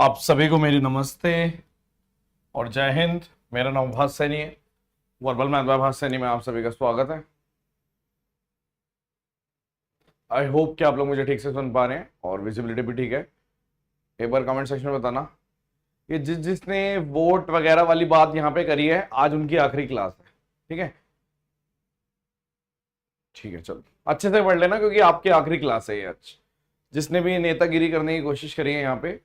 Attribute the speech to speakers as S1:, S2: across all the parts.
S1: आप सभी को मेरी नमस्ते और जय हिंद। मेरा नाम भास सैनी है। वर्बल मैथ बाय भास सैनी में आप सभी का स्वागत है। आई होप कि आप लोग मुझे ठीक से सुन पा रहे हैं और विजिबिलिटी भी ठीक है। एक बार कमेंट सेक्शन में बताना कि जिसने वोट वगैरह वाली बात यहाँ पे करी है, आज उनकी आखिरी क्लास है। ठीक है, ठीक है, चलो अच्छे से पढ़ लेना क्योंकि आपकी आखिरी क्लास है ये आज। जिसने भी नेतागिरी करने की कोशिश करी है यहाँ पे,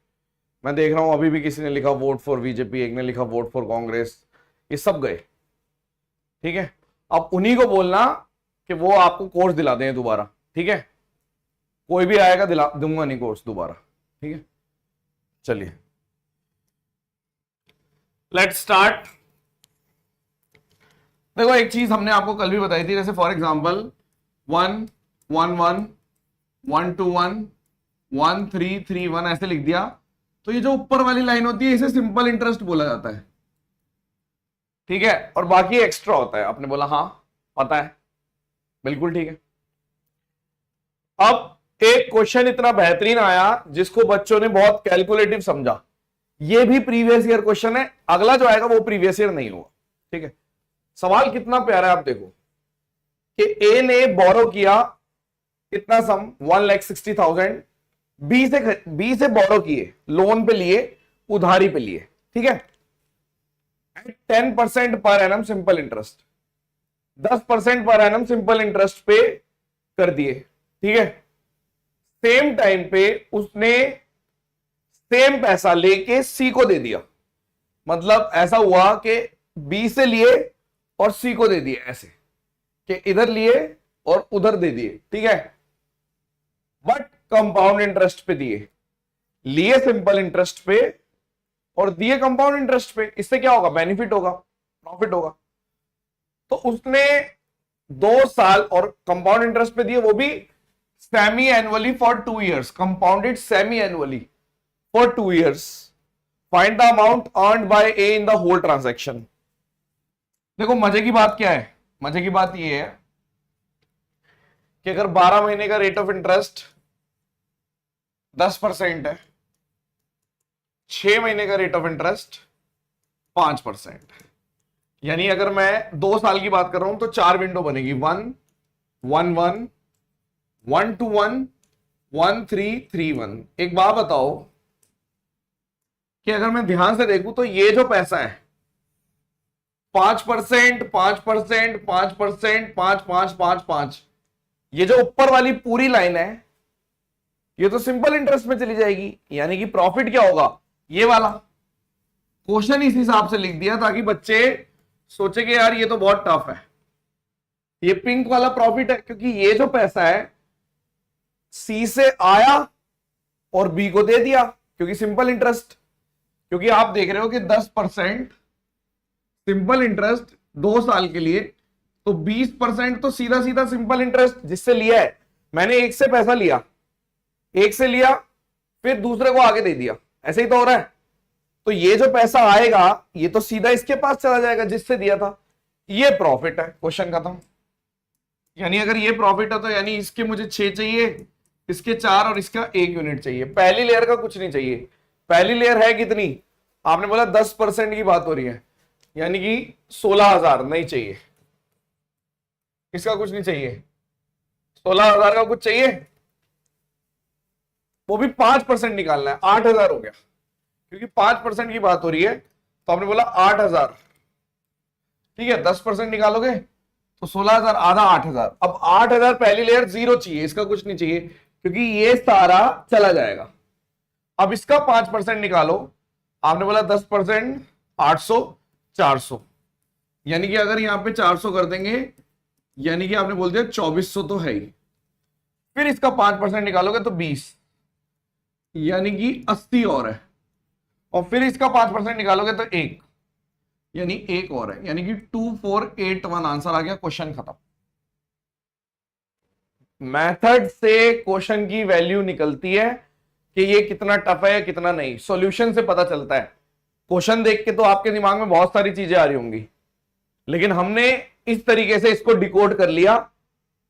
S1: मैं देख रहा हूं अभी भी किसी ने लिखा वोट फॉर बीजेपी, एक ने लिखा वोट फॉर कांग्रेस, ये सब गए। ठीक है, अब उन्हीं को बोलना कि वो आपको कोर्स दिला दें दोबारा। ठीक है, कोई भी आएगा दिला दूंगा नहीं कोर्स दोबारा। ठीक है, चलिए लेट्स स्टार्ट। देखो, एक चीज हमने आपको कल भी बताई थी, जैसे फॉर एग्जांपल 1 1 1 1 2 1 1 3 3 1 ऐसे लिख दिया, तो ये जो ऊपर वाली लाइन होती है इसे सिंपल इंटरेस्ट बोला जाता है। ठीक है, और बाकी एक्स्ट्रा होता है। आपने बोला हाँ पता है, बिल्कुल ठीक है। अब एक क्वेश्चन इतना बेहतरीन आया जिसको बच्चों ने बहुत कैलकुलेटिव समझा। ये भी प्रीवियस ईयर क्वेश्चन है, अगला जो आएगा वो प्रीवियस ईयर नहीं होगा। ठीक है, सवाल कितना प्यारा है, आप देखो कि ए ने बोरो किया कितना सम 1,60,000, बी से बोरो किए, लोन पे लिए, उधारी पे लिए। ठीक है, 10% per annum simple interest, 10% per annum simple interest पे कर दिए। ठीक है, सेम टाइम पे उसने सेम पैसा लेके सी को दे दिया। मतलब ऐसा हुआ कि बी से लिए और सी को दे दिए, ऐसे कि इधर लिए और उधर दे दिए। ठीक है, बट कंपाउंड इंटरेस्ट पे दिए, लिए सिंपल इंटरेस्ट पे और दिए कंपाउंड इंटरेस्ट पे। इससे क्या होगा? बेनिफिट होगा, प्रॉफिट होगा। तो उसने 2 साल और कंपाउंड इंटरेस्ट पे दिए, वो भी semi annually for 2 years, compounded semi annually for 2 years। Find the amount earned by A in the whole transaction. देखो मजे की बात क्या है, मजे की बात ये है कि अगर 12 महीने का रेट ऑफ इंटरेस्ट 10% है, 6 महीने का रेट ऑफ इंटरेस्ट 5%, यानी अगर मैं 2 साल की बात कर रहा हूं तो 4 विंडो बनेगी, 1 1 1 1 2 1 1 3 3 1। एक बात बताओ कि अगर मैं ध्यान से देखूं तो ये जो पैसा है 5% 5% 5% 5 5 5 5, ये जो ऊपर वाली पूरी लाइन है ये तो सिंपल इंटरेस्ट में चली जाएगी। यानी कि प्रॉफिट क्या होगा? ये वाला। क्वेश्चन इस हिसाब से लिख दिया ताकि बच्चे सोचे कि यार ये तो बहुत टफ है। ये पिंक वाला प्रॉफिट है क्योंकि ये जो पैसा है सी से आया और बी को दे दिया, क्योंकि सिंपल इंटरेस्ट। क्योंकि आप देख रहे हो कि 10% सिंपल इंटरेस्ट 2 साल के लिए, तो 20% तो सीधा सीधा सिंपल इंटरेस्ट जिससे लिया है। मैंने एक से पैसा लिया, एक से लिया फिर दूसरे को आगे दे दिया, ऐसे ही तो हो रहा है। तो ये जो पैसा आएगा ये तो सीधा इसके पास चला जाएगा जिससे दिया था। ये प्रॉफिट है, क्वेश्चन खत्म। यानी अगर ये प्रॉफिट है तो यानी इसके मुझे 6 चाहिए, इसके 4 और इसका 1 यूनिट चाहिए। पहली लेयर का कुछ नहीं चाहिए। पहली लेयर है कितनी? आपने बोला 10% की बात हो रही है, यानी कि 16,000 नहीं चाहिए, इसका कुछ नहीं चाहिए। 16,000 का कुछ चाहिए, वो भी 5% निकालना है, 8,000 हो गया। क्योंकि 5% की बात हो रही है तो आपने बोला 8,000। ठीक है, 10% निकालोगे तो 16,000 आधा 8,000। अब 8,000 पहली लेयर, 0 चाहिए, इसका कुछ नहीं चाहिए क्योंकि ये सारा चला जाएगा। अब इसका 5% निकालो, आपने बोला 10%, 800 400, यानी कि अगर यहां पे 400 कर देंगे यानी कि आपने बोल दिया 2400 तो है ही। फिर इसका 5% निकालोगे तो 20, यानी कि 80 और है। और फिर इसका 5% निकालोगे तो 1, यानी 1 और है, यानी कि 2481 आंसर आ गया। क्वेश्चन खत्म। मेथड से क्वेश्चन की वैल्यू निकलती है कि ये कितना टफ है कितना नहीं। सॉल्यूशन से पता चलता है। क्वेश्चन देख के तो आपके दिमाग में बहुत सारी चीजें आ रही होंगी, लेकिन हमने इस तरीके से इसको डिकोड कर लिया,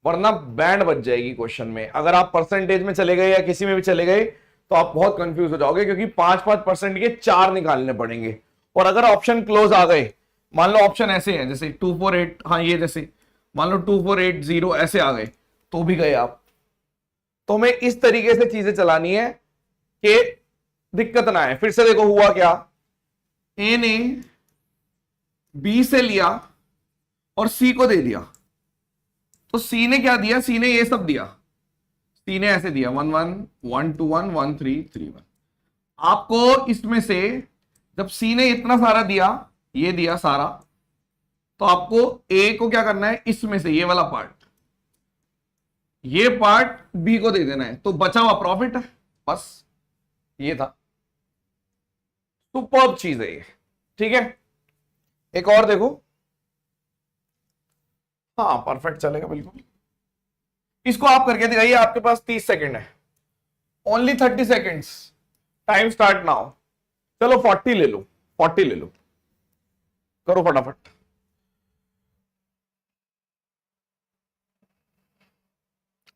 S1: वरना बैंड बच जाएगी क्वेश्चन में। अगर आप परसेंटेज में चले गए या किसी में भी चले गए तो आप बहुत कंफ्यूज हो जाओगे, क्योंकि 5-5% के 4 निकालने पड़ेंगे। और अगर ऑप्शन क्लोज आ गए, मान लो ऑप्शन ऐसे है जैसे 248, हाँ ये जैसे मान लो 2480 ऐसे आ गए, तो भी गए आप। तो हमें इस तरीके से चीजें चलानी है कि दिक्कत ना आए। फिर से देखो हुआ क्या, ए ने बी से लिया और सी को दे दिया, तो सी ने क्या दिया, सी ने ये सब दिया, सी ने ऐसे दिया 1 1 1 2 1 1 3 3 1। आपको इसमें से जब सी ने इतना सारा दिया, ये दिया सारा, तो आपको ए को क्या करना है, इसमें से ये वाला पार्ट, ये पार्ट बी को दे देना है, तो बचा हुआ प्रॉफिट है। बस ये था, सुपर्ब चीज है ये। ठीक है, एक और देखो, हाँ परफेक्ट चलेगा बिल्कुल। इसको आप करके दिखाइए, आपके पास 30 सेकंड है, only 30 seconds, time start now. चलो 40 ले लो, 40 ले लो, करो फटाफट।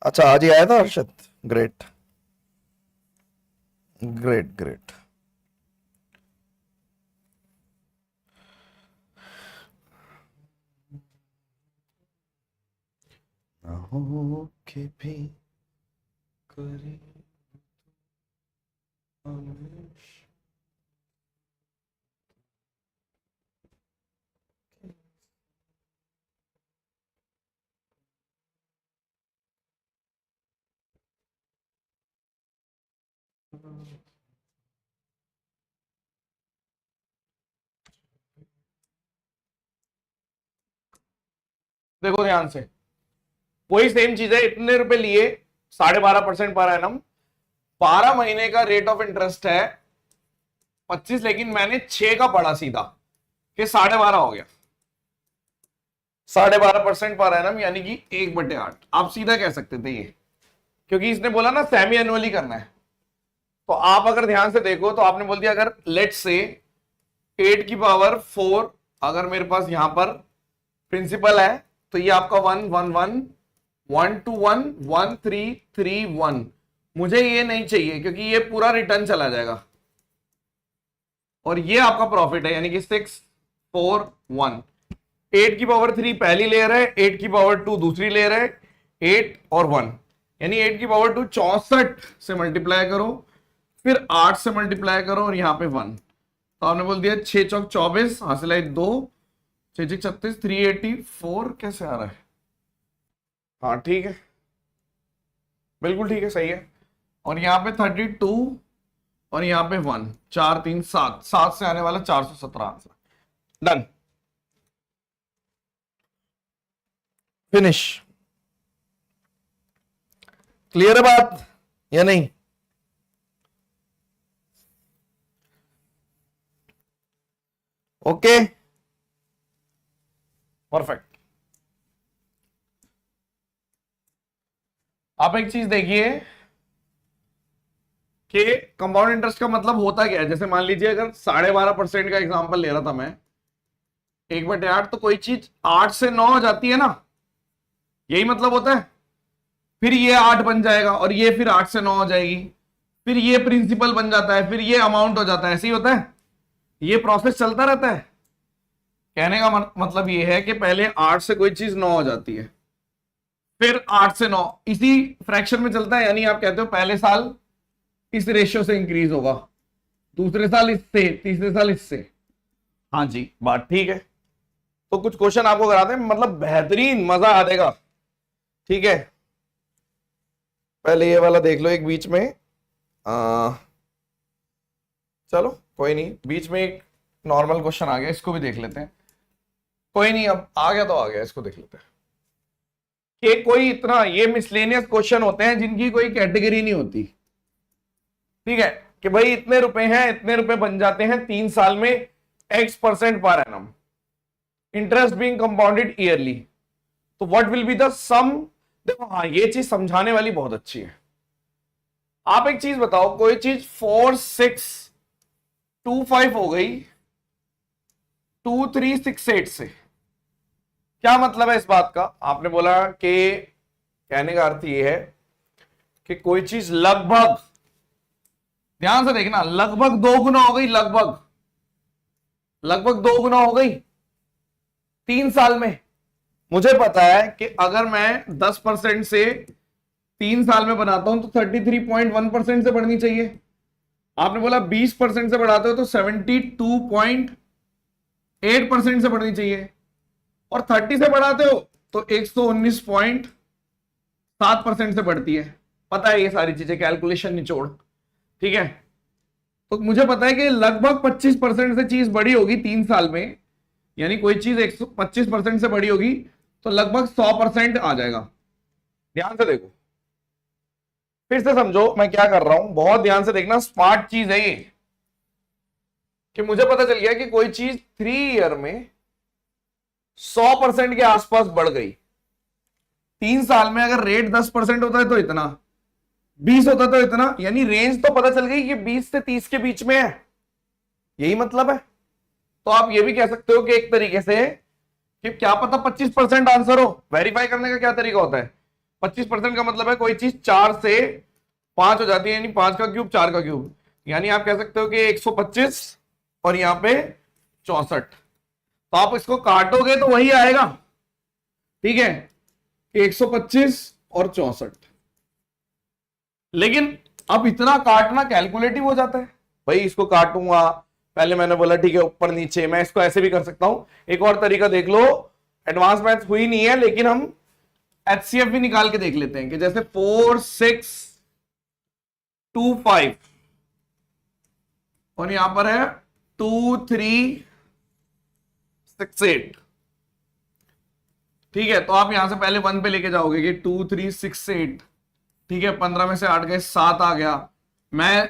S1: अच्छा आज ही आया था हर्षद, ग्रेट ग्रेट ग्रेट। के भी करे देखो ध्यान से, वही सेम चीज है, इतने रुपए लिए 12.5% पर एनम, 12 महीने का रेट ऑफ इंटरेस्ट है 25, लेकिन मैंने 6 का पढ़ा सीधा कि 12.5 हो गया, 12.5% पर एनम यानी कि 1/8। आप सीधा कह सकते थे ये, क्योंकि इसने बोला ना सेमी एनुअली करना है। तो आप अगर ध्यान से देखो तो आपने बोल दिया अगर लेट्स से 8 की पावर 4 अगर मेरे पास यहां पर प्रिंसिपल है, तो ये आपका 1 1 1 1 2 1 1 3 3 1। मुझे ये नहीं चाहिए क्योंकि ये पूरा रिटर्न चला जाएगा, और ये आपका प्रॉफिट है यानी कि 6 4 1। 8 की पावर 3 पहली लेयर है, 8 की पावर 2 दूसरी लेयर है, 8 और 1 यानी 8 की पावर 2 64 से मल्टीप्लाई करो, फिर 8 से मल्टीप्लाई करो और यहां पे 1। तो आपने बोल दिया 6 चौक 24, हासिल है 2, 6 6 36, 384 कैसे आ रहा है। हाँ ठीक है, बिल्कुल ठीक है, सही है। और यहाँ पे 32 और यहाँ पे 1, 4 3 7, 7 से आने वाला 417 आंसर। Done, finish. क्लियर है बात या नहीं? Okay perfect. आप एक चीज देखिए कि कंपाउंड इंटरेस्ट का मतलब होता क्या है। जैसे मान लीजिए अगर 12.5% का एग्जांपल ले रहा था मैं, 1/8, तो कोई चीज 8 से 9 हो जाती है ना, यही मतलब होता है। फिर ये 8 बन जाएगा और ये फिर 8 से 9 हो जाएगी, फिर ये प्रिंसिपल बन जाता है, फिर ये अमाउंट हो जाता है, ऐसे ही होता है, ये प्रोसेस चलता रहता है। कहने का मतलब ये है कि पहले 8 से कोई चीज 9 हो जाती है, फिर 8 से 9 इसी फ्रैक्शन में चलता है, यानी आप कहते हो पहले साल इस रेशियो से इंक्रीज होगा, दूसरे साल इससे, तीसरे साल इससे। हाँ जी बात ठीक है। तो कुछ क्वेश्चन आपको कराते हैं, मतलब बेहतरीन मजा आ जाएगा। ठीक है, पहले ये वाला देख लो एक बीच में, चलो कोई नहीं, बीच में एक नॉर्मल क्वेश्चन आ गया, इसको भी देख लेते हैं। कोई नहीं, अब आ गया तो आ गया, इसको देख लेते हैं कि कोई इतना, ये मिसलेनियस क्वेश्चन होते हैं जिनकी कोई कैटेगरी नहीं होती। ठीक है, कि भाई इतने रुपए हैं, इतने रुपए बन जाते हैं 3 साल में X% per annum, interest being compounded yearly, तो व्हाट विल बी द सम। देखो हाँ, ये चीज समझाने वाली बहुत अच्छी है। आप एक चीज बताओ, कोई चीज 4625 हो गई 2368 से, क्या मतलब है इस बात का? आपने बोला कि कहने का अर्थ ये है कि कोई चीज लगभग ध्यान से देखना, लगभग 2 गुना हो गई, लगभग 2 गुना हो गई 3 साल में। मुझे पता है कि अगर मैं 10% से 3 साल में बनाता हूं तो 33.1% से बढ़नी चाहिए। आपने बोला 20% से बढ़ाते हो तो 72.8% से बढ़नी चाहिए, और 30 से बढ़ाते हो तो 119.7% से बढ़ती है। पता है ये सारी चीजें, कैलकुलेशन निचोड़, ठीक है। तो मुझे पता है कि लगभग 25% से चीज बड़ी होगी 3 साल में, यानी कोई चीज 125% से बड़ी होगी तो लगभग 100% आ जाएगा। ध्यान से देखो, फिर से समझो मैं क्या कर रहा हूं, बहुत ध्यान से देखना, स्मार्ट चीज है ये। कि मुझे पता चल गया कि कोई चीज 3 ईयर में 100% के आसपास बढ़ गई। 3 साल में अगर रेट 10% होता है तो इतना, 20 होता तो इतना, यानी रेंज तो पता चल गई कि 20 से 30 के बीच में है, यही मतलब है। तो आप ये भी कह सकते हो कि एक तरीके से कि क्या पता 25% आंसर हो। वेरीफाई करने का क्या तरीका होता है, 25% का मतलब है कोई चीज 4 से 5 हो जाती है, यानी 5 का क्यूब 4 का क्यूब, यानी आप कह सकते हो कि 125 और यहां पे 64। तो आप इसको काटोगे तो वही आएगा, ठीक है, 125 और 64। लेकिन अब इतना काटना कैलकुलेटिव हो जाता है भाई, इसको काटूंगा, पहले मैंने बोला ठीक है ऊपर नीचे, मैं इसको ऐसे भी कर सकता हूं। एक और तरीका देख लो, एडवांस मैथ्स हुई नहीं है लेकिन हम एचसीएफ भी निकाल के देख लेते हैं कि जैसे 4 6 2 5 और यहां पर है 2 3 6 8, ठीक है। तो आप यहां से पहले 1 पे लेके जाओगे कि 2 3 6 8, ठीक है, 15 में से 8 गए 7 आ गया। मैं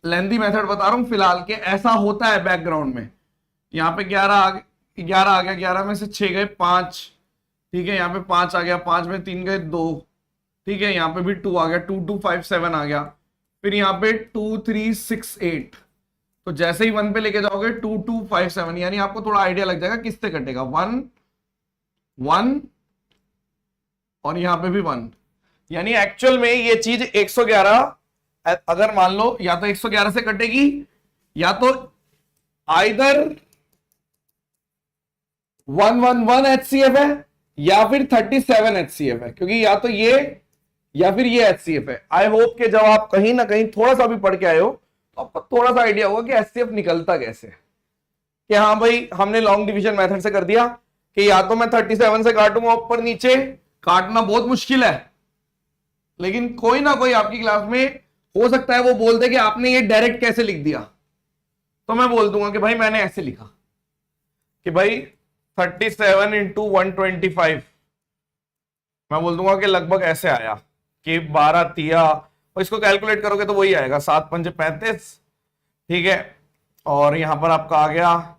S1: लेंथी मेथड बता रहा हूं फिलहाल के, ऐसा होता है बैकग्राउंड में। यहां पे 11 आ गया, 11 में से 6 गए 5, ठीक है, यहाँ पे 5 आ गया, 5 में 3 गए 2, ठीक है, यहाँ पे भी 2 आ गया, 2 2 5 7 आ गया। फिर यहाँ पे 2 3 6 8, तो जैसे ही 1 पे लेके जाओगे 2 2 5 7, यानी आपको थोड़ा आइडिया लग जाएगा किससे कटेगा, 1 1 और यहाँ पे भी 1, यानी एक्चुअल में ये चीज 111 अगर मान लो या तो 111 से कटेगी, या तो आइदर 111 एचसीएफ है या फिर 37 एचसीएफ है, क्योंकि या तो ये या फिर ये एचसीएफ है। आई होप कि जब आप कहीं ना कहीं थोड़ा सा भी पढ़ के आए हो तो आपको थोड़ा सा आइडिया होगा कि एचसीएफ निकलता कैसे, कि हाँ भाई हमने लॉन्ग डिवीजन मेथड से कर दिया कि या तो मैं 37 से काटूंगा ऊपर नीचे, काटना बहुत मुश्किल है, लेकिन कोई ना कोई आपकी क्लास में हो सकता है वो बोल दे कि आपने ये डायरेक्ट कैसे लिख दिया, तो मैं बोल दूंगा कि भाई मैंने ऐसे लिखा कि भाई 37 इंटू 125, मैं बोल दूंगा कि लगभग ऐसे आया कि 12 तिया, और इसको कैलकुलेट करोगे तो वही आएगा 7 पंजे 35, ठीक है। और यहां पर आपका आ गया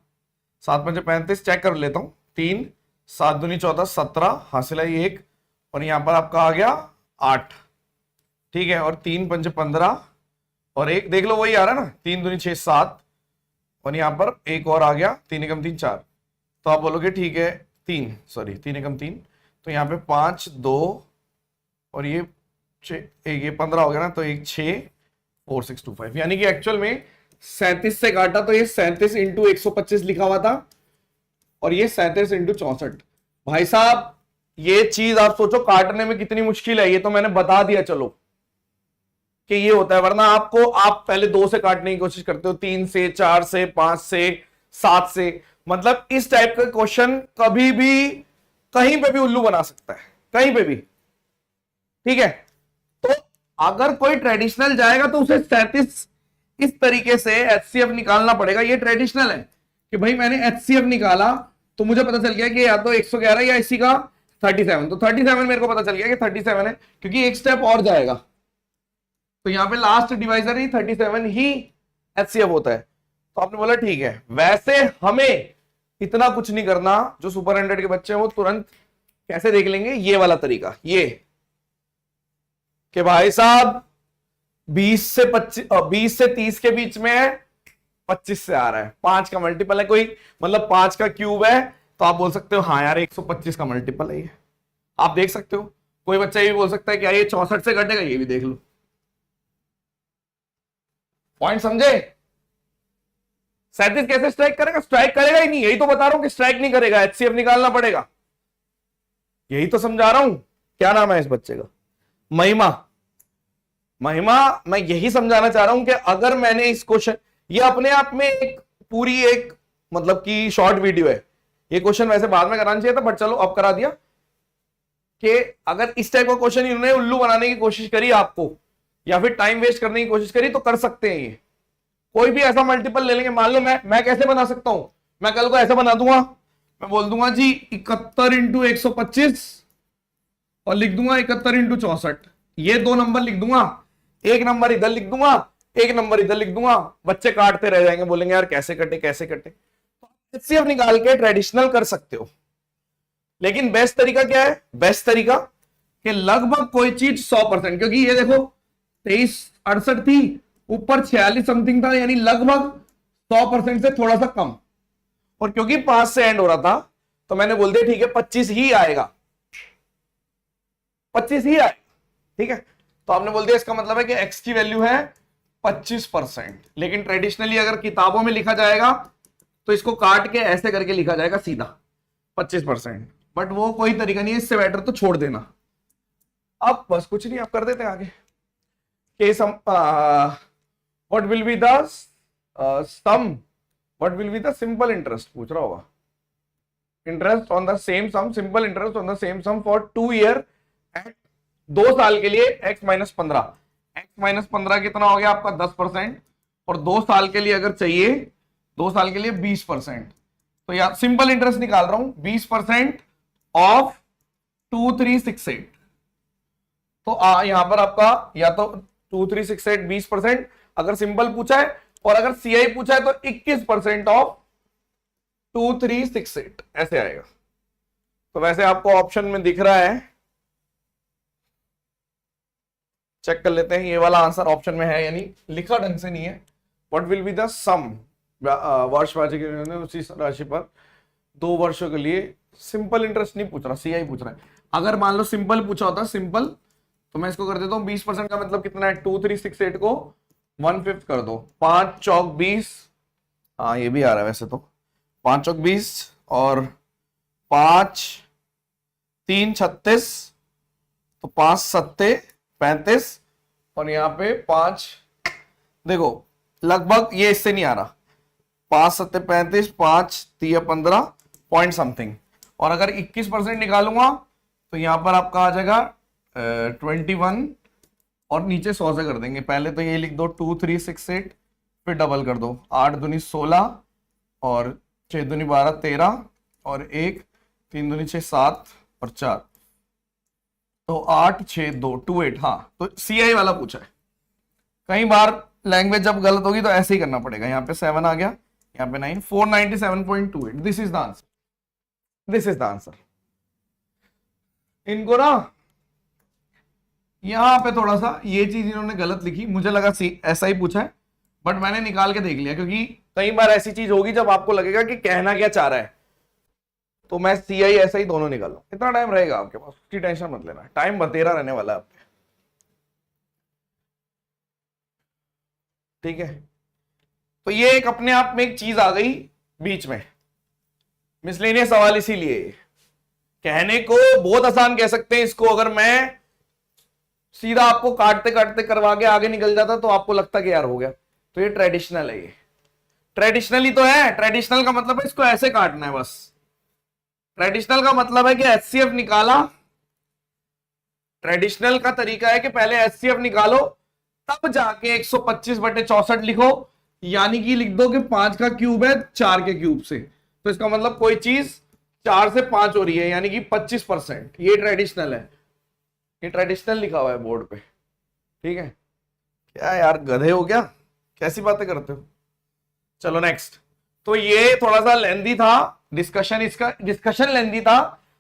S1: 7 पंजे 35, चेक कर लेता हूं, 3 7 दूनी 14 17 हासिल है 1, और यहां पर आपका आ गया 8, ठीक है, और 3 पंजे 15 और 1 देख लो वही आ रहा है ना, 3 दूनी 6 7, और यहां पर एक और आ गया 3 एकम 3 4, तो आप बोलोगे ठीक है 3 एकम 3, तो यहाँ पे 5 2 और ये 6 ये 15 हो गया ना, तो 1 6 4 6 2 5, यानी कि एक्चुअल में 37 से काटा तो ये 37 इंटू 125 लिखा हुआ था, और ये 37 इंटू 64। भाई साहब ये चीज आप सोचो काटने में कितनी मुश्किल है, ये तो मैंने बता दिया चलो कि ये होता है, वरना आपको आप पहले 2 से काटने की कोशिश करते हो, 3 से 4 से 5 से 7 से, मतलब इस टाइप का क्वेश्चन कभी भी कहीं पे भी उल्लू बना सकता है, कहीं पे भी, ठीक है। तो अगर कोई ट्रेडिशनल जाएगा तो उसे 37 इस तरीके से एचसीएफ निकालना पड़ेगा, ये ट्रेडिशनल है कि भाई मैंने एचसीएफ निकाला तो मुझे पता चल गया कि या तो 111 या इसी का 37, तो 37 मेरे को पता चल गया कि 37 है, क्योंकि एक स्टेप और जाएगा, तो यहां पे लास्ट डिवाइजर ही 37 ही एचसीएफ होता है। तो आपने बोला ठीक है, वैसे हमें इतना कुछ नहीं करना, जो सुपर 100 के बच्चे हैं वो तुरंत कैसे देख लेंगे, ये वाला तरीका, ये कि भाई साहब 20 से 30 के बीच में है, 25 से आ रहा है, 5 का मल्टीपल है कोई, मतलब 5 का क्यूब है, तो आप बोल सकते हो हाँ यार 125 का मल्टीपल है ये, आप देख सकते हो। कोई बच्चा ये भी बोल सकता है कि यार ये 64 से घटेगा, ये भी देख लो, पॉइंट समझे? 37 कैसे स्ट्राइक करेगा? स्ट्राइक करेगा ही नहीं, यही तो बता रहा हूं कि स्ट्राइक नहीं करेगा, एचसीएफ निकालना पड़ेगा, यही तो समझा रहा हूं। क्या नाम है इस बच्चे का? महिमा। महिमा, मैं यही समझाना चाह रहा हूं कि अगर मैंने इस क्वेश्चन, ये अपने आप में एक पूरी एक मतलब कि शॉर्ट वीडियो है, ये क्वेश्चन वैसे बाद में कराना चाहिए था बट चलो अब करा दिया, कि अगर इस टाइप का क्वेश्चन इन्होंने उल्लू बनाने की कोशिश करी आपको या फिर टाइम वेस्ट करने की कोशिश करी तो कर सकते हैं। ये कोई भी ऐसा मल्टीपल ले लेंगे, मान लो मैं कैसे बना सकता हूं, मैं कल को ऐसे बना दूंगा, मैं बोल दूंगा जी 71 इंटू 125 और लिख दूंगा 71 इंटू 64, ये दो नंबर लिख दूंगा, एक नंबर इधर लिख दूंगा, एक नंबर इधर लिख दूंगा, बच्चे काटते रह जाएंगे, बोलेंगे यार कैसे कटे कैसे कटे। एचसीएफ निकाल के ट्रेडिशनल कर सकते हो, लेकिन बेस्ट तरीका क्या है? बेस्ट तरीका कि लगभग कोई चीज 100%, क्योंकि ये देखो 2368 थी, ऊपर 46 समथिंग था, यानी लगभग 100% से थोड़ा सा कम, और क्योंकि 5 से एंड हो रहा था तो मैंने बोल दिया ठीक है 25 ही आएगा, 25 ही आएगा, ठीक है। तो आपने बोल दिया इसका मतलब है कि x की वैल्यू है 25%, लेकिन ट्रेडिशनली अगर किताबों में लिखा जाएगा तो इसको काट के ऐसे करके लिखा जाएगा सीधा 25%, बट वो कोई तरीका नहीं है, इससे बेटर तो छोड़ देना। अब बस कुछ नहीं, आप कर देते हैं आगे कि sum what will be the sum, what will be the simple interest पूछ रहा होगा, interest on the same sum, simple interest on the same sum for 2 year at 2 साल के लिए x माइनस 15, x माइनस 15 कितना हो गया आपका 10%, और 2 साल के लिए अगर चाहिए 2 साल के लिए 20%, तो यार सिंपल इंटरेस्ट निकाल रहा हूं 20% ऑफ 2368, तो यहां पर आपका या तो 2368 20%, अगर सिंपल पूछा है, और अगर सीआई पूछा है तो 21% ऑफ 2368 ऐसे आएगा। तो वैसे आपको ऑप्शन में दिख रहा है, चेक कर लेते हैं, ये वाला आंसर ऑप्शन में है, यानी लिखा ढंग से नहीं है। व्हाट विल बी द सम वर्षवार्षिक उसी राशि पर 2 वर्षों के लिए, सिंपल इंटरेस्ट नहीं पूछ रहा, सीआई पूछ रहा है। अगर मान लो सिंपल पूछा होता सिंपल, तो मैं इसको कर देता हूं 20% का मतलब कितना है, 2368 को 1/5 कर दो, 5 चौक 20, हाँ ये भी आ रहा है वैसे तो, 5 चौक 20 और 5 3 36, तो 5 सत्ते 35, और यहाँ पे 5, देखो लगभग ये इससे नहीं आ रहा, 5 सत्ते 35, 5 3 15 पॉइंट समथिंग, और अगर 21% निकालूंगा तो यहाँ पर आपका आ जाएगा 21, और नीचे 100 से कर देंगे, पहले तो ये लिख दो 2368, फिर डबल कर दो, 8 दूनी 16 और 6 दूनी 12 13 और 1 3 दूनी 6 7 और 4, तो 8 6 2 28, हाँ तो सीआई वाला पूछा है। कई बार लैंग्वेज जब गलत होगी तो ऐसे ही करना पड़ेगा, यहाँ पे 7 आ गया, यहाँ पे 9, 497.28, this is the answer, this is the answer. इनको ना यहां पे थोड़ा सा ये चीज इन्होंने गलत लिखी, मुझे लगा ऐसा ही पूछा है, बट मैंने निकाल के देख लिया, क्योंकि कई बार ऐसी चीज होगी जब आपको लगेगा कि कहना क्या चाह रहा है, तो मैं सीआई ऐसा ही दोनों निकालू, इतना टाइम रहेगा आपके पास, उसकी टेंशन मत लेना, टाइम बतेरा रहने वाला है आपके, ठीक है। तो ये एक अपने आप में एक चीज आ गई बीच में, मिसलेनियस सवाल, इसीलिए कहने को बहुत आसान कह सकते हैं इसको, अगर मैं सीधा आपको काटते काटते करवा के आगे निकल जाता तो आपको लगता कि यार हो गया, तो ये ट्रेडिशनल है, ये ट्रेडिशनल ही तो है, ट्रेडिशनल का मतलब है इसको ऐसे काटना है बस, ट्रेडिशनल का मतलब है कि एचसीएफ निकाला, ट्रेडिशनल का तरीका है कि पहले एचसीएफ निकालो तब जाके 125/64 लिखो, यानी कि लिख दो कि 5 का क्यूब है 4 के क्यूब से, तो इसका मतलब कोई चीज 4 से 5 हो रही है, यानी कि 25%, ये ट्रेडिशनल है, ये ट्रेडिशनल लिखा हुआ है बोर्ड पे, ठीक है। क्या यार गधे हो क्या, कैसी बातें करते हो। चलो नेक्स्ट, तो ये थोड़ा सा लेंदी था डिस्कशन, इसका डिस्कशन लेंदी था,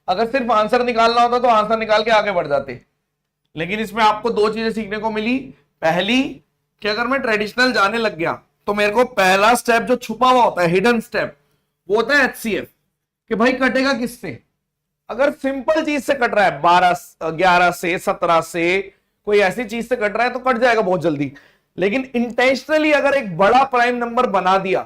S1: अगर सिर्फ आंसर निकालना होता तो आंसर निकाल के आगे बढ़ जाते, लेकिन इसमें आपको 2 चीजें सीखने को मिली। पहली कि अगर मैं ट्रेडिशनल जाने लग गया तो मेरे को पहला स्टेप जो छुपा हुआ होता है, हिडन स्टेप, वो होता है एचसीएफ, कि भाई कटेगा किससे। अगर सिंपल चीज से कट रहा है 12 11 से 17 से, कोई ऐसी चीज से कट रहा है तो कट जाएगा बहुत जल्दी, लेकिन इंटेंशनली अगर एक बड़ा प्राइम नंबर बना दिया,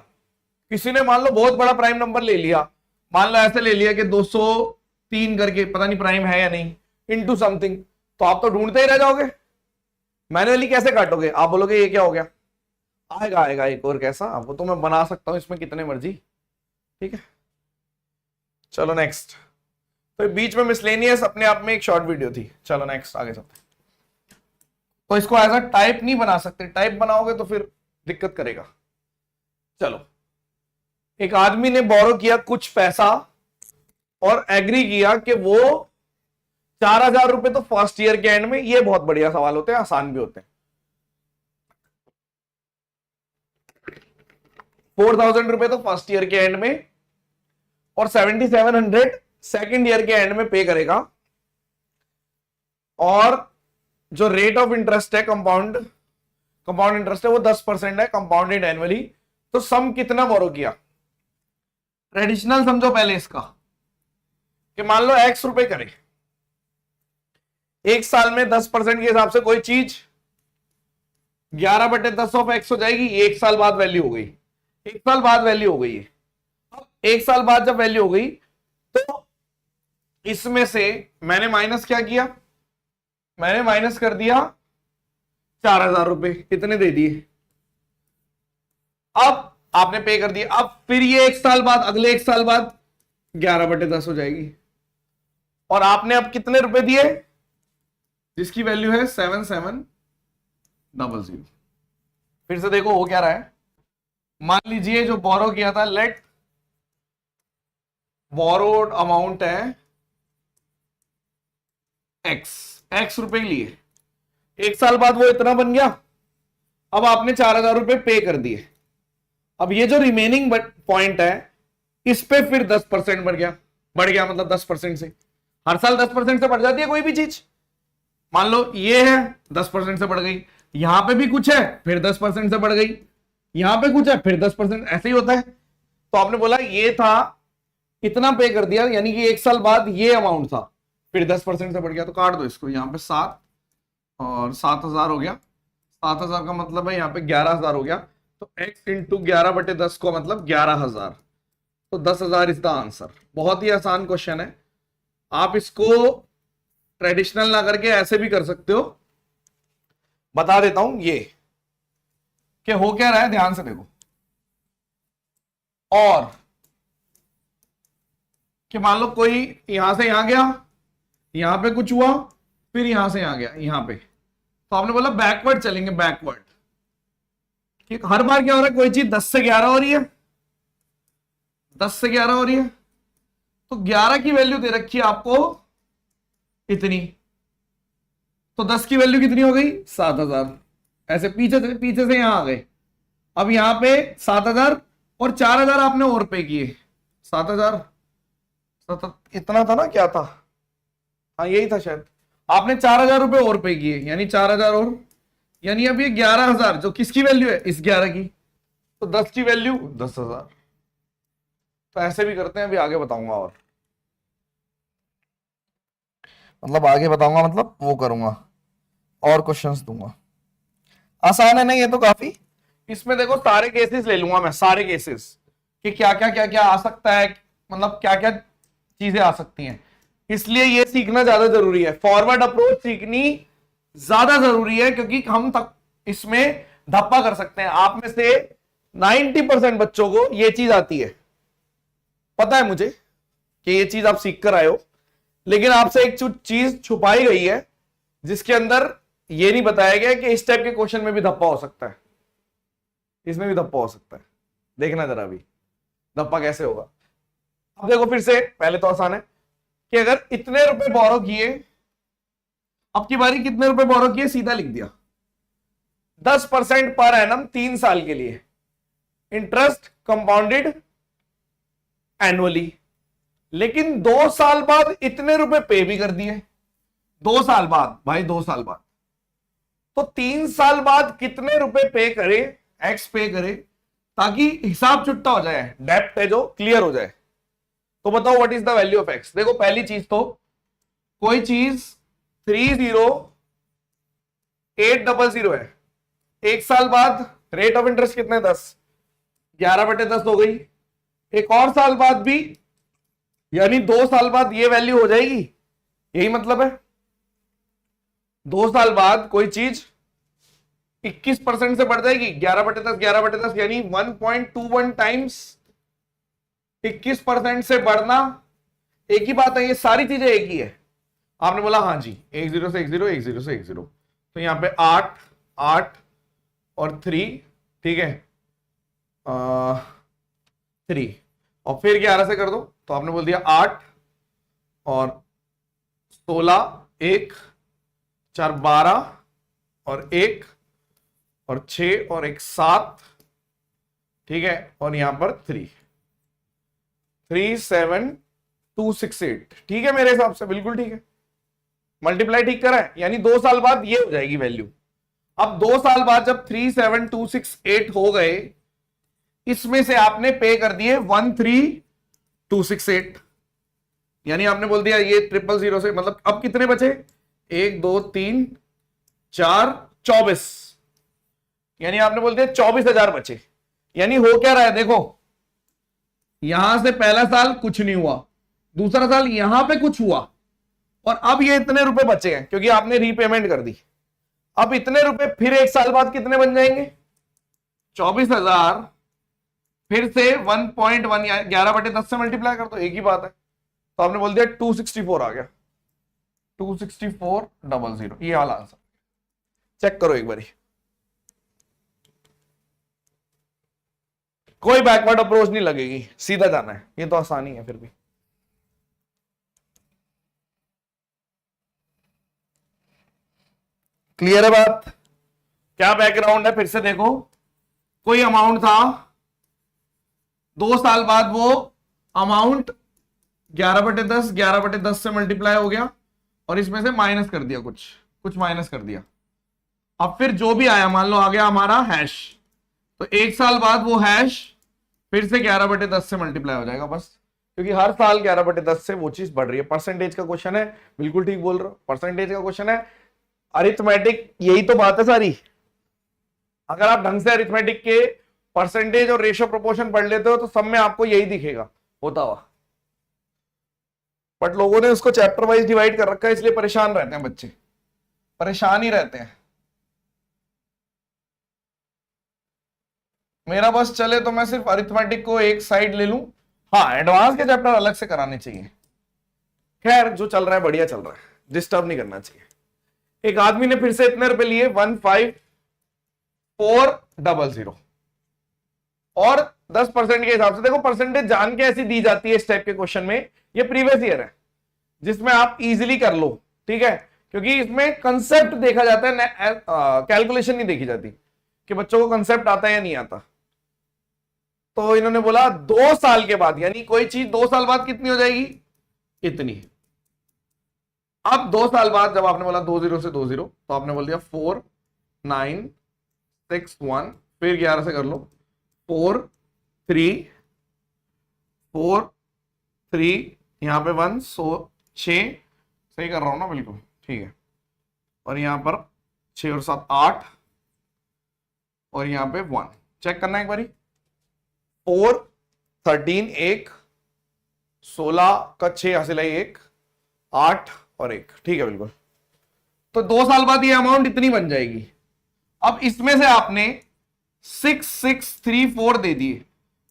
S1: किसी ने मान लो बहुत बड़ा प्राइम नंबर ले लिया, मान लो ऐसे ले लिया कि 203 करके, पता नहीं प्राइम है या नहीं, इनटू समथिंग, तो आप तो ढूंढते ही रह जाओगे। मैन्युअली कैसे काटोगे? आप बोलोगे ये क्या हो गया, आएगा आएगा एक और कैसा, वो तो मैं बना सकता हूं इसमें कितने मर्जी। ठीक है, चलो नेक्स्ट। तो बीच में मिसलेनियस अपने आप में एक शॉर्ट वीडियो थी। चलो नेक्स्ट आगे चलते। तो इसको एज अ टाइप नहीं बना सकते, टाइप बनाओगे तो फिर दिक्कत करेगा। चलो, एक आदमी ने बोरो किया कुछ पैसा और एग्री किया कि वो 4,000 रुपए तो फर्स्ट ईयर के एंड में, ये बहुत बढ़िया सवाल होते हैं, आसान भी होते हैं। 4,000 रुपए तो फर्स्ट ईयर के एंड में और 7,700 सेकेंड ईयर के एंड में पे करेगा, और जो रेट ऑफ इंटरेस्ट है कंपाउंड इंटरेस्ट है वो 10% है, कंपाउंडेड एनुअली। तो सम कितना बोरो किया? ट्रेडिशनल समझो पहले इसका, कि मान लो x रुपए करे, एक साल में 10% के हिसाब से कोई चीज 11/10 ऑफ x हो जाएगी, एक साल बाद वैल्यू हो गई, एक साल बाद वैल्यू हो गई है। अब एक साल बाद जब वैल्यू हो गई तो इसमें से मैंने माइनस क्या किया, मैंने माइनस कर दिया 4,000 रुपए, कितने दे दिए, अब आपने पे कर दिया। अब फिर ये एक साल बाद, अगले एक साल बाद 11/10 हो जाएगी, और आपने अब कितने रुपए दिए, जिसकी वैल्यू है 7,700। फिर से देखो हो क्या रहा है। मान लीजिए जो बोरो किया था, लेट बोरोड अमाउंट है x रुपए के लिए, एक साल बाद वो इतना बन गया, अब आपने 4,000 रुपए पे कर दिए। अब ये जो रिमेनिंग पॉइंट है इस पे फिर 10% बढ़ गया मतलब 10% से, हर साल 10% से बढ़ जाती है कोई भी चीज। मान लो ये है 10% से बढ़ गई, यहां पे भी कुछ है फिर 10% से बढ़ गई, यहां पे कुछ है फिर 10%, ऐसे ही होता है। तो आपने बोला ये था, इतना पे कर दिया, यानी कि एक साल बाद ये अमाउंट था, फिर 10% से बढ़ गया, तो काट दो इसको, यहाँ पे 7 और 7,000 हो गया, 7,000 का मतलब है यहाँ पे 11,000 हो गया, तो x इंटू 11/10 को मतलब 11,000, तो 10,000 इज द आंसर। बहुत ही आसान क्वेश्चन है, आप इसको ट्रेडिशनल ना करके ऐसे भी कर सकते हो। बता देता हूं ये कि हो क्या रहा है, ध्यान से देखो। और कि मान लो कोई यहां से यहां गया, यहां पे कुछ हुआ, फिर यहां से यहां गया, यहां पे, तो आपने बोला बैकवर्ड चलेंगे, बैकवर्ड। ठीक, हर बार क्या हो रहा है, कोई चीज 10 से 11 हो रही है, 10 से 11 हो रही है, तो 11 की वैल्यू दे रखी है आपको इतनी, तो 10 की वैल्यू कितनी हो गई, 7,000। ऐसे पीछे से यहां आ गए, अब यहां पे 7,000 और 4,000 आपने और पे किए, 7,000 इतना था ना, क्या था, हाँ यही था शायद, आपने 4,000 रुपए और पे किए, यानी 4,000 और, यानी अब ये 11,000 जो किसकी वैल्यू है, इस 11 की, तो 10 की वैल्यू 10,000। तो ऐसे भी करते हैं, अभी आगे बताऊंगा, और मतलब आगे बताऊंगा, मतलब वो करूंगा और क्वेश्चंस दूंगा। आसान है ना ये तो काफी। इसमें देखो सारे केसेस ले लूंगा मैं, सारे केसेस कि क्या क्या आ सकता है, मतलब क्या क्या चीजें आ सकती हैं, इसलिए ये सीखना ज्यादा जरूरी है, फॉरवर्ड अप्रोच सीखनी ज्यादा जरूरी है, क्योंकि हम तक इसमें धप्पा कर सकते हैं। आप में से 90% बच्चों को ये चीज आती है, पता है मुझे कि ये चीज आप सीख कर आए हो, लेकिन आपसे एक चीज छुपाई गई है जिसके अंदर ये नहीं बताया गया कि इस टाइप के क्वेश्चन में भी धप्पा हो सकता है, इसमें भी धप्पा हो सकता है। देखना जरा भी धप्पा कैसे होगा। अब देखो फिर से, पहले तो आसान है कि अगर इतने रुपए बोरो किए, अब की बारी कितने रुपए बोरो किए, सीधा लिख दिया 10% पर एनम 3 साल के लिए, इंटरेस्ट कंपाउंडेड एनुअली, लेकिन 2 साल बाद इतने रुपए पे भी कर दिए, 2 साल बाद भाई, 2 साल बाद, तो 3 साल बाद कितने रुपए पे करे, एक्स पे करे, ताकि हिसाब छुट्टा हो जाए, डेप्ट है जो क्लियर हो जाए। तो बताओ what is the value of x. देखो पहली चीज तो, कोई चीज 30,800 है, 1 साल बाद रेट ऑफ इंटरेस्ट कितना है? 10, 11/10 हो गई। एक और साल बाद भी, यानी 2 साल बाद ये वैल्यू हो जाएगी, यही मतलब है। 2 साल बाद कोई चीज 21% से बढ़ जाएगी, 11/10, 11/10 यानी 1.21 टाइम्स 21% से बढ़ना एक ही बात है, ये सारी चीजें एक ही है। आपने बोला हाँ जी, 10 से 10, 10 से 10, तो यहां पे 8 8 और 3, ठीक है, 3 और फिर 11 से कर दो, तो आपने बोल दिया 8 और 16, 1 4 12 और 1 और 6 और 1 7, ठीक है, और यहां पर 3 3 7 2 6 8, ठीक है, मेरे हिसाब से बिल्कुल ठीक है। मल्टीप्लाई ठीक करा है, यानी 2 साल बाद ये हो जाएगी वैल्यू। अब 2 साल बाद जब 3 7 2 6 8 हो गए, इसमें से आपने पे कर दिए 13,268, यानी आपने बोल दिया ये 000 से, मतलब अब कितने बचे? 1 2 3 4 24, यानी आपने बोल दिया 24,000 बचे। यानी हो क्या रहा है देखो, यहां से पहला साल कुछ नहीं हुआ, दूसरा साल यहां पे कुछ हुआ, और अब ये इतने रुपए बचे हैं क्योंकि आपने रीपेमेंट कर दी। अब इतने रुपए फिर 1 साल बाद कितने बन जाएंगे? 24,000 फिर से 1.1 11/10 से मल्टीप्लाई कर दो, एक ही बात है। तो आपने बोल दिया 264 आ गया, 264,000, ये वाला आंसर। चेक करो एक बारी, कोई बैकवर्ड अप्रोच नहीं लगेगी, सीधा जाना है, ये तो आसानी है। फिर भी क्लियर है बात? क्या बैकग्राउंड है फिर से देखो, कोई अमाउंट था, 2 साल बाद वो अमाउंट 11/10 11/10 से मल्टीप्लाई हो गया, और इसमें से माइनस कर दिया, कुछ माइनस कर दिया। अब फिर जो भी आया, मान लो आ गया हमारा हैश, तो 1 साल बाद वो हैश फिर से 11/10 से मल्टीप्लाई हो जाएगा बस, क्योंकि हर साल 11/10 से वो चीज बढ़ रही है। परसेंटेज का क्वेश्चन है, बिल्कुल ठीक बोल रहे हो, परसेंटेज का क्वेश्चन है, अरिथमेटिक यही तो बात है सारी। अगर आप ढंग से अरिथमेटिक के परसेंटेज और रेशियो प्रोपोर्शन पढ़ लेते हो तो सब में आपको यही दिखेगा होता हुआ, बट लोगों ने उसको चैप्टर वाइज डिवाइड कर रखा है, इसलिए परेशान रहते हैं बच्चे, परेशान ही रहते हैं। मेरा बस चले तो मैं सिर्फ अरिथमेटिक को एक साइड ले लूं, हाँ एडवांस के चैप्टर अलग से कराने चाहिए। खैर जो चल रहा है बढ़िया चल रहा है, डिस्टर्ब नहीं करना चाहिए। एक आदमी ने फिर से इतने रुपए लिए 15,400, और 10% के हिसाब से, देखो परसेंटेज जान के ऐसी दी जाती है इस टाइप के क्वेश्चन में, ये प्रीवियस ईयर है जिसमें आप इजीली कर लो, ठीक है, क्योंकि इसमें कंसेप्ट देखा जाता है, कैलकुलेशन नहीं देखी जाती कि बच्चों को कंसेप्ट आता है या नहीं आता। तो इन्होंने बोला 2 साल के बाद, यानी कोई चीज 2 साल बाद कितनी हो जाएगी? इतनी। अब 2 साल बाद जब आपने बोला 20 से 20, तो आपने बोल दिया 4961, फिर 11 से कर लो, 4 3 4 3, यहां पे 1 6, सही कर रहा हूं ना? बिल्कुल ठीक है। और यहां पर 6 और 7 8, और यहां पे 1, चेक करना एक बारी, 4 13 1, 16 का 6 हासिल है 1, 8 और 1, ठीक है बिल्कुल। तो 2 साल बाद ये अमाउंट इतनी बन जाएगी। अब इसमें से आपने 6634 दे दिए,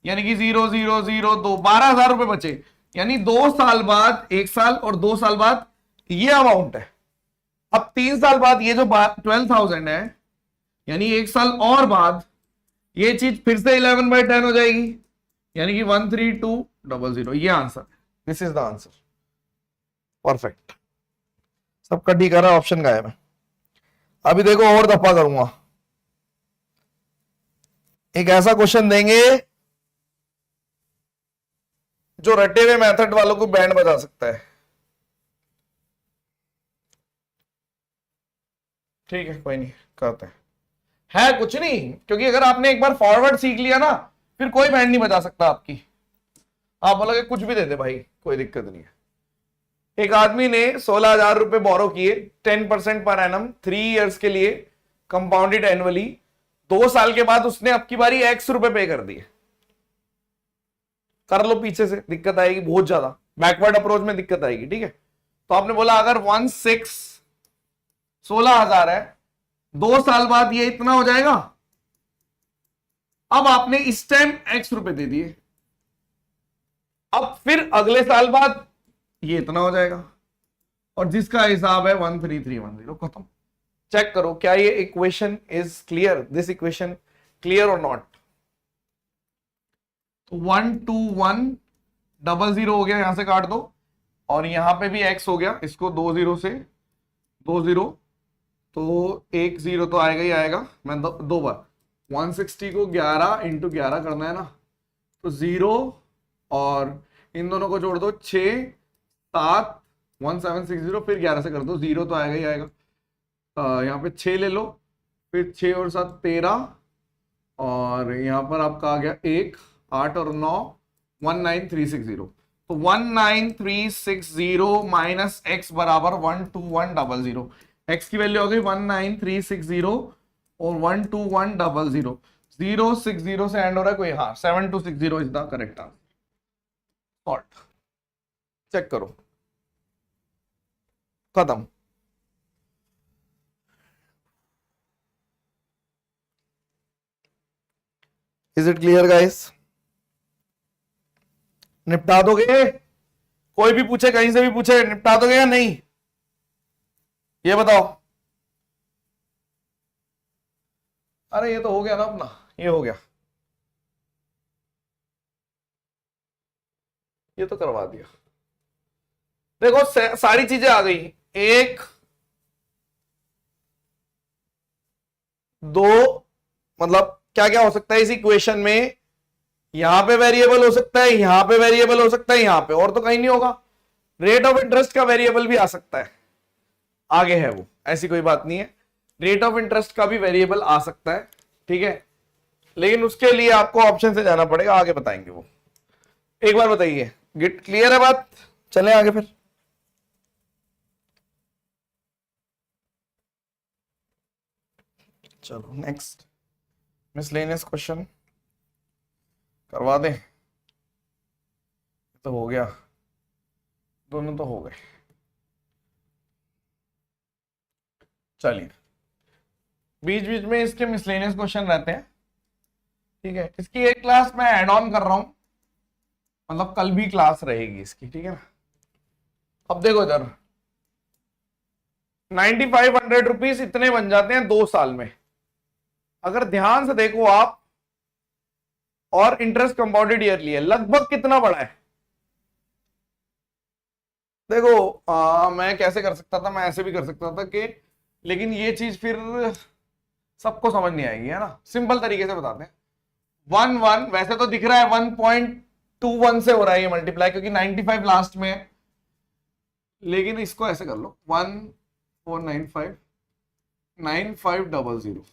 S1: यानी कि 0002, 12,000 रुपए बचे, यानी 2 साल बाद, 1 साल और 2 साल बाद ये अमाउंट है। अब 3 साल बाद ये जो 12,000 है, यानी 1 साल और बाद ये चीज फिर से 11/10 हो जाएगी, यानी कि 13,200, ये answer, this is the answer. Perfect, सबका ठीक है, ऑप्शन गायब है। अभी देखो और दफा करूंगा, एक ऐसा क्वेश्चन देंगे जो रटे हुए मेथड वालों को बैंड बजा सकता है, ठीक है, कोई नहीं करते हैं, है कुछ नहीं, क्योंकि अगर आपने एक बार फॉरवर्ड सीख लिया ना, फिर कोई बैंड नहीं बजा सकता आपकी। आप बोलोगे कुछ भी दे दे भाई, कोई दिक्कत नहीं है। एक आदमी ने 16,000 रुपए बोरो किए 10% पर एनम 3 इयर्स के लिए, कंपाउंडेड एनुअली, 2 साल के बाद उसने अब की बारी x रुपए पे कर दिए, कर लो पीछे से, दिक्कत आएगी बहुत ज्यादा, बैकवर्ड अप्रोच में दिक्कत आएगी। ठीक है, तो आपने बोला अगर 16,000 है, 2 साल बाद ये इतना हो जाएगा। अब आपने इस टाइम x रुपए दे दिए, अब फिर अगले साल बाद ये इतना हो जाएगा, और जिसका हिसाब है 13310, खत्म। चेक करो क्या ये equation is clear, this equation clear और नॉट। तो 12100 हो गया, यहां से काट दो, और यहां पे भी x हो गया, इसको 20 से 20, तो 10 तो आएगा ही आएगा। मैं दो बार 160 को 11 इंटू 11 करना है ना, तो 0 और इन दोनों को जोड़ दो, 6 7 1760, फिर 11 से कर दो, 0 तो आएगा ही आएगा। यहाँ पे 6 ले लो, फिर 6 और 7 13, और यहाँ पर आपका आ गया 1 8 और 9 19360। तो 19360 माइनस x बराबर 12100। x की वैल्यू हो गई 19360 और 12100। 060 से एंड हो रहा है कोई, हाँ 7260 is the correct answer. Solve check करो, खत्म। Is it clear guys? निपटा दोगे? कोई भी पूछे, कहीं से भी पूछे, निपटा दोगे या नहीं, ये बताओ। अरे ये तो हो गया ना अपना, ये हो गया, ये तो करवा दिया। देखो सारी चीजें आ गई, 1 2, मतलब क्या क्या हो सकता है इस इक्वेशन में, यहां पे वेरिएबल हो सकता है, यहां पे वेरिएबल हो सकता है, यहां पे, और तो कहीं नहीं होगा। रेट ऑफ इंटरेस्ट का वेरिएबल भी आ सकता है, आगे है वो, ऐसी कोई बात नहीं है। रेट ऑफ इंटरेस्ट का भी वेरिएबल आ सकता है, ठीक है, लेकिन उसके लिए आपको ऑप्शन से जाना पड़ेगा, आगे बताएंगे वो। एक बार बताइए, गेट क्लियर है बात? चलें आगे फिर। चलो नेक्स्ट मिसलेनियस क्वेश्चन करवा दें। तो हो गया, दोनों तो हो गए। चलिए, बीच बीच में इसके मिसलेनियस क्वेश्चन रहते हैं, ठीक है। इसकी एक क्लास मैं ऐड ऑन कर रहा हूं, मतलब कल भी क्लास रहेगी इसकी, ठीक है ना। अब देखो इधर 9500 रुपीज इतने बन जाते हैं 2 साल में, अगर ध्यान से देखो आप, और इंटरेस्ट कंपाउंडेड ईयरली है, लगभग कितना बड़ा है। देखो मैं कैसे कर सकता था, मैं ऐसे भी कर सकता था कि, लेकिन ये चीज फिर सबको समझ नहीं आएगी, है ना। सिंपल तरीके से बताते हैं। 1 वैसे तो दिख रहा है 1.21 से हो रहा है ये मल्टीप्लाई, क्योंकि 95 लास्ट में है, लेकिन इसको ऐसे कर लो 1495 9500,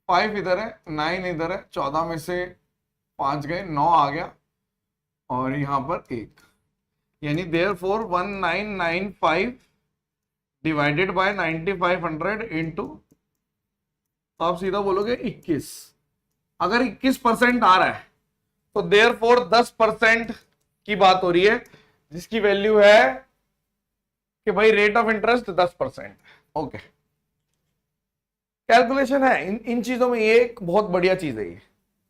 S1: 5 इधर है, 9 इधर है, 14 में से 5 गए, 9 आ गया, और यहां पर 1, यानी देयरफॉर 1995 डिवाइडेड बाय 9500 इंटू, तो आप सीधा बोलोगे 21। अगर 21% आ रहा है तो देयरफॉर 10% की बात हो रही है, जिसकी वैल्यू है कि भाई rate of interest 10%। Okay, calculation है इन चीजों में, ये एक बहुत बढ़िया चीज है ये,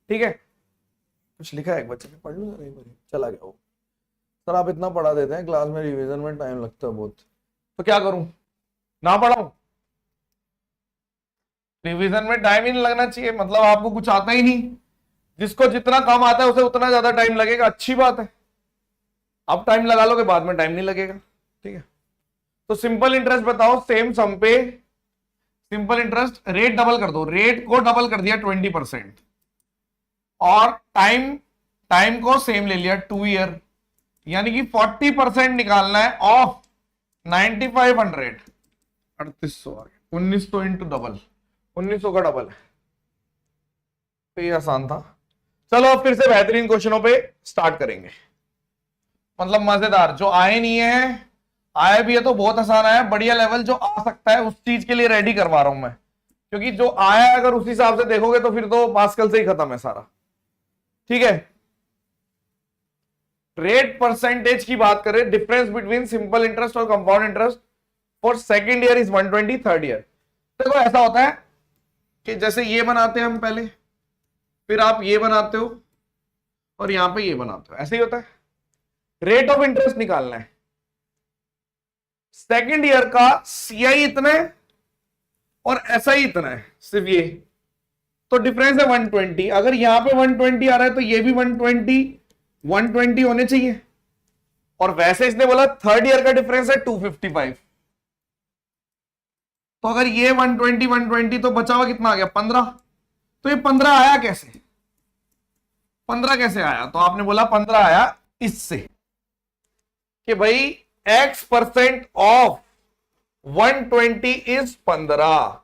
S1: ठीक है। कुछ लिखा है एक बच्चे ने, पढ़ लूं जरा एक बार, चला गया वो। सर आप इतना पढ़ा देते हैं, क्लास में रिवीजन में टाइम लगता है बहुत, तो क्या करूं, ना पढ़ाऊं? रिवीजन में टाइम ही नहीं लगना चाहिए, मतलब आपको कुछ आता ही नहीं। जिसको जितना कम आता है उसे उतना ज्यादा टाइम लगेगा, अच्छी बात है। आप टाइम लगा लोगे, बाद में टाइम नहीं लगेगा, ठीक है। तो सिंपल इंटरेस्ट बताओ, सेम सम पे सिंपल इंटरेस्ट, रेट डबल कर दो, रेट को डबल कर दिया 20%, और टाइम को सेम ले लिया 2 ईयर, यानी कि 40% निकालना है ऑफ 9500, 3800 आ गया, 1900 इंटू डबल, 1900 का डबल है। तो ये आसान था। चलो अब फिर से बेहतरीन क्वेश्चनों पे स्टार्ट करेंगे, मतलब मजेदार, जो आए नहीं है, आए भी है तो बहुत आसान है, बढ़िया लेवल जो आ सकता है उस चीज के लिए रेडी करवा रहा हूं मैं, क्योंकि जो आया अगर उस हिसाब से देखोगे तो फिर तो पास्कल से ही खत्म है सारा। ठीक है, रेट परसेंटेज की बात करें, डिफरेंस बिटवीन सिंपल इंटरेस्ट और compound interest for second year is 120, third year. देखो ऐसा होता है कि जैसे ये बनाते हैं हम पहले, फिर आप ये बनाते हो और यहां पे ये बनाते हो, ऐसे ही होता है। रेट ऑफ इंटरेस्ट निकालना है, सेकेंड ईयर का सीआई इतना है और एसआई इतना है, सिर्फ ये, तो डिफरेंस है 120। अगर यहां पे 120 आ रहा है तो ये भी 120 होने चाहिए। और वैसे इसने बोला थर्ड ईयर का डिफरेंस है 255, तो अगर ये 120 तो बचा हुआ कितना आ गया 15। तो ये 15 आया कैसे, 15 कैसे आया? तो आपने बोला 15 आया इससे कि भाई x% ऑफ 120 इज 15,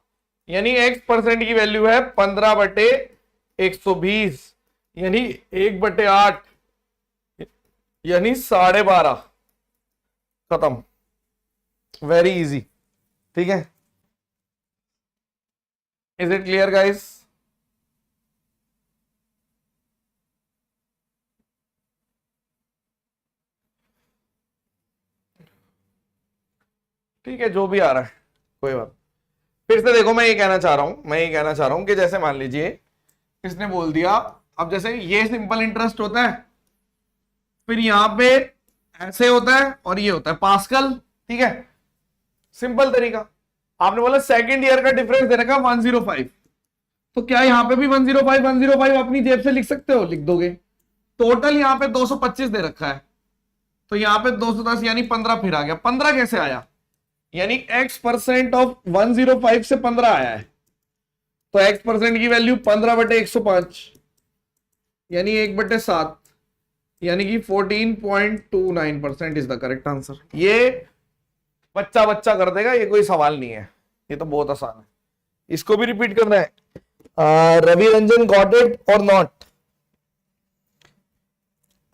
S1: यानी x% की वैल्यू है 15/120, यानी 1/8, यानी 12.5। खत्म, वेरी इजी। ठीक है, इज इट क्लियर गाइस? ठीक है, जो भी आ रहा है कोई बात। फिर से देखो, मैं ये कहना चाह रहा हूं कि जैसे मान लीजिए इसने बोल दिया, अब जैसे ये सिंपल इंटरेस्ट होता है, फिर यहां पे ऐसे होता है और ये होता है पास्कल। ठीक है, सिंपल तरीका। आपने बोला सेकंड ईयर का डिफरेंस दे रखा 105, तो क्या यहां पे भी 105 अपनी जेब से लिख सकते हो? लिख दोगे। टोटल यहां पे 225 दे रखा है, तो यहां पे 210 यानी 15 फिर आ गया। 15 कैसे आया? यानी x% ऑफ 105 से 15 आया है, तो x% की वैल्यू 15/105 यानी 1/7, यानी कि 14.29% इज द करेक्ट आंसर। ये बच्चा बच्चा कर देगा, ये कोई सवाल नहीं है, ये तो बहुत आसान है। इसको भी रिपीट करना है, रवि रंजन गॉट इट और नॉट।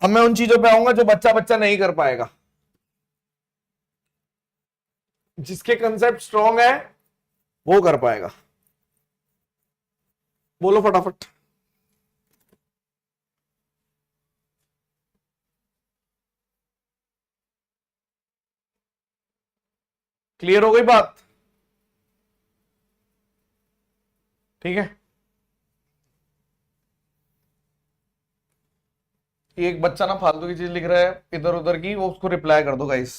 S1: अब मैं उन चीजों पे आऊंगा जो बच्चा बच्चा नहीं कर पाएगा, जिसके कंसेप्ट स्ट्रॉन्ग है वो कर पाएगा। बोलो फटाफट। क्लियर हो गई बात? ठीक है, एक बच्चा ना फालतू की चीज लिख रहा है इधर उधर की, वो उसको रिप्लाई कर दो गाइस,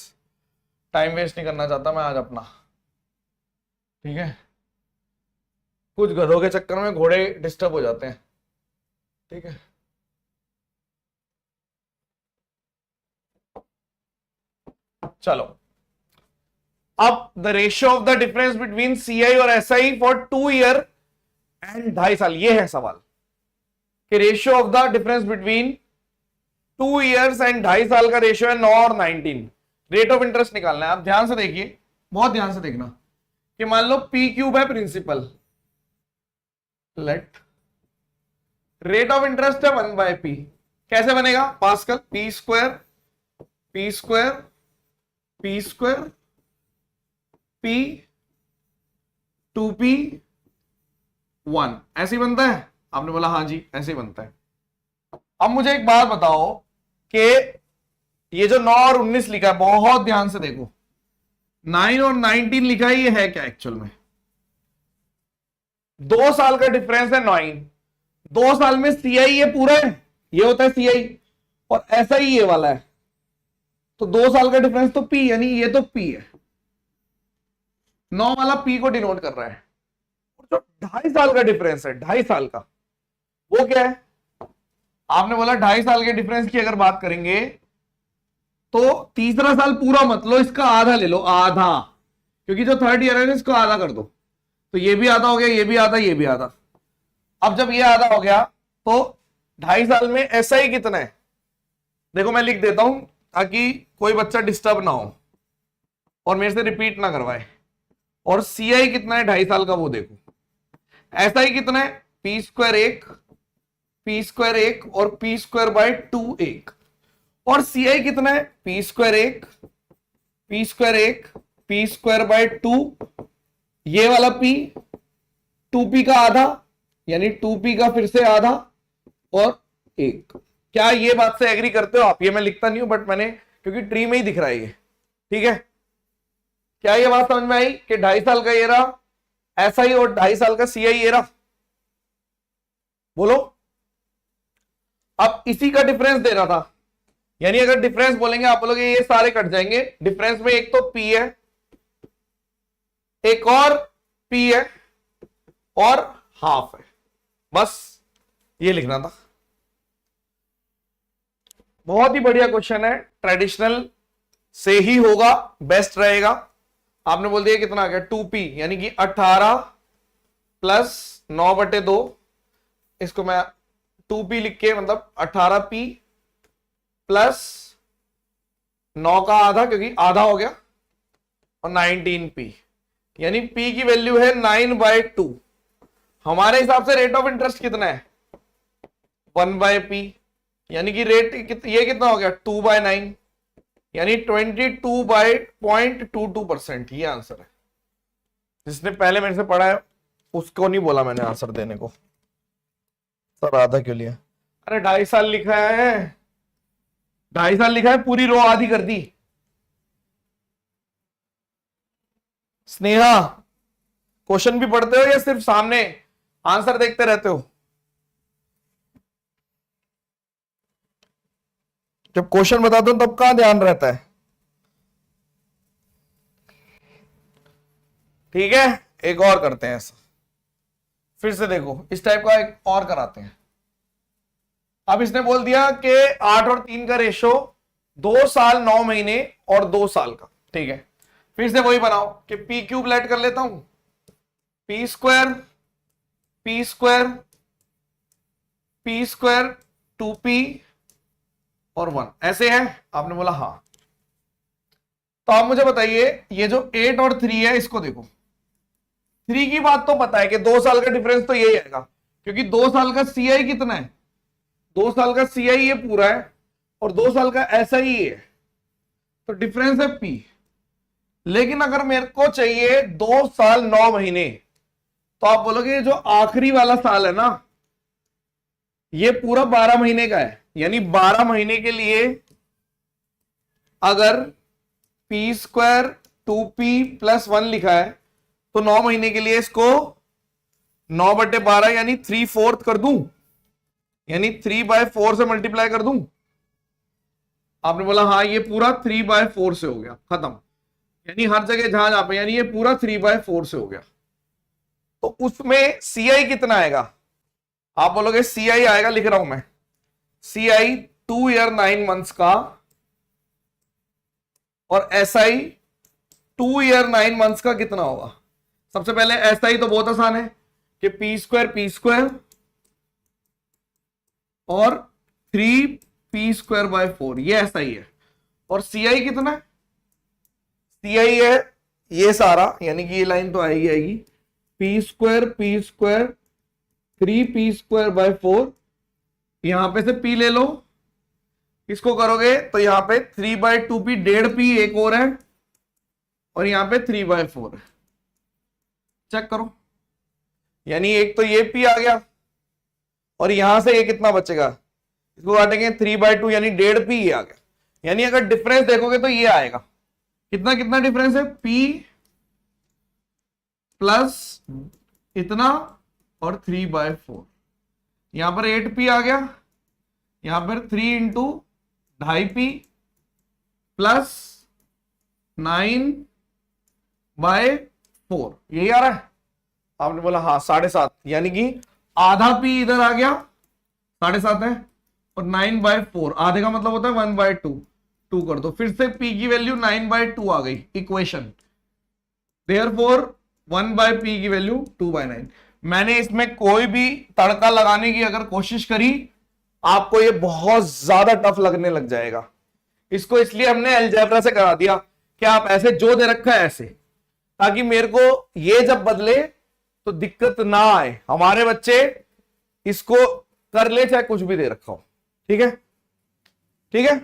S1: टाइम वेस्ट नहीं करना चाहता मैं आज अपना। ठीक है, कुछ गधों के चक्कर में घोड़े डिस्टर्ब हो जाते हैं। ठीक है, चलो। अब the ratio of the difference between CI और एसआई फॉर 2 ईयर एंड 2.5 साल, ये है सवाल कि ratio of the difference between 2 years and 2.5 साल का रेशियो है 9 और 19। रेट ऑफ इंटरेस्ट निकालना है। आप ध्यान से देखिए, बहुत ध्यान से देखना कि मान लो पी क्यूब है principal, let rate of interest है 1/p। कैसे बनेगा? Pascal, p square p square p square p 2p1, ऐसे ही बनता है। आपने बोला हाँ जी ऐसे ही बनता है। अब मुझे एक बात बताओ कि ये जो 9 और 19 लिखा है, बहुत ध्यान से देखो, 9 और 19 लिखा है, ये है क्या एक्चुअल में? 2 साल का डिफरेंस है 9। 2 साल में सीआई ये पूरा है, ये होता है सीआई, और ऐसा ही ये वाला है, तो 2 साल का डिफरेंस तो पी, यानी ये तो पी है। 9 वाला पी को डिनोट कर रहा है। और जो 2.5 साल का डिफरेंस है, 2.5 साल का, वो क्या है? आपने बोला 2.5 साल के डिफरेंस की अगर बात करेंगे तो तीसरा साल पूरा मत लो, इसका आधा ले लो, आधा, क्योंकि जो थर्ड ईयर है इसको आधा कर दो, तो ये भी आधा हो गया, ये भी आधा, ये भी आधा। अब जब ये आधा हो गया तो 2.5 साल में एसआई कितना है? देखो मैं लिख देता हूं ताकि कोई बच्चा डिस्टर्ब ना हो और मेरे से रिपीट ना करवाए। और सीआई कितना है 2.5 साल का वो देखो। एसआई कितना है? पी स्क्वायर 1 पी स्क्वायर 1 और पी स्क्वायर बाय 2 1। और सीआई कितना है? P square 1 P square 1 P square by 2, ये वाला पी 2p का आधा यानी 2p का फिर से आधा और 1। क्या ये बात से एग्री करते हो आप? ये मैं लिखता नहीं हूं बट मैंने, क्योंकि ट्री में ही दिख रहा है ये, ठीक है। क्या ये बात समझ में आई कि 2.5 साल का ये रहा ऐसा ही और 2.5 साल का CI ये रहा? बोलो। अब इसी का डिफरेंस देना था, यानी अगर डिफरेंस बोलेंगे आप बोलोगे ये सारे कट जाएंगे। डिफरेंस में एक तो P है, एक और P है और हाफ है, बस ये लिखना था। बहुत ही बढ़िया क्वेश्चन है, ट्रेडिशनल से ही होगा, बेस्ट रहेगा। आपने बोल दिया कितना आ गया 2p यानी कि 18 प्लस 9/2, इसको मैं 2p लिख के मतलब 18p प्लस 9 का आधा क्योंकि आधा हो गया और 19p यानी p की वैल्यू है 9/2। हमारे हिसाब से रेट ऑफ इंटरेस्ट कितना है 1/p यानी कि रेट ये कितना हो गया 2/9 यानी 22/0.22%। ये आंसर है। जिसने पहले मेरे से पढ़ा है उसको नहीं बोला मैंने आंसर देने को। सर आधा क्यों लिया? अरे 2.5 साल लिखा है, 2.5 साल लिखा है, पूरी रो आधी कर दी। स्नेहा क्वेश्चन भी पढ़ते हो या सिर्फ सामने आंसर देखते रहते हो? जब क्वेश्चन बताते हो तब कहां ध्यान रहता है? ठीक है, एक और करते हैं ऐसा, फिर से देखो इस टाइप का एक और कराते हैं। अब इसने बोल दिया कि 8 और 3 का रेशो 2 साल 9 महीने और 2 साल का, ठीक है। फिर से वही बनाओ कि पी क्यूब लेट कर लेता हूं, पी स्क्वायर 2p और 1 ऐसे है। आपने बोला हाँ, तो आप मुझे बताइए ये जो 8 और 3 है इसको देखो। 3 की बात तो पता है कि 2 साल का डिफरेंस तो यही आएगा क्योंकि 2 साल का CI कितना है, 2 साल का CI ये पूरा है और 2 साल का SI है, तो डिफरेंस है P। लेकिन अगर मेरे को चाहिए 2 साल 9 महीने, तो आप बोलोगे जो आखिरी वाला साल है ना ये पूरा 12 महीने का है, यानी 12 महीने के लिए अगर p स्क्वायर 2p प्लस 1 लिखा है तो 9 महीने के लिए इसको 9/12 यानी 3/4 कर दूं, यानी 3/4 से मल्टीप्लाई कर दूं। आपने बोला हाँ ये पूरा 3/4 से हो गया, खत्म। यानी हर जगह जहां जहां पे यानी ये पूरा 3/4 से हो गया। तो उसमें CI कितना आएगा? आप बोलोगे CI आएगा, लिख रहा हूं मैं, CI 2 ईयर 9 मंथ्स का और SI 2 ईयर 9 मंथ्स का कितना होगा? सबसे पहले SI तो बहुत आसान है कि p स्क्वायर और 3p²/4 ये SI है। और CI कितना है? CI है ये सारा, यानी कि ये लाइन तो आएगी p स्क्वायर 3p²/4। यहां पे से p ले लो, इसको करोगे तो यहां पे 3/2p 1.5p एक और है और यहां पे 3/4 है। चेक करो, यानी एक तो ये p आ गया और यहां से ये कितना बचेगा, इसको काटेंगे 3/2 यानी 1.5p ये आ गया। यानी अगर डिफरेंस देखोगे तो ये आएगा, कितना कितना डिफरेंस है, p प्लस इतना और 3/4। यहां पर 8p आ गया, यहां पर 3 इंटू 2.5p प्लस 9/4 यही आ रहा है। आपने बोला हाँ 7.5 यानी कि आधा p इधर आ गया, 7.5 है और 9/4 आधे का मतलब होता है 1/2, 2 कर दो, फिर से p की वैल्यू 9/2 आ गई इक्वेशन। देयरफॉर 1/p की वैल्यू 2/9। मैंने इसमें कोई भी तड़का लगाने की अगर कोशिश करी आपको ये बहुत ज्यादा टफ लगने लग जाएगा। इसको इसलिए हमने अलजेब्रा से करा दिया कि आप ऐसे जो दे रखा है ऐसे, ताकि मेरे को ये जब बदले तो दिक्कत ना आए, हमारे बच्चे इसको कर ले चाहे कुछ भी दे रखा हो। ठीक है, ठीक है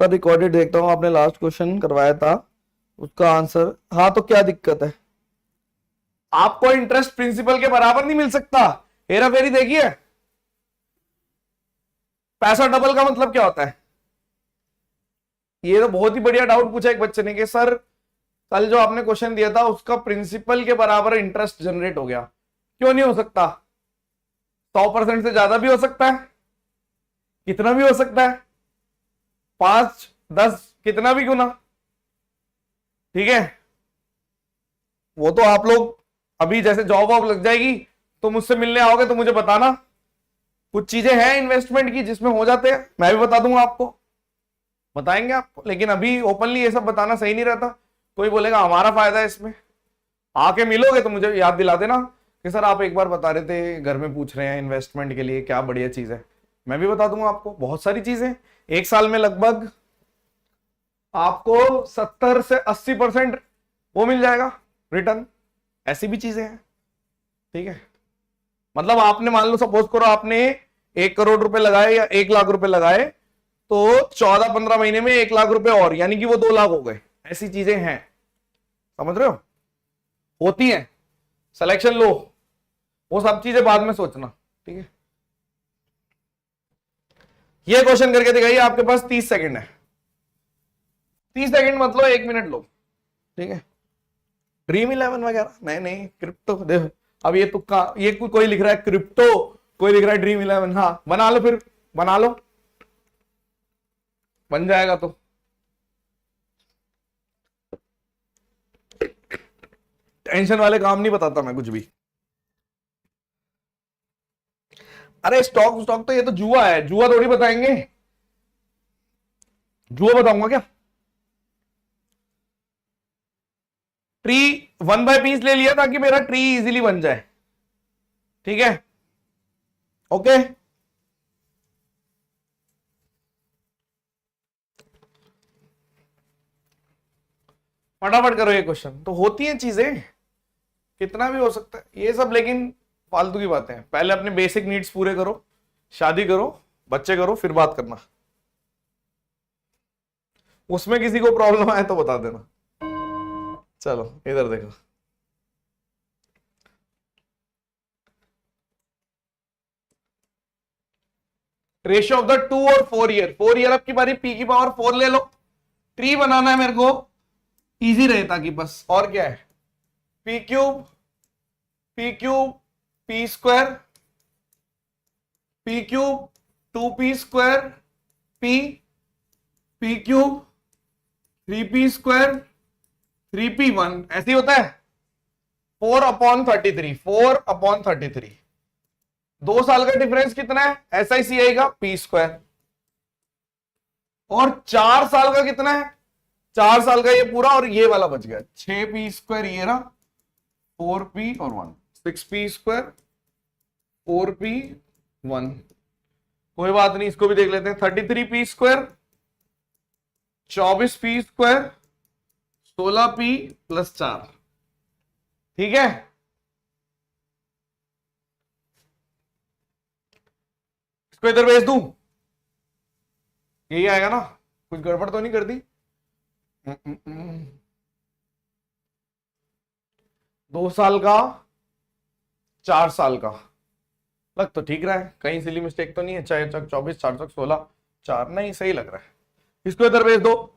S1: सर। रिकॉर्डेड देखता हूं, आपने लास्ट क्वेश्चन करवाया था उसका आंसर। हाँ तो क्या दिक्कत है? आपको इंटरेस्ट प्रिंसिपल के बराबर नहीं मिल सकता। हेरा फेरी देखिए, पैसा डबल का मतलब क्या होता है? ये तो बहुत ही बढ़िया डाउट पूछा एक बच्चे ने कि सर कल जो आपने क्वेश्चन दिया था उसका प्रिंसिपल के बराबर इंटरेस्ट जनरेट हो गया, क्यों नहीं हो सकता? 100% से ज्यादा भी हो सकता है, कितना भी हो सकता है, 5 10 कितना भी क्यों ना। ठीक है, वो तो आप लोग अभी जैसे जॉब वॉब लग जाएगी तो मुझसे मिलने आओगे तो मुझे बताना। कुछ चीजें हैं इन्वेस्टमेंट की जिसमें हो जाते हैं, मैं भी बता दूंगा आपको, बताएंगे आपको, लेकिन अभी ओपनली ये सब बताना सही नहीं रहता। कोई बोलेगा हमारा फायदा है इसमें, आके मिलोगे तो मुझे याद दिला देना कि सर आप एक बार बता रहे थे घर में पूछ रहे हैं इन्वेस्टमेंट के लिए क्या बढ़िया चीज है। मैं भी बता दूंगा आपको बहुत सारी चीजें। एक साल में लगभग आपको 70 से 80% वो मिल जाएगा रिटर्न, ऐसी भी चीजें हैं। ठीक है, मतलब आपने मान लो सपोज करो आपने 1 करोड़ रुपए लगाए या 1 लाख रुपए लगाए तो 14-15 महीने में 1 लाख रुपए और, यानी कि वो 2 लाख हो गए। ऐसी चीजें हैं, समझ रहे हो, होती हैं। सिलेक्शन लो, वो सब चीजें बाद में सोचना। ठीक है, ये क्वेश्चन करके दिखाइए, आपके पास 30 सेकंड है। 30 सेकंड मतलब 1 मिनट लो। ठीक है, ड्रीम 11 वगैरह नहीं नहीं, क्रिप्टो देखो। अब ये तुक्का, ये कोई लिख रहा है क्रिप्टो, कोई लिख रहा है ड्रीम 11। हाँ बना लो, फिर बना लो, बन जाएगा तो। टेंशन वाले काम नहीं बताता मैं कुछ भी। अरे स्टॉक स्टॉक तो ये तो जुआ है, जुआ थोड़ी बताएंगे। जुआ बताऊंगा क्या? ट्री 1/पीस ले लिया ताकि मेरा ट्री इजीली बन जाए। ठीक है, ओके। फटाफट करो ये क्वेश्चन, तो होती हैं चीजें, कितना भी हो सकता है ये सब, लेकिन फालतू की बातें हैं। पहले अपने बेसिक नीड्स पूरे करो, शादी करो, बच्चे करो, फिर बात करना। उसमें किसी को प्रॉब्लम आए तो बता देना। चलो इधर देखो, रेशियो ऑफ द 2 और 4 ईयर। 4 ईयर अब की बारी पी की पावर 4 ले लो। ट्री बनाना है मेरे को, इजी रहे ताकि, बस और क्या है, P cube P square P cube 2p square P cube 3p square 3p1, ऐसे ही होता है। 4/33, 4/33। 2 साल का डिफरेंस कितना है SICI का? p square. और 4 साल का कितना है? 4 साल का ये पूरा, और ये वाला बच गया 6p स्क्वायर, ये रहा 4p और 1, 6p स्क्वायर 4p1। कोई बात नहीं, इसको भी देख लेते हैं। 33p square 24p square 16p + 4। ठीक है, इसको इधर भेज दूं, यही आएगा ना? कुछ गड़बड़ तो नहीं कर दी? 2 साल का, 4 साल का लग तो ठीक रहा है, कहीं सिली मिस्टेक तो नहीं है। 4 चक 24, 4 चक 16, 4 नहीं, सही लग रहा है। इसको इधर भेज दो,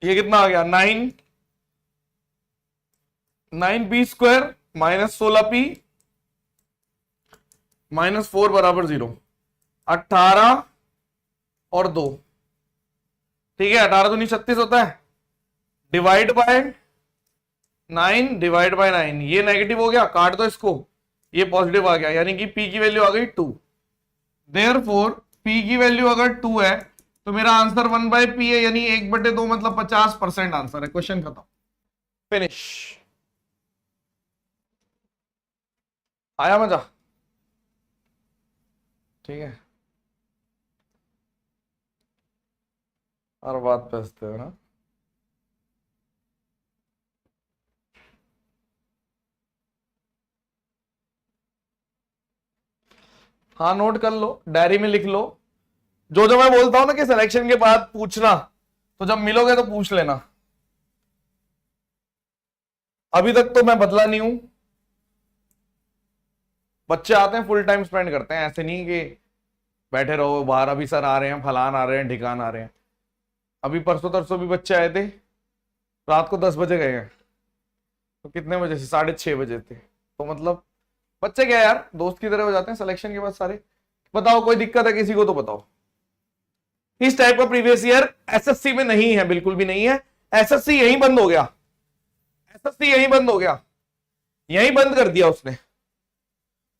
S1: ये कितना आ गया? 9p square -16p -4 = 0। 18 और 2, ठीक है, 18 दूनी 36 होता है, डिवाइड बाय 9, डिवाइड बाय 9। ये नेगेटिव हो गया, काट दो इसको, ये पॉजिटिव आ गया, यानी कि p की वैल्यू आ गई 2। देयरफॉर p की वैल्यू अगर 2 है तो मेरा आंसर 1/p है, यानी 1/2, मतलब 50% आंसर है। क्वेश्चन खत्म, फिनिश। आया मजा? ठीक है, हर बात पे हंसते हो ना। हाँ नोट कर लो, डायरी में लिख लो। जो जो मैं बोलता हूं ना कि सिलेक्शन के बाद पूछना, तो जब मिलोगे तो पूछ लेना। अभी तक तो मैं बदला नहीं हूं। बच्चे आते हैं फुल टाइम स्पेंड करते हैं, ऐसे नहीं कि बैठे रहो बाहर, अभी सर आ रहे हैं, फलान आ रहे हैं, ढिकान आ रहे हैं। अभी परसों तरसों भी बच्चे आए थे, रात को 10 बजे गए हैं, तो कितने बजे से? 6:30 बजे थे। तो मतलब बच्चे क्या यार, दोस्त की तरह हो जाते हैं सिलेक्शन के बाद सारे। बताओ कोई दिक्कत है किसी को तो बताओ। इस टाइप का प्रीवियस ईयर एसएससी में नहीं है, बिल्कुल भी नहीं है। एसएससी यहीं बंद हो गया, एसएससी यहीं बंद हो गया, यहीं बंद कर दिया उसने,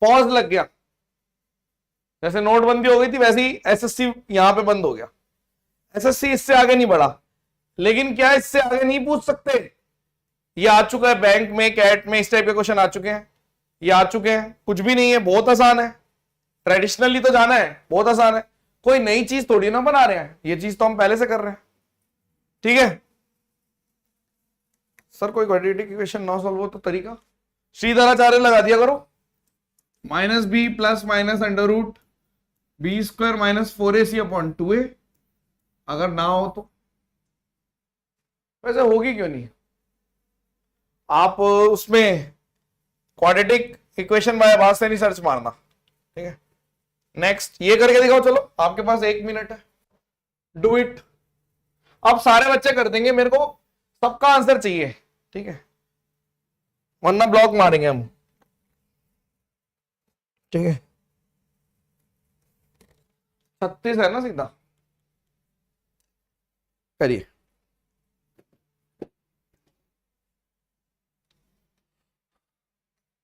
S1: पॉज लग गया। जैसे नोटबंदी हो गई थी वैसे ही एसएससी यहां पे बंद हो गया। एसएससी इससे आगे नहीं बढ़ा। लेकिन क्या इससे आगे नहीं पूछ सकते? ये आ चुका है बैंक में, कैट में, इस टाइप के क्वेश्चन आ चुके हैं, ये आ चुके हैं। कुछ भी नहीं है, बहुत आसान है। ट्रेडिशनली तो जाना है, बहुत आसान है। कोई नई चीज थोड़ी ना बना रहे हैं, ये चीज तो हम पहले से कर रहे हैं। ठीक है सर, कोई क्वाड्रेटिक इक्वेशन ना सॉल्व हो तो तरीका श्रीधराचार्य लगा दिया करो। -b plus minus under root b² - 4ac/2a। अगर ना हो तो वैसे होगी क्यों नहीं? आप उसमें क्वाड्रेटिक इक्वेशन बाय भाग नहीं सर्च मारना। ठीक है, नेक्स्ट ये करके दिखाओ। चलो आपके पास 1 मिनट है, डू इट। अब सारे बच्चे कर देंगे, मेरे को सबका आंसर चाहिए। ठीक है, वरना ब्लॉक मारेंगे हम। ठीक है, 36 है ना सीधा, करिए।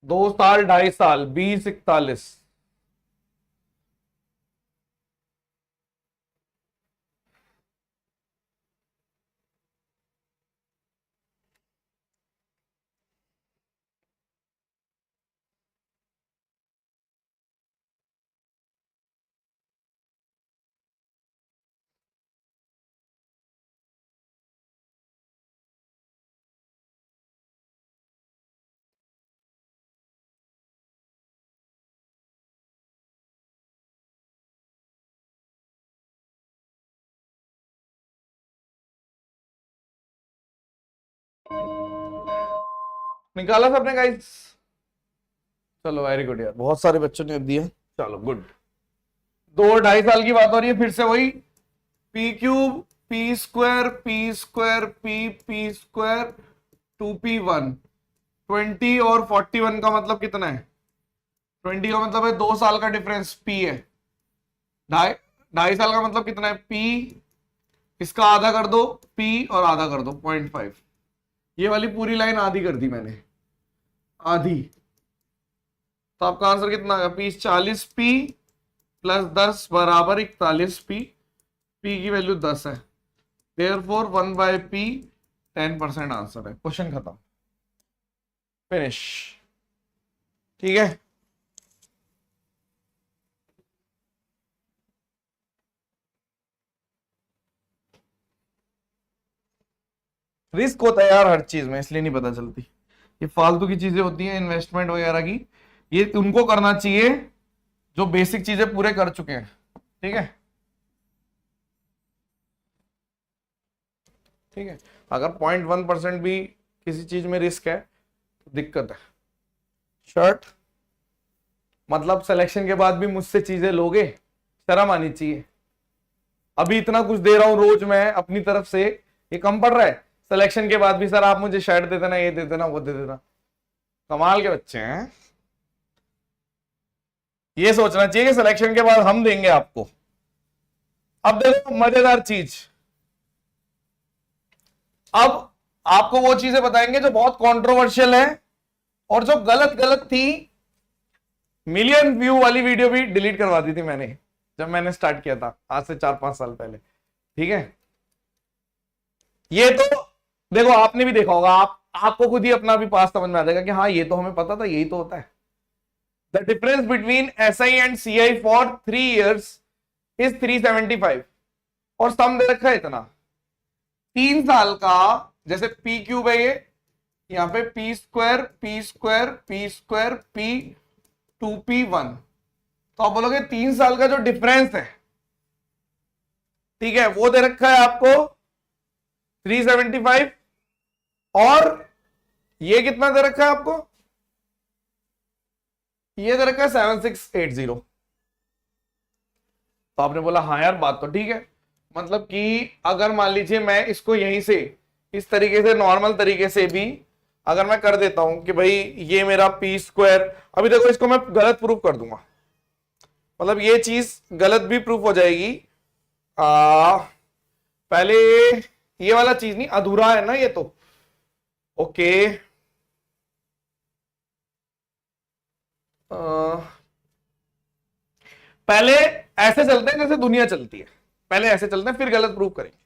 S1: दो साल 2.5 साल 20 41। निकाला सबने गाइस? चलो वेरी गुड यार, बहुत सारे बच्चों ने दिया। चलो गुड। 2 2.5 साल की बात हो रही है, फिर से वही p³ p² p² p² 2p1। 20 और 41 का मतलब कितना है? 20 का मतलब है 2 साल का डिफरेंस, p है। 2.5 साल का मतलब कितना है? p, इसका आधा कर दो, p और आधा कर दो 0.5। ये वाली पूरी लाइन आधी कर दी मैंने, आधी। तो आपका आंसर कितना आएगा? 40p प्लस 10 बराबर 41p। p की वैल्यू 10 है, देयरफॉर 1/p 10% आंसर है। क्वेश्चन खत्म, फिनिश। ठीक है, रिस्क होता है यार हर चीज में, इसलिए नहीं पता चलती। ये फालतू की चीजें होती हैं इन्वेस्टमेंट वगैरह की, ये उनको करना चाहिए जो बेसिक चीजें पूरे कर चुके हैं। ठीक है, ठीक है। अगर 0.1% भी किसी चीज में रिस्क है तो दिक्कत है। शर्ट मतलब सिलेक्शन के बाद भी मुझसे चीजें लोगे, शर्म आनी चाहिए। अभी इतना कुछ दे रहा हूं रोज मैं अपनी तरफ से, ये कम पड़ रहा है? सिलेक्शन के बाद भी सर आप मुझे शर्ट दे देना, ये दे देना, वो दे देना। कमाल के बच्चे हैं। ये सोचना चाहिए कि सिलेक्शन के बाद हम देंगे आपको। अब देखो मजेदार चीज, अब आपको वो चीजें बताएंगे जो बहुत कंट्रोवर्शियल है और जो गलत गलत थी। मिलियन व्यू वाली वीडियो भी डिलीट करवा दी थी मैंने जब मैंने स्टार्ट किया था, आज से 4-5 साल पहले। ठीक है, ये तो देखो आपने भी देखा होगा, आपको खुद ही अपना भी पास समझ में आ जाएगा कि हाँ ये तो हमें पता था, यही तो होता है। The difference between SI and CI for 3 years is 375 और सम दे रखा है इतना। 3 साल का, जैसे p³ है ये, यहां पे p² p² p² p 2p1। तो आप बोलोगे 3 साल का जो डिफरेंस है, ठीक है, वो दे रखा है आपको 375 और ये कितना दे रखा है आपको, ये दे रखा है 7680। तो आपने बोला हाँ यार बात तो ठीक है, मतलब कि अगर मान लीजिए मैं इसको यहीं से इस तरीके से नॉर्मल तरीके से भी अगर मैं कर देता हूं कि भाई ये मेरा पी स्क्वायर, अभी देखो इसको मैं गलत प्रूफ कर दूंगा, मतलब ये चीज गलत भी प्रूफ हो जाएगी। पहले ये वाला चीज नहीं, अधूरा है ना ये तो, ओके। पहले ऐसे चलते हैं जैसे दुनिया चलती है, पहले ऐसे चलते हैं फिर गलत प्रूफ करेंगे।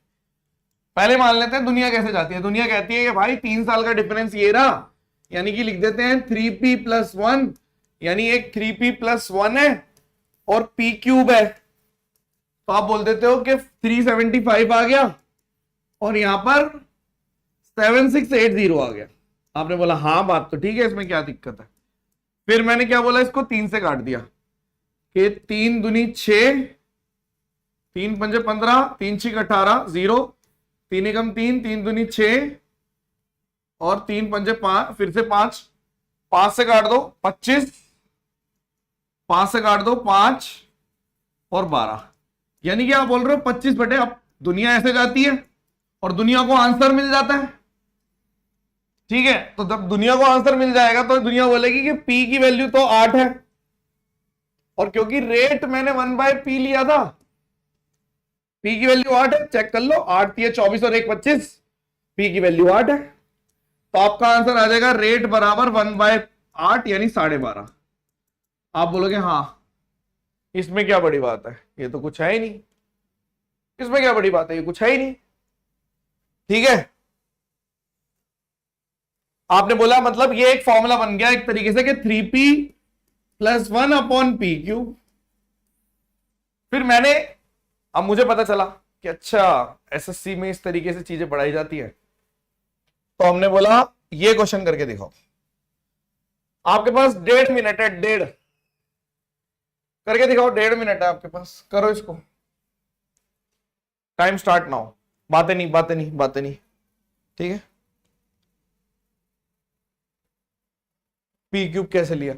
S1: पहले मान लेते हैं दुनिया कैसे जाती है। दुनिया कहती है कि भाई 3 साल का डिफरेंस ये रहा, यानी कि लिख देते हैं 3p+1, यानी एक 3p+1 है और p क्यूब है, तो आप बोल देते हो कि 375 आ गया और यहां पर 7680 आ गया। आपने बोला हाँ बात तो ठीक है, इसमें क्या दिक्कत है। फिर मैंने क्या बोला, इसको 3 से काट दिया कि 3 दूनी 6, 3 पंजे 15, 3 6 18, 0, 3 एकम 3, 3 दूनी 6 और 3 पंजे 5, फिर से 5, 5 से काट दो 25, 5 से काट दो 5 और 12, यानी कि आप बोल रहे हो 25 बटे, अब दुनिया ऐसे जाती है और दुनिया को आंसर मिल जाता है, ठीक है। तो जब दुनिया को आंसर मिल जाएगा तो दुनिया बोलेगी कि p की वैल्यू तो 8 है, और क्योंकि रेट मैंने 1/p लिया था, p की वैल्यू 8 है, चेक कर लो, 8 ये 24 और 1 25, p की वैल्यू 8 है, तो आपका आंसर आ जाएगा रेट बराबर 1/8 यानी 12.5। आप बोलोगे हाँ इसमें क्या बड़ी बात है, ये तो कुछ है ही नहीं, इसमें क्या बड़ी बात है, ये कुछ है ही नहीं, ठीक है। आपने बोला मतलब ये एक फॉर्मूला बन गया एक तरीके से कि 3p+1/p³। फिर मैंने, अब मुझे पता चला कि अच्छा एसएससी में इस तरीके से चीजें पढ़ाई जाती है, तो हमने बोला ये क्वेश्चन करके दिखाओ। आपके पास 1.5 मिनट है, 1.5 करके दिखाओ, 1.5 मिनट है आपके पास, करो इसको, टाइम स्टार्ट नाउ। बातें नहीं बातें नहीं बातें नहीं, ठीक है। पी क्यूब कैसे लिया,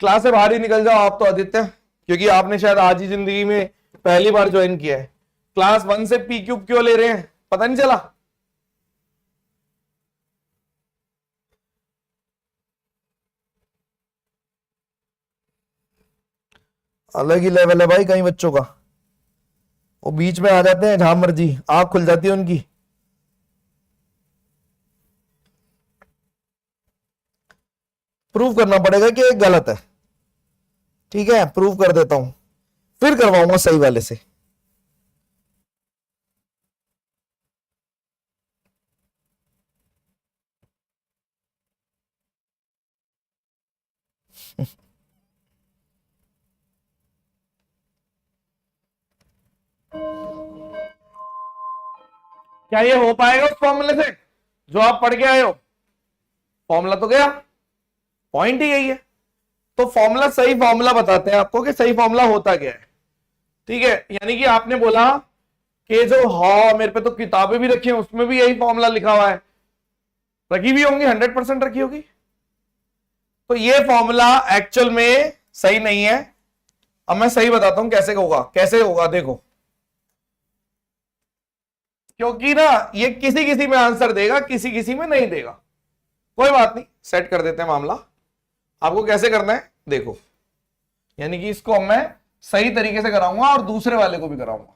S1: क्लास से बाहर ही निकल जाओ आप तो आदित्य, क्योंकि आपने शायद आज ही जिंदगी में पहली बार ज्वाइन किया है। क्लास 1 से पी क्यूब क्यों ले रहे हैं पता नहीं चला। अलग ही लेवल है भाई कई बच्चों का, वो बीच में आ जाते हैं जहां मर्जी, आंख खुल जाती है उनकी। प्रूव करना पड़ेगा कि एक गलत है, ठीक है, प्रूव कर देता हूं, फिर करवाऊंगा सही वाले से। क्या ये हो पाएगा उस फॉर्मूले से जो आप पढ़ के आए हो? फॉर्मूला तो गया, पॉइंट ही यही है। तो फॉर्मूला, सही फॉर्मूला बताते हैं आपको कि सही फॉर्मूला होता क्या है, ठीक है। यानी कि आपने बोला कि जो मेरे पे तो किताबें भी रखी हैं उसमें भी यही फॉर्मूला लिखा हुआ है, रखी भी होंगी, 100% रखी होगी। तो ये फॉर्मूला एक्चुअल में सही नहीं है। अब मैं सही बताता हूं कैसे होगा, कैसे होगा देखो, क्योंकि ना ये किसी किसी में आंसर देगा, किसी किसी में नहीं देगा। कोई बात नहीं, सेट कर देते हैं मामला। आपको कैसे करना है देखो, यानी कि इसको मैं सही तरीके से कराऊंगा और दूसरे वाले को भी कराऊंगा।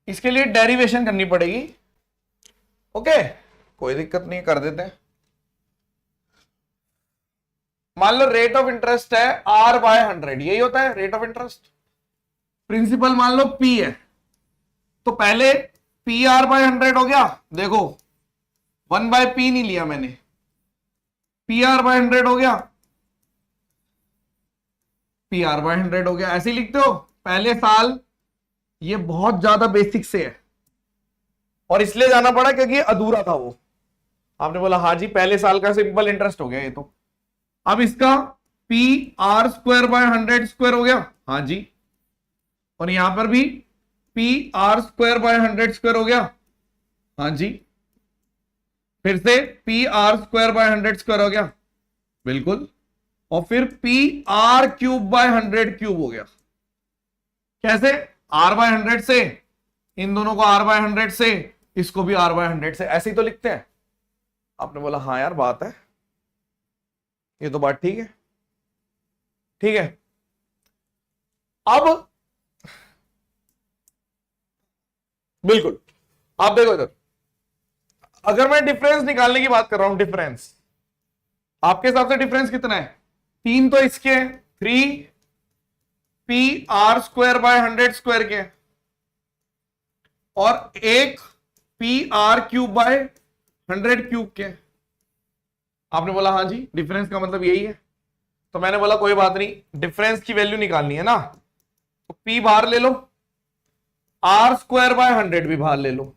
S1: इसके लिए डेरिवेशन करनी पड़ेगी, ओके, कोई दिक्कत नहीं, कर देते हैं। मान लो रेट ऑफ इंटरेस्ट है R/100, यही होता है रेट ऑफ इंटरेस्ट। प्रिंसिपल मान लो P है, तो पहले PR/100 हो गया, देखो 1/P नहीं लिया मैंने, PR/100 हो गया, PR/100 हो गया। ऐसे ही लिखते हो पहले साल, ये बहुत ज्यादा बेसिक से है और इसलिए जाना पड़ा क्योंकि अधूरा था वो। आपने बोला हाँ जी पहले साल का सिंपल इंटरेस्ट हो गया ये तो। अब इसका PR²/100² हो गया, हाँ जी, और यहां पर भी PR²/100² हो गया, हाँ जी। फिर से P R square by 100 square हो गया, बिल्कुल, और फिर P R cube by 100 cube हो गया। कैसे? आर बाय 100 से, इन दोनों को आर बाय 100 से, इसको भी आर बाय 100 से, ऐसे ही तो लिखते हैं। आपने बोला हाँ यार बात है, ये तो बात ठीक है, ठीक है। अब बिल्कुल आप देखो इधर, अगर मैं डिफरेंस निकालने की बात कर रहा हूं, डिफरेंस आपके हिसाब से डिफरेंस कितना है? 3 तो इसके 3 P R square by 100 square के, और एक P R cube by 100 cube के। आपने बोला हाँ जी डिफरेंस का मतलब यही है, तो मैंने बोला कोई बात नहीं, डिफरेंस की वैल्यू निकालनी है ना, तो पी बाहर ले लो, आर स्क्वायर बाय 100 भी बाहर ले लो,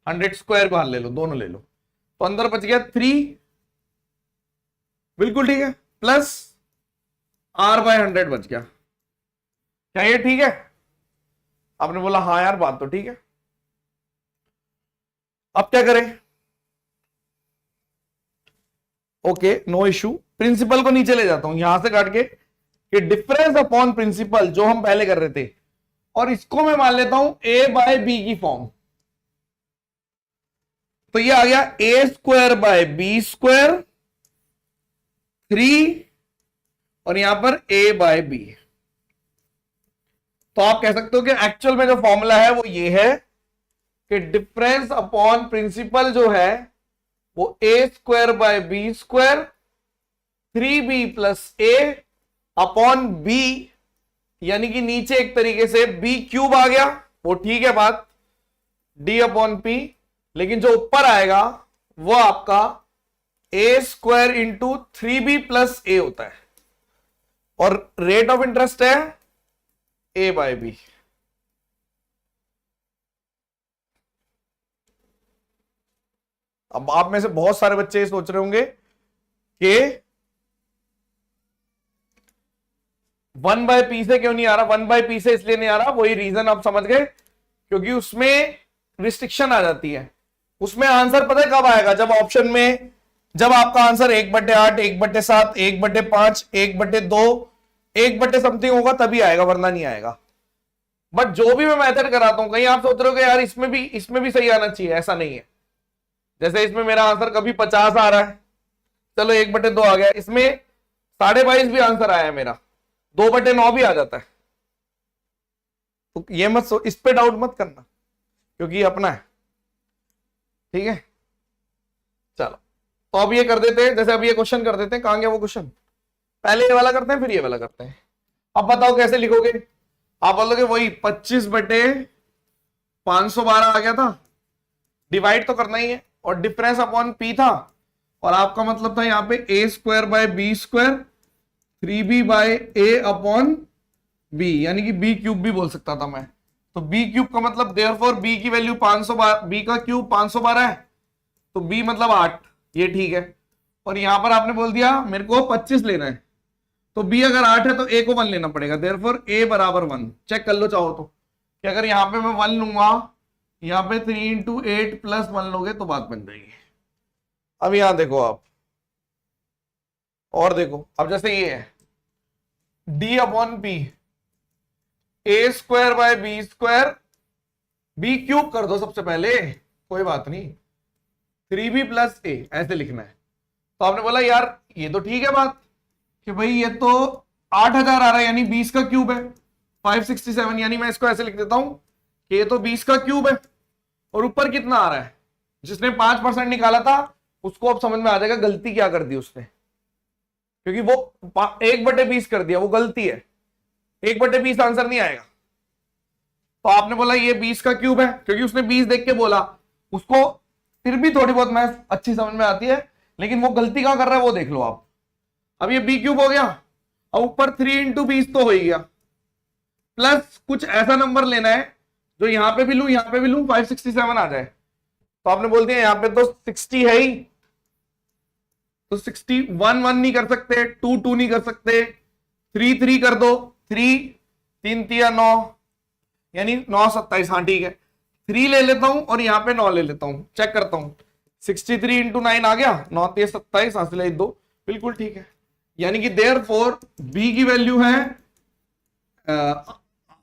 S1: 100 स्क्वायर बाहर ले लो, दोनों ले लो, तो अंदर बच गया 3, बिल्कुल ठीक है, प्लस आर बाय 100 बच गया। क्या ये ठीक है? आपने बोला हाँ यार बात तो ठीक है। अब क्या करें? ओके नो इशू, प्रिंसिपल को नीचे ले जाता हूं यहां से काट के, कि डिफरेंस अपॉन प्रिंसिपल जो हम पहले कर रहे थे, और इसको मैं मान लेता हूं ए बाय बी की फॉर्म। तो ये आ गया ए स्क्वायर बाय बी स्क्वायर 3, और यहां पर ए बाय बी। तो आप कह सकते हो कि एक्चुअल में जो फॉर्मूला है वो ये है कि डिफरेंस अपॉन प्रिंसिपल जो है वो A square by B square 3b plus A upon B, यानी कि नीचे एक तरीके से बी क्यूब आ गया, वो ठीक है बात, डी अपॉन पी, लेकिन जो ऊपर आएगा वो आपका ए स्क्वायर इंटू 3b प्लस ए होता है, और रेट ऑफ इंटरेस्ट है ए बाय बी। अब आप में से बहुत सारे बच्चे ये सोच रहे होंगे कि 1/p से क्यों नहीं आ रहा? 1/p से इसलिए नहीं आ रहा, वही रीजन आप समझ गए, क्योंकि उसमें रिस्ट्रिक्शन आ जाती है। उसमें आंसर पता है कब आएगा? जब ऑप्शन में, जब आपका आंसर 1/8, 1/7, 1/5, 1/2, 1/ समथिंग होगा तभी आएगा, वरना नहीं आएगा। बट जो भी मैं मेथड कराता हूं, कहीं आप सोच रहे हो कि यार इसमें भी सही आना चाहिए, ऐसा नहीं है। जैसे इसमें मेरा आंसर कभी 50 आ रहा है, चलो 1/2 आ गया, इसमें 22.5 भी आंसर आया है मेरा, 2/9 भी आ जाता है। तो ये मत इस पे डाउट मत करना, क्योंकि ये अपना है, ठीक है। चलो तो अब ये कर देते हैं, जैसे अब ये क्वेश्चन कर देते हैं। कहां गया वो क्वेश्चन? पहले ये वाला करते हैं फिर ये वाला करते हैं। अब बताओ कैसे लिखोगे? आप बोलोगे वही 25/512 आ गया था, डिवाइड तो करना ही है, और डिफरेंस अपॉन पी था, और आपका मतलब था यहां पे A square by B square 3b by A upon B, यानी कि बी क्यूब भी बोल सकता था मैं। तो बी क्यूब का मतलब देयरफॉर बी की वैल्यू 512, बी का क्यूब 512 है, तो बी मतलब 8, ये ठीक है। और यहां पर आपने बोल दिया मेरे को 25 लेना है, तो बी अगर 8 है तो ए को 1 लेना पड़ेगा, देयरफॉर ए बराबर 1। चेक कर लो चाहो तो, कि अगर यहां पे मैं 1 लूंगा, यहां पे 3 × 8 + 1 लोगे तो बात बन जाएगी। अब यहां देखो आप, और देखो, अब जैसे ये है d upon p, a square by B square, b cube कर दो सबसे पहले, कोई बात नहीं, 3b प्लस ए, ऐसे लिखना है। तो आपने बोला यार ये तो ठीक है बात, कि भाई ये तो 8000 आ रहा है, यानी 20 का क्यूब है, 567, यानी मैं इसको ऐसे लिख देता हूं कि ये तो 20 का क्यूब है, और ऊपर कितना आ रहा है? जिसने 5% निकाला था उसको अब समझ में आ जाएगा गलती क्या कर दी उसने, क्योंकि वो 1/20 कर दिया, वो गलती है, 1/20 आंसर नहीं आएगा। तो आपने बोला ये 20 का क्यूब है, क्योंकि उसने 20 देख के बोला, उसको फिर भी थोड़ी बहुत मैथ अच्छी समझ में आती है, लेकिन वो गलती कहां कर रहा है वो देख लो आप। अब ये बी क्यूब हो गया, अब ऊपर 3 × 20 तो हो ही गया, प्लस कुछ ऐसा नंबर लेना है जो यहां पे भी लूं यहां पे भी लूं 567 आ जाए। तो आपने बोल दिया यहां पे तो 60 है ही, तो 60 1 1 नहीं कर सकते, 2 2 नहीं कर सकते, 3 3 कर दो, 3 3 3 9, यानी 9 27, हाँ ठीक है। 3 ले लेता हूं और यहां पे 9 ले लेता हूं, चेक करता हूं 63 इंटू 9 आ गया, 9 3 27, हासिल है 2, बिल्कुल ठीक है। यानी कि देयरफॉर बी की वैल्यू है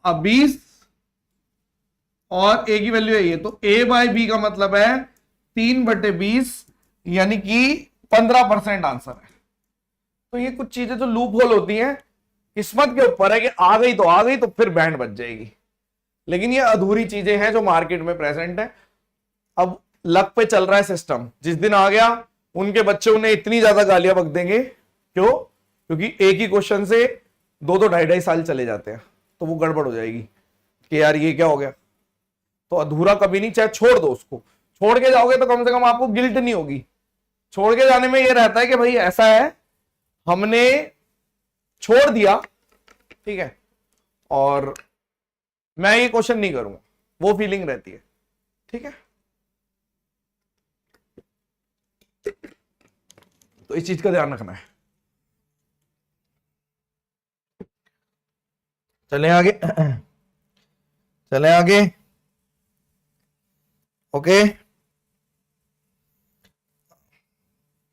S1: 20 और ए की वैल्यू है ये, तो ए बाय बी का मतलब है 3/20, यानी कि 15% आंसर है। तो ये कुछ चीजें जो लूप होल होती हैं, किस्मत के ऊपर है कि आ गई तो आ गई, तो फिर बैंड बच जाएगी, लेकिन ये अधूरी चीजें हैं जो मार्केट में प्रेजेंट है। अब लक पे चल रहा है सिस्टम, जिस दिन आ गया उनके बच्चे उन्हें इतनी ज्यादा गालियां बक देंगे। क्यों? क्योंकि एक ही क्वेश्चन से 2-2 2.5 साल चले जाते हैं, तो वो गड़बड़ हो जाएगी कि यार ये क्या हो गया। तो अधूरा कभी नहीं, चाहे छोड़ दो उसको, छोड़ के जाओगे तो कम से कम आपको गिल्ट नहीं होगी। छोड़ के जाने में ये रहता है कि भाई ऐसा है, हमने छोड़ दिया, ठीक है, और मैं ये क्वेश्चन नहीं करूंगा, वो फीलिंग रहती है, ठीक है। तो इस चीज का ध्यान रखना है। चले आगे, चले आगे, ओके।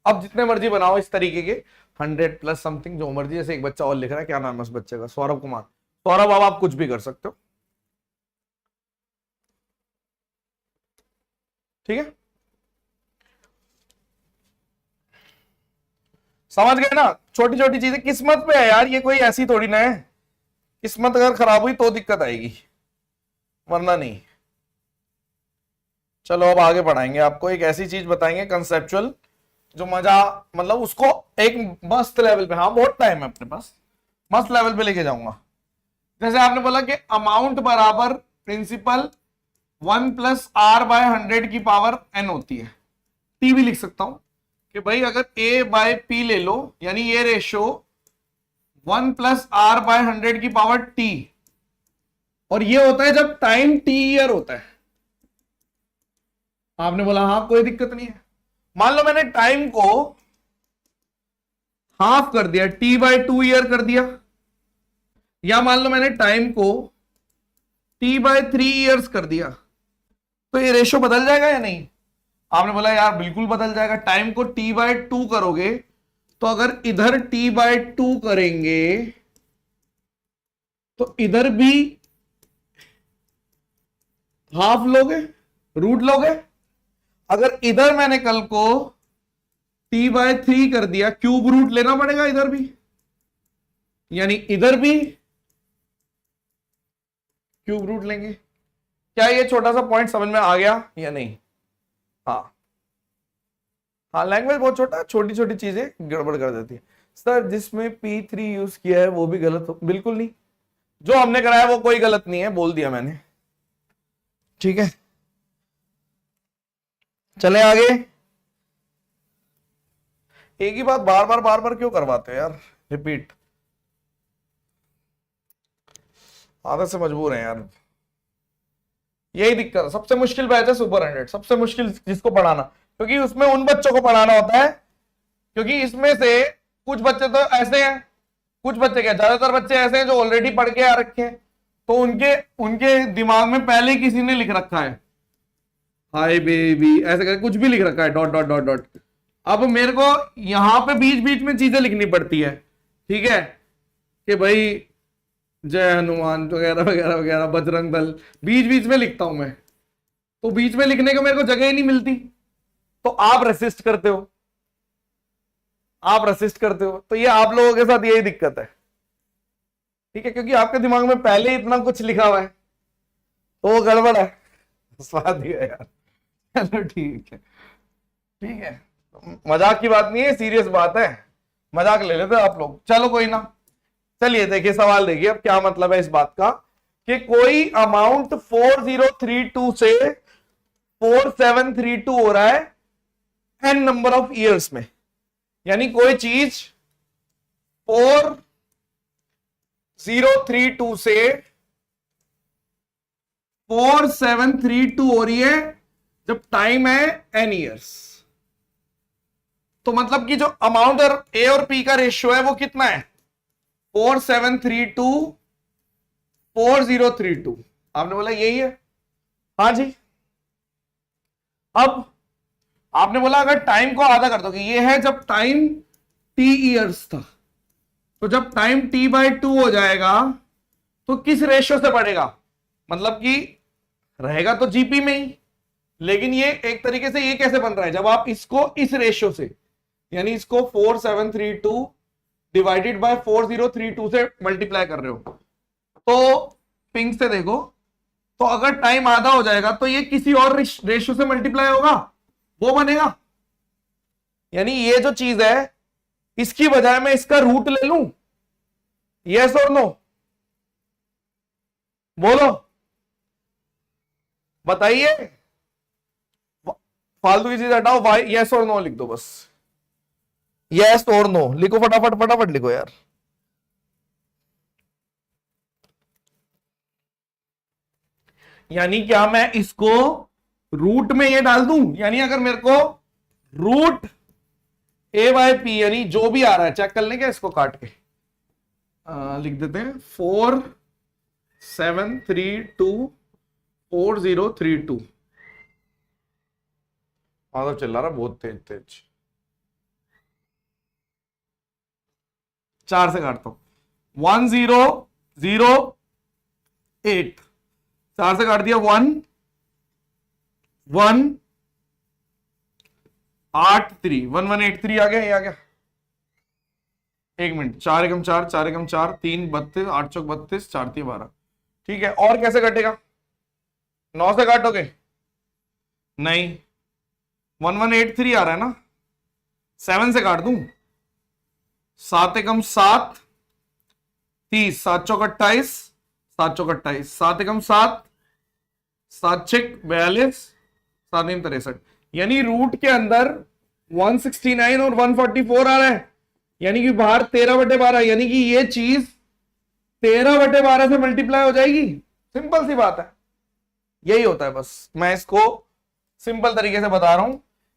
S1: अब जितने मर्जी बनाओ इस तरीके के 100+ समथिंग, जो मर्जी। जैसे एक बच्चा और लिख रहा है, क्या नाम है उस बच्चे का? सौरभ कुमार। सौरभ, अब आप कुछ भी कर सकते हो, ठीक है। समझ गए ना? छोटी छोटी चीजें किस्मत पे है यार, ये कोई ऐसी थोड़ी ना है। किस्मत अगर खराब हुई तो दिक्कत आएगी, वरना नहीं। चलो अब आगे बढ़ाएंगे, आपको एक ऐसी चीज बताएंगे कंसेप्चुअल, जो मजा, मतलब उसको एक मस्त लेवल पे, हाँ बहुत टाइम है अपने पास, मस्त लेवल पे लेके जाऊंगा। जैसे आपने बोला कि अमाउंट बराबर प्रिंसिपल 1+r/100 की पावर n होती है। टी भी लिख सकता हूं कि भाई अगर a/p ले लो, यानी ये रेशो 1+r/100 की पावर t, और ये होता है जब टाइम t ईयर होता है। आपने बोला हाँ कोई दिक्कत नहीं है। मान लो मैंने टाइम को हाफ कर दिया, t/2 ईयर कर दिया, या मान लो मैंने टाइम को t/3 ईयर्स कर दिया, तो ये रेशो बदल जाएगा या नहीं? आपने बोला यार बिल्कुल बदल जाएगा। टाइम को t/2 करोगे, तो अगर इधर t/2 करेंगे तो इधर भी हाफ लोगे, रूट लोगे। अगर इधर मैंने कल को t/3 कर दिया, क्यूब रूट लेना पड़ेगा इधर भी, यानी इधर भी क्यूब रूट लेंगे। क्या ये छोटा सा पॉइंट समझ में आ गया या नहीं? हाँ हाँ, लैंग्वेज बहुत छोटा, छोटी छोटी चीजें गड़बड़ कर देती है। सर जिसमें P3 यूज किया है वो भी गलत हो? बिल्कुल नहीं, जो हमने कराया वो कोई गलत नहीं है, बोल दिया मैंने, ठीक है। चले आगे। एक ही बात बार बार क्यों करवाते हो यार, रिपीट? आदत से मजबूर है यार, यही दिक्कत है। सबसे मुश्किल बैच है सुपर 100, सबसे मुश्किल जिसको पढ़ाना, क्योंकि उसमें उन बच्चों को पढ़ाना होता है, क्योंकि इसमें से कुछ बच्चे तो ऐसे हैं, कुछ बच्चे क्या, ज्यादातर बच्चे ऐसे हैं जो ऑलरेडी पढ़ के आ रखे हैं, तो उनके उनके दिमाग में पहले ही किसी ने लिख रखा है हाय बेबी, ऐसे करके कुछ भी लिख रखा है, डॉट डॉट डॉट डॉट। अब मेरे को यहां पे बीच बीच में चीजें लिखनी पड़ती है, ठीक है, कि भाई जय हनुमान वगैरह वगैरह वगैरह, बजरंग दल, बीच बीच में लिखता हूं मैं, तो बीच में लिखने को मेरे को जगह ही नहीं मिलती, तो आप रेसिस्ट करते हो, आप रेसिस्ट करते हो। तो ये आप लोगों के साथ यही दिक्कत है, ठीक है, क्योंकि आपके दिमाग में पहले ही इतना कुछ लिखा हुआ है, तो वो गड़बड़ है। स्वाद ही है यार। चलो ठीक है, ठीक है, मजाक की बात नहीं है, सीरियस बात है, मजाक ले लेते आप लोग। चलो कोई ना, चलिए देखिए सवाल देखिए, अब क्या मतलब है इस बात का कि कोई अमाउंट 4032 से 4732 हो रहा है n नंबर ऑफ ईयर्स में, यानी कोई चीज 4032 से 4732 हो रही है जब टाइम है n ईयर्स। तो मतलब कि जो अमाउंट और ए और पी का रेशियो है वो कितना है? 4732 4032। आपने बोला यही है, हाँ जी। अब आपने बोला अगर टाइम को आधा कर दोगे, ये है जब टाइम t ईयर्स था, तो जब टाइम t/2 हो जाएगा तो किस रेशियो से बढ़ेगा, मतलब कि रहेगा तो जीपी में ही, लेकिन ये एक तरीके से ये कैसे बन रहा है, जब आप इसको इस रेशियो से, यानी इसको 4732 डिवाइडेड बाय 4032 से मल्टीप्लाई कर रहे हो, तो पिंक से देखो, तो अगर टाइम आधा हो जाएगा तो ये किसी और रेशियो से मल्टीप्लाई होगा, वो बनेगा। यानी ये जो चीज है इसकी बजाय मैं इसका रूट ले लूं, यस और नो, बोलो बताइए, फालतू की चीज हटाओ, वाई यस और नो लिख दो बस, यस और नो लिखो, फटाफट फटाफट लिखो यार। यानी क्या मैं इसको रूट में ये डाल दूं, यानी अगर मेरे को रूट a/p यानी जो भी आ रहा है, चेक कर लें क्या इसको काट के लिख देते हैं 47324032, तो चल रहा बहुत तेज तेज, 4 से काटता हूं 1008, 4 से काट दिया 1183, 1183 आ गया, ये आ गया। एक मिनट, 4 एकम 4, 4 एकम 4, 3 32, 8 चौक 32, 4 3 12, ठीक है। और कैसे कटेगा, 9 से काटोगे, नहीं 1183 आ रहा है ना, 7 से काट दूं, 7 एकम 7 30, 7 चौक 28, 7 चौक 28, 7 एकम 7, 7 छक 42, 7 नीम 63, यानी रूट के अंदर 169 और 144 आ रहा है, यानी कि बाहर 13/12, यानी कि ये चीज 13/12 से मल्टीप्लाई हो जाएगी। सिंपल सी बात है, यही होता है, बस मैं इसको सिंपल तरीके से बता रहा हूं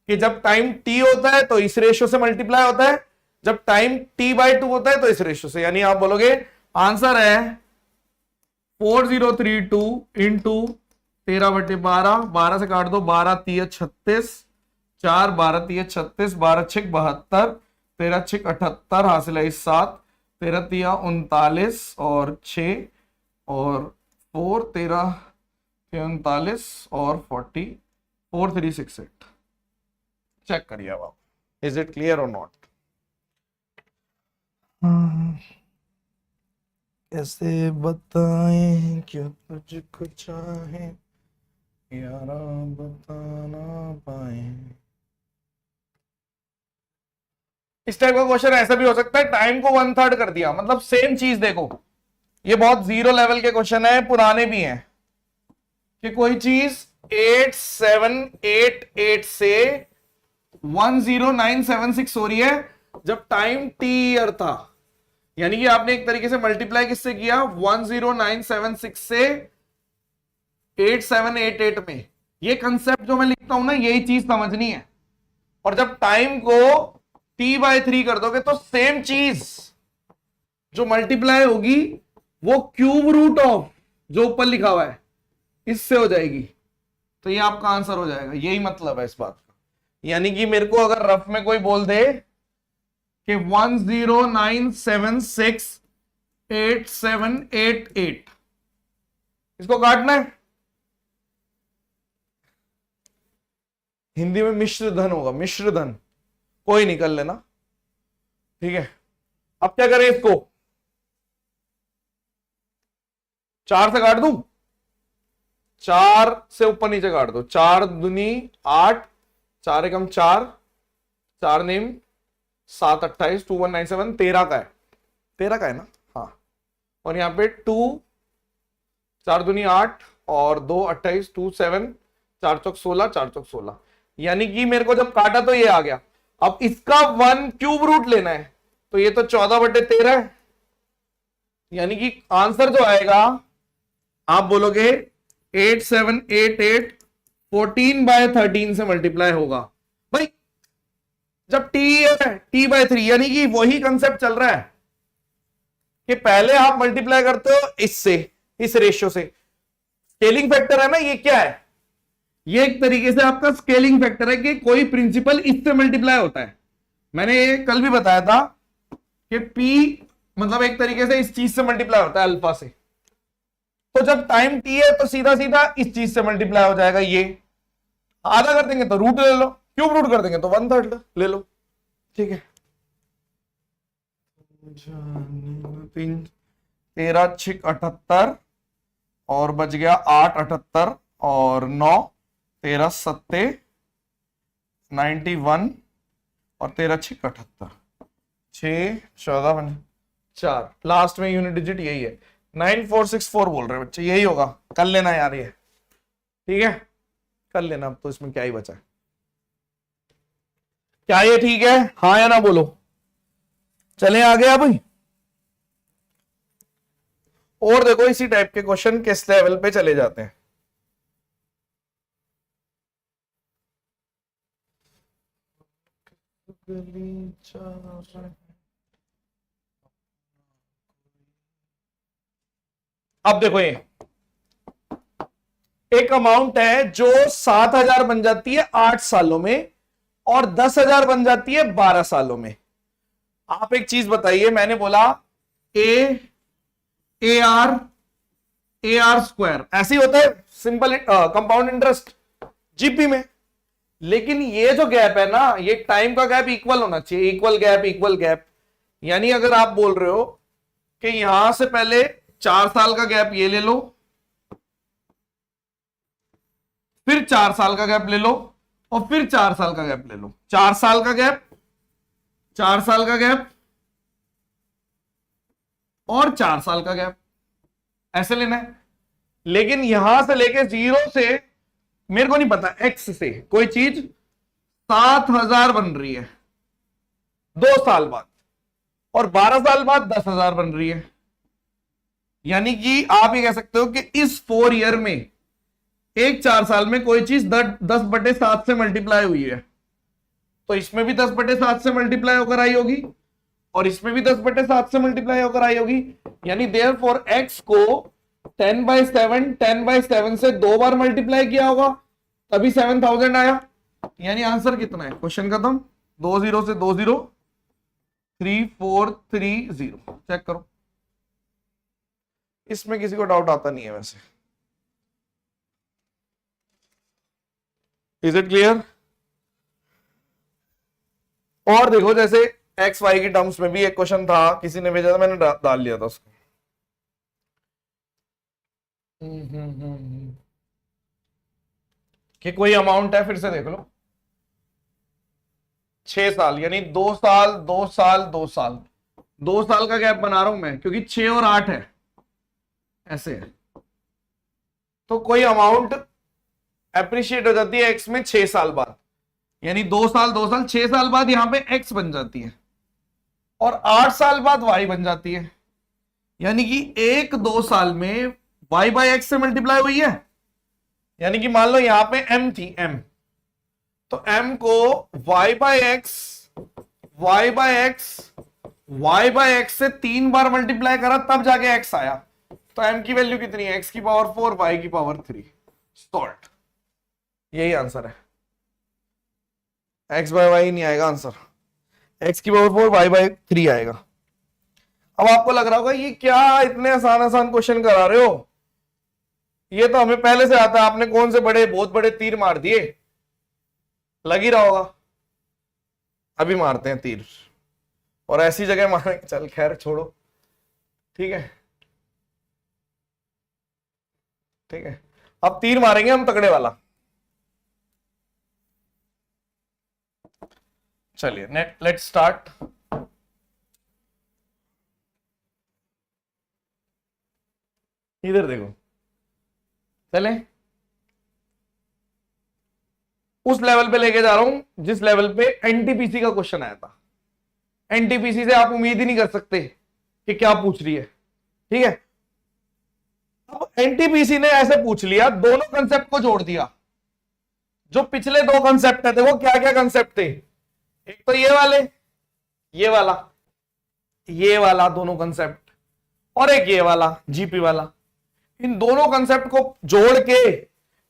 S1: कि जब टाइम t होता है तो इस रेशियो से मल्टीप्लाई होता है, जब टाइम t/2 होता है तो इस रेशियो से, यानी आप बोलोगे आंसर है 4032 इंटू 13/12, 12 से काट दो, 12 3 36, 4 12 3 36, 12 6 72, 13 6 78, हासिल है 7, 13 3 39 और 6 और 4 13 39 और 40, 4368। चेक करिए अब आप, इज इट क्लियर और नॉट। कैसे बताएं क्यों तुझको चाहे यारा, बता ना पाए। इस टाइप का क्वेश्चन ऐसा भी हो सकता है, टाइम को 1/3 कर दिया, मतलब सेम चीज देखो, ये बहुत जीरो लेवल के क्वेश्चन है, पुराने भी हैं, कि कोई चीज 8788 से 10976 हो रही है जब टाइम t ईयर था, यानी कि आपने एक तरीके से मल्टीप्लाई किससे किया, 10976 से 8788 में। ये कंसेप्ट जो मैं लिखता हूं ना, यही चीज समझनी है। और जब टाइम को t/3 कर दोगे तो सेम चीज जो मल्टीप्लाई होगी वो क्यूब रूट ऑफ जो ऊपर लिखा हुआ है इससे हो जाएगी, तो ये आपका आंसर हो जाएगा। यही मतलब है इस बात का, यानी कि मेरे को अगर रफ में कोई बोल दे कि 109768788, इसको काटना है, हिंदी में मिश्र धन होगा, मिश्र धन, कोई नहीं कर लेना, ठीक है। अब क्या करें, इसको 4 से काट दूं, 4 से ऊपर नीचे काट दो, 4 दूनी 8, 4 एकम 4, 4 नेम 7 28, 2197, 13 का है, 13 का है ना, हाँ। और यहां पे 2, 4 दूनी 8 और 2 28, 2 7, 4 चौक 16, 4 चौक 16, यानी कि मेरे को जब काटा तो ये आ गया। अब इसका 1 क्यूब रूट लेना है, तो ये तो 14/13 है, यानी कि आंसर जो आएगा आप बोलोगे 8788 14/13 से मल्टीप्लाई होगा। भाई जब t है t/3, यानी कि वही कंसेप्ट चल रहा है कि पहले आप मल्टीप्लाई करते हो इससे, इस रेशियो से, स्केलिंग फैक्टर है ना, ये क्या है, ये एक तरीके से आपका स्केलिंग फैक्टर है कि कोई प्रिंसिपल इससे मल्टीप्लाई होता है। मैंने ये कल भी बताया था कि P मतलब एक तरीके से इस चीज से मल्टीप्लाई होता है अल्फा से। तो जब टाइम T है तो सीधा सीधा इस चीज से मल्टीप्लाई हो जाएगा। ये आधा कर देंगे तो रूट ले लो, क्यूब रूट कर देंगे तो 1/3 ले लो, ठीक है। 13 6 78 और बच गया 8 78 और 9 13 7 91 और 13 6 78 6 14 4 लास्ट में यूनिट डिजिट यही है। 9464 बोल रहे बच्चे, यही होगा। कर लेना यार ये, ठीक है, कर लेना। अब तो इसमें क्या ही बचा है। क्या ये ठीक है, हाँ या ना बोलो। चले आगे अब। और देखो इसी टाइप के क्वेश्चन किस लेवल पे चले जाते हैं। अब देखो ये एक अमाउंट है जो 7,000 बन जाती है 8 सालों में और 10,000 बन जाती है 12 सालों में। आप एक चीज बताइए, मैंने बोला ए आर स्क्वायर ऐसे ही होता है सिंपल कंपाउंड इंटरेस्ट जीपी में। लेकिन ये जो गैप है ना, ये टाइम का गैप इक्वल होना चाहिए, इक्वल गैप। यानी अगर आप बोल रहे हो कि यहां से पहले 4 साल का गैप ये ले लो, फिर 4 साल का गैप ले लो और फिर 4 साल का गैप ले लो, 4 साल का गैप, 4 साल का गैप और 4 साल का गैप, ऐसे लेना है। लेकिन यहां से लेके 0 से मेरे को नहीं पता एक्स से कोई चीज 7,000 बन रही है 2 साल बाद और 12 साल बाद 10,000 बन रही है। यानी कि आप ये कह सकते हो कि इस 4 ईयर में एक 4 साल में कोई चीज 10/7 से मल्टीप्लाई हुई है, तो इसमें भी 10/7 से मल्टीप्लाई होकर आई होगी और इसमें भी 10/7 से मल्टीप्लाई होकर आई होगी। यानी देयरफॉर x को 10/7 से 2 बार मल्टीप्लाई किया होगा तभी 7,000 आया। यानी आंसर कितना है, क्वेश्चन खत्म। 20 से 20 3430 चेक करो। इसमें किसी को डाउट आता नहीं है वैसे। Is it clear? और देखो जैसे एक्स वाई की टर्म्स में भी एक क्वेश्चन था, किसी ने भेजा था, मैंने डाल लिया था उसको। कि कोई अमाउंट है, फिर से देख लो, 6 साल यानी 2 साल 2 साल 2 साल, 2 साल का गैप बना रहा हूं मैं क्योंकि 6 और 8 है, ऐसे है। तो कोई अमाउंट एप्रिशिएट हो जाती है एक्स में 6 साल बाद, यानी 2 साल 2 साल 6 साल बाद यहां पे एक्स बन जाती है और 8 साल बाद वाई बन जाती है। यानी कि 1-2 साल में वाई बाय एक्स से मल्टीप्लाई हुई है। यानी कि मान लो यहां पे एम थी, एम, तो एम को वाई बाय एक्स से 3 बार मल्टीप्लाई करा तब जाके एक्स आया। तो एम की वैल्यू कितनी है, एक्स की पावर 4 वाई की पावर 3। सॉल्व, यही आंसर है। एक्स बाय वाई नहीं आएगा आंसर, एक्स की पावर 4 वाई बाय 3 आएगा। अब आपको लग रहा होगा ये क्या इतने आसान आसान क्वेश्चन करा रहे हो, ये तो हमें पहले से आता है, आपने कौन से बहुत बड़े तीर मार दिए, लग ही रहा होगा। अभी मारते हैं तीर और ऐसी जगह मारेंगे, चल खैर छोड़ो, ठीक है ठीक है। अब तीर मारेंगे हम तगड़े वाला। चलिए लेट्स स्टार्ट। इधर देखो, चले उस लेवल पे लेके जा रहा हूं जिस लेवल पे एनटीपीसी का क्वेश्चन आया था। एनटीपीसी से आप उम्मीद ही नहीं कर सकते कि क्या पूछ रही है, ठीक है। अब एनटीपीसी ने ऐसे पूछ लिया, दोनों कंसेप्ट को जोड़ दिया। जो पिछले 2 कंसेप्ट थे वो क्या क्या कंसेप्ट थे, एक तो ये वाला दोनों कंसेप्ट, और एक ये वाला जीपी वाला। इन दोनों कंसेप्ट को जोड़ के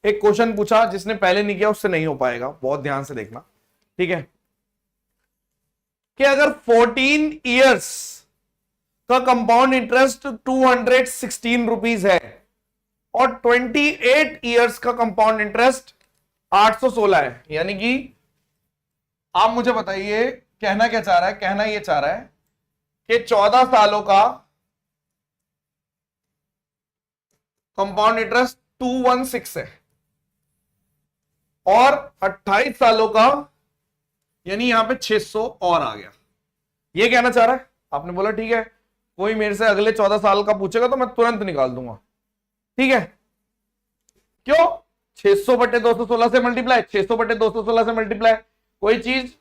S1: एक क्वेश्चन पूछा, जिसने पहले नहीं किया उससे नहीं हो पाएगा, बहुत ध्यान से देखना, ठीक है। कि अगर 14 इयर्स का कंपाउंड इंटरेस्ट 216 रुपीज है और 28 इयर्स का कंपाउंड इंटरेस्ट 816 है, यानी कि आप मुझे बताइए कहना क्या चाह रहा है। कहना यह चाह रहा है कि 14 सालों का कंपाउंड इंटरेस्ट 216 है और 28 सालों का यानी यहां पे 600 और आ गया, ये कहना चाह रहा है। आपने बोला ठीक है, कोई मेरे से अगले 14 साल का पूछेगा तो मैं तुरंत निकाल दूंगा, ठीक है। क्यों? 600 बटे 216 से मल्टीप्लाई, 600 बटे 216 से मल्टीप्लाई, कोई चीज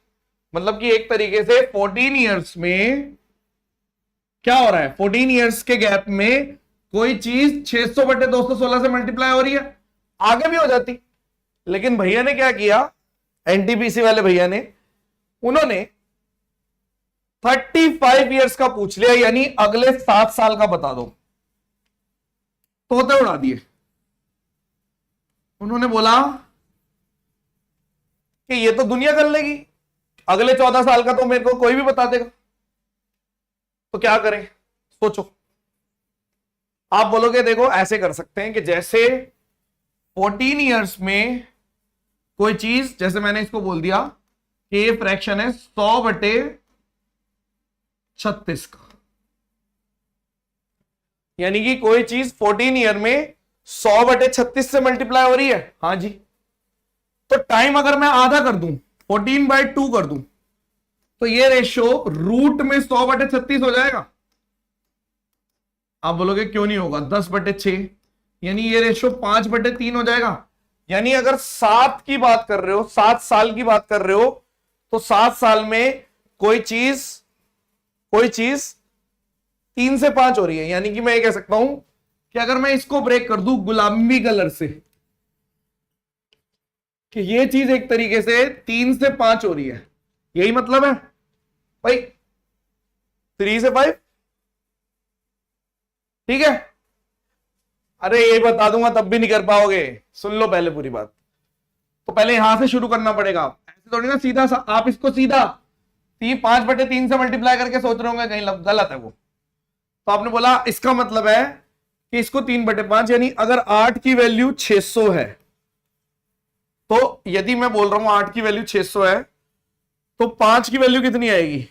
S1: मतलब कि एक तरीके से 14 इयर्स में क्या हो रहा है, 14 इयर्स के गैप में कोई चीज 600 बटे 216 से मल्टीप्लाई हो रही है, आगे भी हो जाती। लेकिन भैया ने क्या किया, एनटीपीसी वाले भैया ने, उन्होंने 35 इयर्स का पूछ लिया, यानी अगले 7 साल का बता दो, तोते उड़ा दिए। उन्होंने बोला कि ये तो दुनिया कर लेगी, अगले 14 साल का तो मेरे को कोई भी बता देगा, तो क्या करें? सोचो। आप बोलोगे देखो ऐसे कर सकते हैं कि जैसे 14 इयर्स में कोई चीज, जैसे मैंने इसको बोल दिया कि ये फ्रैक्शन है 100 बटे 36 का, यानी कि कोई चीज 14 ईयर में 100 बटे 36 से मल्टीप्लाई हो रही है। हाँ जी, तो टाइम अगर मैं आधा कर दूं, 14/2 कर दूं, तो ये रेशियो रूट में 100 बटे 36 हो जाएगा। आप बोलोगे क्यों नहीं होगा, 10 बटे 6, यानी ये रेशियो 5 बटे 3 हो जाएगा। यानी अगर 7 की बात कर रहे हो, 7 साल की बात कर रहे हो, तो 7 साल में कोई चीज 3 से 5 हो रही है। यानी कि मैं ये कह सकता हूं कि अगर मैं इसको ब्रेक कर दूं गुलाबी कलर से, कि ये चीज एक तरीके से 3 से 5 हो रही है, यही मतलब है भाई, 3 से 5, ठीक है। अरे ये बता दूंगा तब भी नहीं कर पाओगे, सुन लो पहले पूरी बात। तो पहले यहां से शुरू करना पड़ेगा, ऐसे थोड़ी ना सीधा आप इसको सीधा 5 बटे 3 से मल्टीप्लाई करके सोच रहे होंगे, कहीं गलत है वो। तो आपने बोला इसका मतलब है कि इसको 3 बटे 5, यानी अगर 8 की वैल्यू 600 है, तो यदि मैं बोल रहा हूं 8 की वैल्यू 600 है, तो 5 की वैल्यू कितनी आएगी?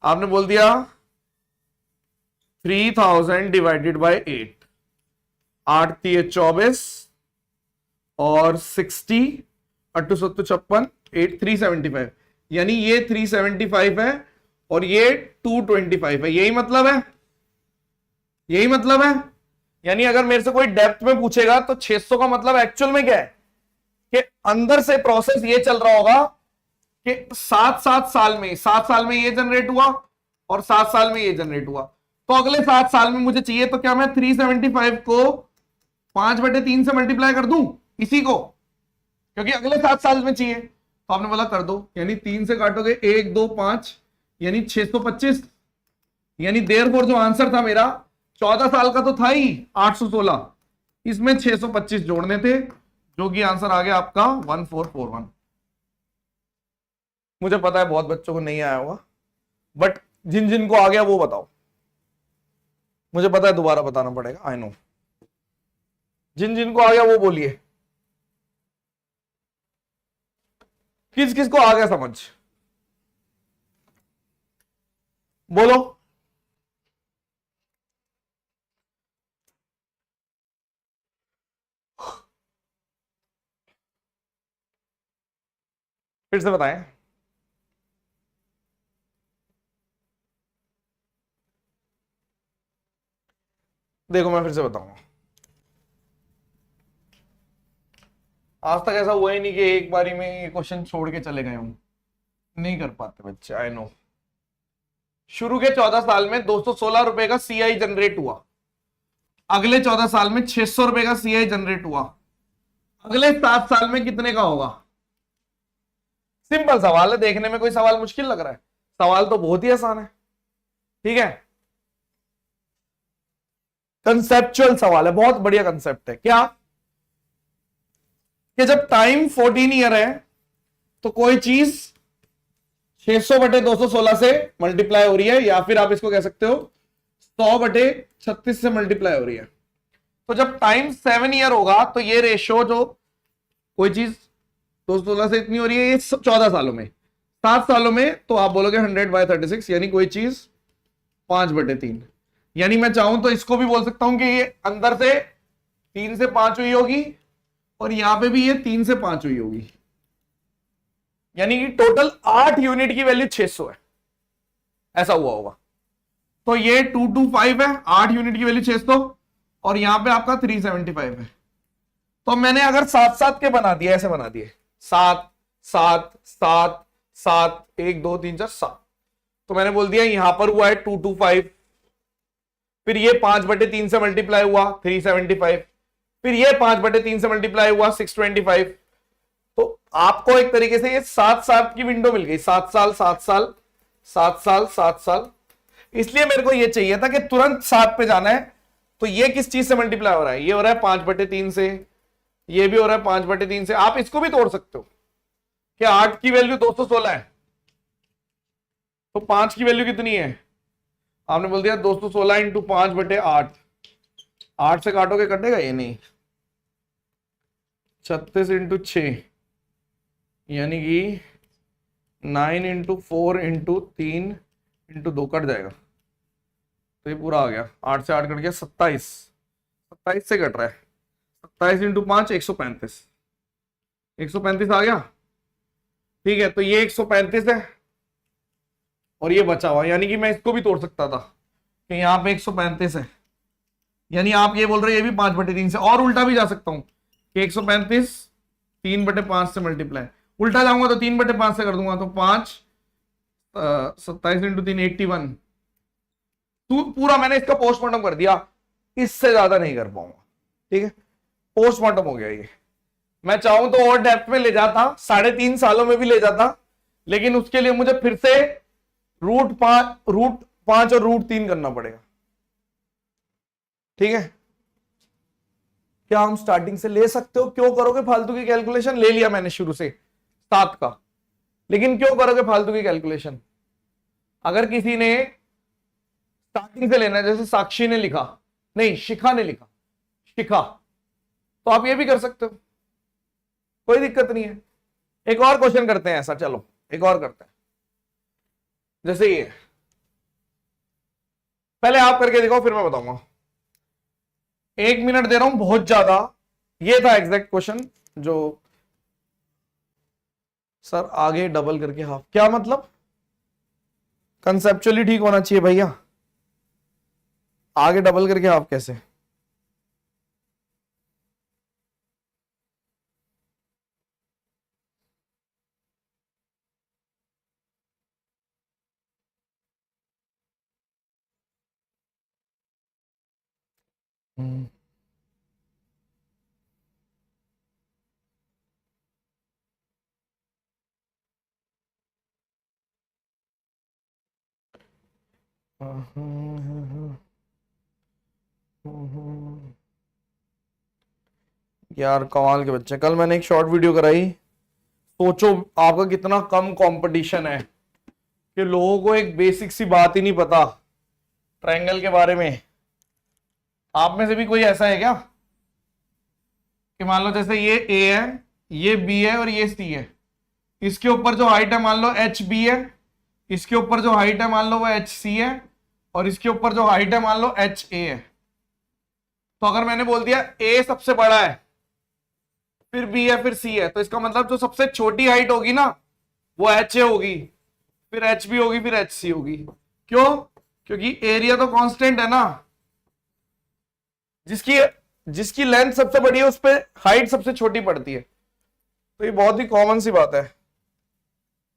S1: आपने बोल दिया 3000 डिवाइडेड बाय 8, 8 3 24 और 60, 8 7 56, 8 375, यानी ये 375 है और ये 225 है। यही मतलब है, यही मतलब है। यानी अगर मेरे से कोई डेप्थ में पूछेगा तो 600 का मतलब एक्चुअल में क्या है, कि अंदर से प्रोसेस ये चल रहा होगा कि 7 साल में ये जनरेट हुआ और 7 साल में ये जनरेट हुआ, तो अगले 7 साल में मुझे चाहिए, तो क्या मैं 375 को 5 बटे 3 से मल्टीप्लाई कर दूं इसी को, क्योंकि अगले 7 साल में चाहिए। तो आपने बोला कर दो, यानी 3 से काटोगे 1 2 5, यानी 625, यानी देयरफॉर जो आंसर था मेरा 14 साल का तो था ही 816, इसमें 625 जोड़ने थे, जो कि आंसर आ गया आपका 1441। मुझे पता है बहुत बच्चों को नहीं आया होगा, बट जिन जिन को आ गया वो बताओ, मुझे पता है दोबारा बताना पड़ेगा, आई नो। जिन जिन को आ गया वो बोलिए, किस किस को आ गया समझ, बोलो। फिर से बताएं। देखो मैं फिर से बताऊंगा, आज तक ऐसा हुआ ही नहीं कि एक बारी में ये क्वेश्चन छोड़ के चले गए हूं, नहीं कर पाते बच्चे, आई नो। शुरू के 14 साल में 216 रुपए का सीआई जनरेट हुआ, अगले 14 साल में 600 रुपए का सीआई जनरेट हुआ, अगले 7 साल में कितने का होगा? सिंपल सवाल है, देखने में कोई सवाल मुश्किल लग रहा है? सवाल तो बहुत ही आसान है, ठीक है। कंसेप्चुअल सवाल है, बहुत बढ़िया कंसेप्ट है। क्या कि जब टाइम 14 ईयर है तो कोई चीज 600/216 से मल्टीप्लाई हो रही है, या फिर आप इसको कह सकते हो 100/36 से मल्टीप्लाई हो रही है। तो जब टाइम 7 ईयर होगा तो ये रेशियो जो कोई चीज 216 से इतनी हो रही है, ये 14 सालों में, 7 सालों में, तो आप बोलोगे 100/36, यानी कोई चीज 5/3। यानी मैं चाहूं तो इसको भी बोल सकता हूं कि ये अंदर से 3 से 5 हुई होगी और यहां पे भी ये 3 से 5 हुई होगी, यानी कि टोटल 8 यूनिट की वैल्यू 600 है, ऐसा हुआ होगा। तो ये 225 है, 8 यूनिट की वैल्यू 600, और यहां पे आपका 375 है। तो मैंने अगर 7-7 के बना दिया, ऐसे बना दिए 7 7 7 7 1 2 3 4 7, तो मैंने बोल दिया यहां पर हुआ है 225, फिर ये 5/3 से मल्टीप्लाई हुआ 375, फिर ये 5/3 से मल्टीप्लाई हुआ 625। तो आपको एक तरीके से ये 7-7 की विंडो मिल गई, 7 साल 7 साल 7 साल 7 साल। इसलिए मेरे को ये चाहिए था कि तुरंत 7 पे जाना है। तो ये किस चीज से मल्टीप्लाई हो रहा है? ये हो रहा है 5/3 से, ये भी हो रहा है 5/3 से। आप इसको भी तोड़ सकते हो कि 8 की वैल्यू 216 है, तो 5 की वैल्यू कितनी है? आपने बोल दिया 216 इंटू 5/8, 8 से काटोगे कटेगा ये नहीं, 36 इंटू 6 यानी कि 9 इंटू 4 इंटू 3 इंटू 2 कट जाएगा, तो ये पूरा आ गया। 8 से 8 कट गया 27, 27 से कट रहा है, 27 इंटू 5 135, 135 आ गया। ठीक है, तो ये 135 है और ये बचा हुआ, यानी कि मैं इसको भी तोड़ सकता था कि यहाँ पे 135 है, यानी आप ये बोल रहे हैं ये भी 5/3 से, और उल्टा भी जा सकता हूं कि 135 3/5 से मल्टीप्लाई, उल्टा जाऊंगा तो 3/5 से कर दूंगा, तो 5 27 इंटू 3 81। पूरा मैंने इसका पोस्टमार्टम कर दिया, इससे ज्यादा नहीं कर पाऊंगा। ठीक है, पोस्टमार्टम हो गया ये। मैं चाहूं तो और डेप्थ में ले जाता, 3.5 सालों में भी ले जाता, लेकिन उसके लिए मुझे फिर से √5 और √3 करना पड़ेगा। ठीक है, क्या हम स्टार्टिंग से ले सकते हो? क्यों करोगे फालतू की कैलकुलेशन? ले लिया मैंने शुरू से 7 का, लेकिन क्यों करोगे फालतू की कैलकुलेशन? अगर किसी ने स्टार्टिंग से लेना है, जैसे साक्षी ने लिखा, नहीं शिखा ने लिखा, शिखा, तो आप ये भी कर सकते हो, कोई दिक्कत नहीं है। एक और क्वेश्चन करते हैं ऐसा, चलो एक और करते हैं, जैसे ये, पहले आप करके दिखाओ फिर मैं बताऊंगा। 1 मिनट दे रहा हूं, बहुत ज्यादा। ये था एग्जैक्ट क्वेश्चन जो सर आगे डबल करके हाफ, क्या मतलब? कंसेप्चुअली ठीक होना चाहिए भैया, आगे डबल करके हाफ कैसे? यार कमाल के बच्चे, कल मैंने एक शॉर्ट वीडियो कराई, सोचो आपका कितना कम कंपटीशन है कि लोगों को एक बेसिक सी बात ही नहीं पता ट्रायंगल के बारे में। आप में से भी कोई ऐसा है क्या कि मान लो जैसे ये ए है, ये बी है और ये सी है, इसके ऊपर जो हाइट है मान लो एच बी है, इसके ऊपर जो हाइट है मान लो वो एच सी है, और इसके ऊपर जो हाइट है मान लो एच ए है। तो अगर मैंने बोल दिया ए सबसे बड़ा है, फिर बी है, फिर सी है, तो इसका मतलब जो सबसे छोटी हाइट होगी ना वो एच ए होगी, फिर एच बी होगी, फिर एच सी होगी। क्यों? क्योंकि एरिया तो कांस्टेंट है ना, जिसकी लेंथ सबसे बड़ी है उस पर हाइट सबसे छोटी पड़ती है। तो ये बहुत ही कॉमन सी बात है,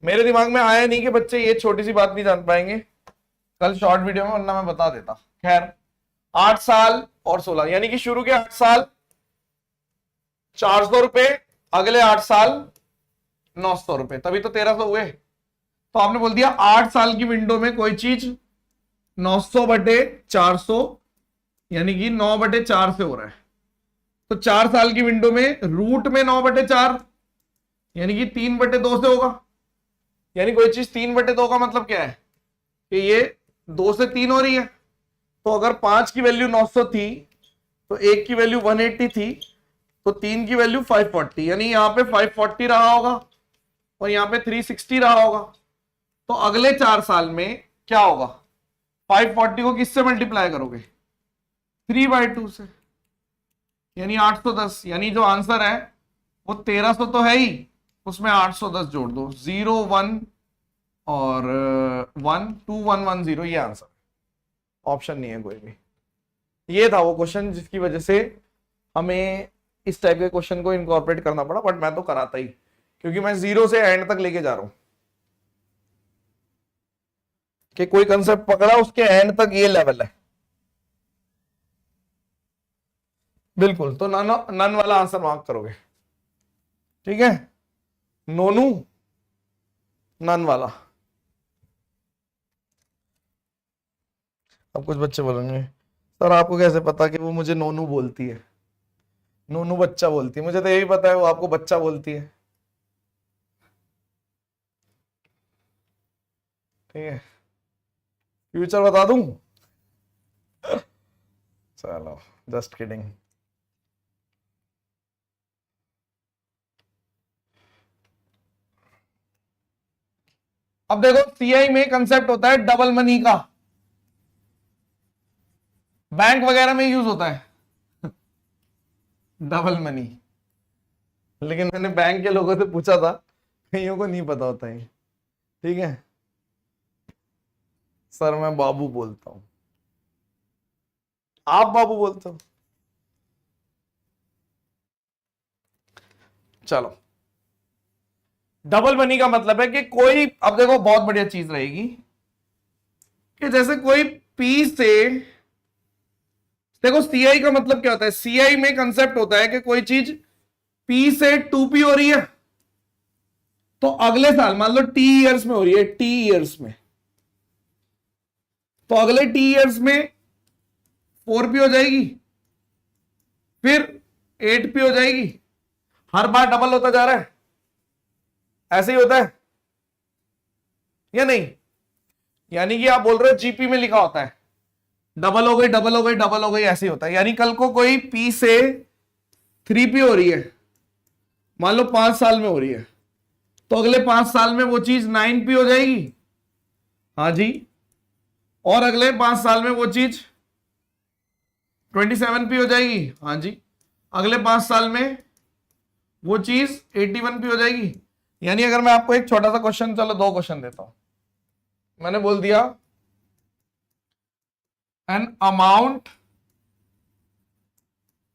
S1: मेरे दिमाग में आया नहीं कि बच्चे ये छोटी सी बात नहीं जान पाएंगे, कल शॉर्ट वीडियो में, वरना मैं बता देता। खैर, 8 साल और 16, यानी कि शुरू के 8 साल 400 रुपए, अगले 8 साल 900 रुपए, तभी तो 1300 हुए। तो आपने बोल दिया 8 साल की विंडो में कोई चीज 900/400 यानी कि 9/4 से हो रहा है। तो 4 साल की विंडो में रूट में 9/4 यानी कि 3/2 से होगा। यानी कोई चीज 3/2 का मतलब क्या है कि ये 2 से 3 हो रही है। तो अगर 5 की वैल्यू 900 थी तो 1 की वैल्यू 180 थी, तो 3 की वैल्यू 540, यानी यहां पे 540 रहा होगा और यहां पे 360 रहा होगा। तो अगले 4 साल में क्या होगा, 540 को किससे मल्टीप्लाई करोगे, 3/2 से, यानी 810। यानी जो आंसर है वो 1300 तो है ही, उसमें 810 जोड़ दो, 0 1 और 1 2 1 1 0, ये आंसर, ऑप्शन नहीं है कोई भी। ये था वो क्वेश्चन जिसकी वजह से हमें इस टाइप के क्वेश्चन को इनकॉर्पोरेट करना पड़ा, बट मैं तो कराता ही, क्योंकि मैं 0 से एंड तक लेके जा रहा हूं कि कोई कंसेप्ट पकड़ा उसके एंड तक ये लेवल है। बिल्कुल, तो नन नन वाला आंसर मार्क करोगे, ठीक है, नोनू नन वाला। अब कुछ बच्चे बोलेंगे सर आपको कैसे पता कि वो मुझे नोनू बोलती है, नोनू बच्चा बोलती है, मुझे तो यही पता है वो आपको बच्चा बोलती है, ठीक है, फ्यूचर बता दूं, चलो जस्ट किडिंग। अब देखो सीआई में कंसेप्ट होता है डबल मनी का, बैंक वगैरह में यूज होता है डबल मनी, लेकिन मैंने बैंक के लोगों से पूछा था, कईयों को नहीं पता होता है, ठीक है, सर मैं बाबू बोलता हूं, आप बाबू बोलते हो, चलो। डबल मनी का मतलब है कि कोई, अब देखो बहुत बढ़िया चीज रहेगी कि जैसे कोई पी से, देखो सीआई का मतलब क्या होता है, सीआई में कंसेप्ट होता है कि कोई चीज पी से 2p हो रही है, तो अगले साल मान लो टी ईयर्स में हो रही है, टी ईयर्स में, तो अगले टी ईयर्स में 4p हो जाएगी, फिर 8p हो जाएगी, हर बार डबल होता जा रहा है, ऐसे ही होता है या नहीं, यानी कि आप बोल रहे हो जीपी में लिखा होता है डबल हो गई डबल हो गई डबल हो गई, ऐसे ही होता है। यानी कल को कोई पी से 3p हो रही है, मान लो 5 साल में हो रही है, तो अगले 5 साल में वो चीज 9p हो जाएगी, हाँ जी, और अगले 5 साल में वो चीज 27p हो जाएगी, हाँ जी, अगले 5 साल में वो चीज 81p हो जाएगी। यानी अगर मैं आपको एक छोटा सा क्वेश्चन, चलो 2 क्वेश्चन देता हूं, मैंने बोल दिया an amount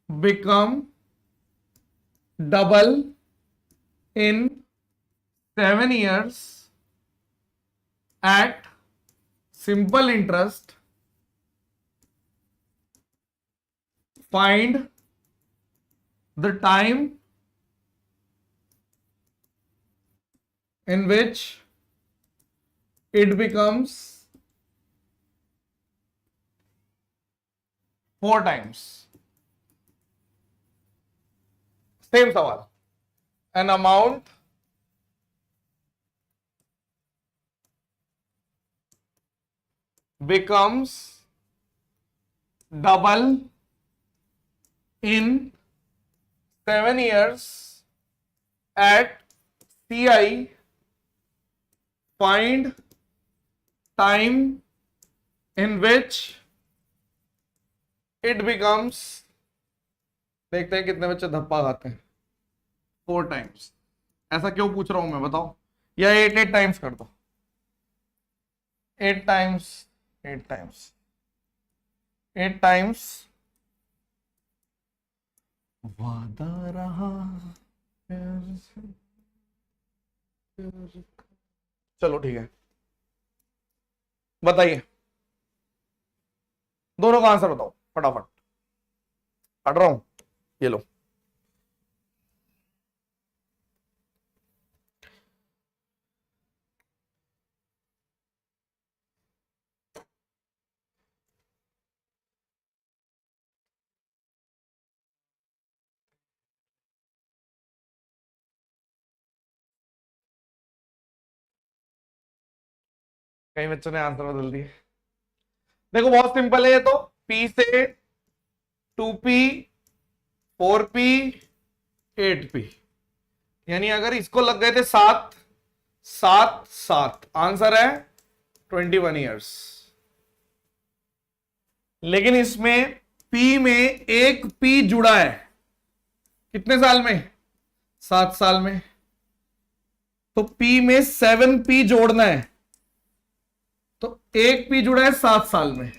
S1: become double in 7 years at simple interest, find the time in which it becomes 4 times। Same सवाल, an amount becomes double in 7 years at CI, find time in which it becomes, देखते हैं कितने बच्चे धप्पा खाते हैं, 4 times। ऐसा क्यों पूछ रहा हूं मैं बताओ, या 8 टाइम्स कर दो, 8 टाइम्स 8 टाइम्स 8 टाइम्स, वादा रहा प्यार से, चलो ठीक है, बताइए दोनों का आंसर बताओ फटाफट, पढ़ रहा हूं, ये लो। कई बच्चों ने आंसर बदल दिए। देखो बहुत सिंपल है ये तो, P से 2P 4P 8P, यानी अगर इसको लग गए थे 7 7 7, आंसर है 21 ईयर्स। लेकिन इसमें P में एक P जुड़ा है, कितने साल में? 7 साल में। तो P में 7P जोड़ना है, तो एक P जुड़ा है 7 साल में,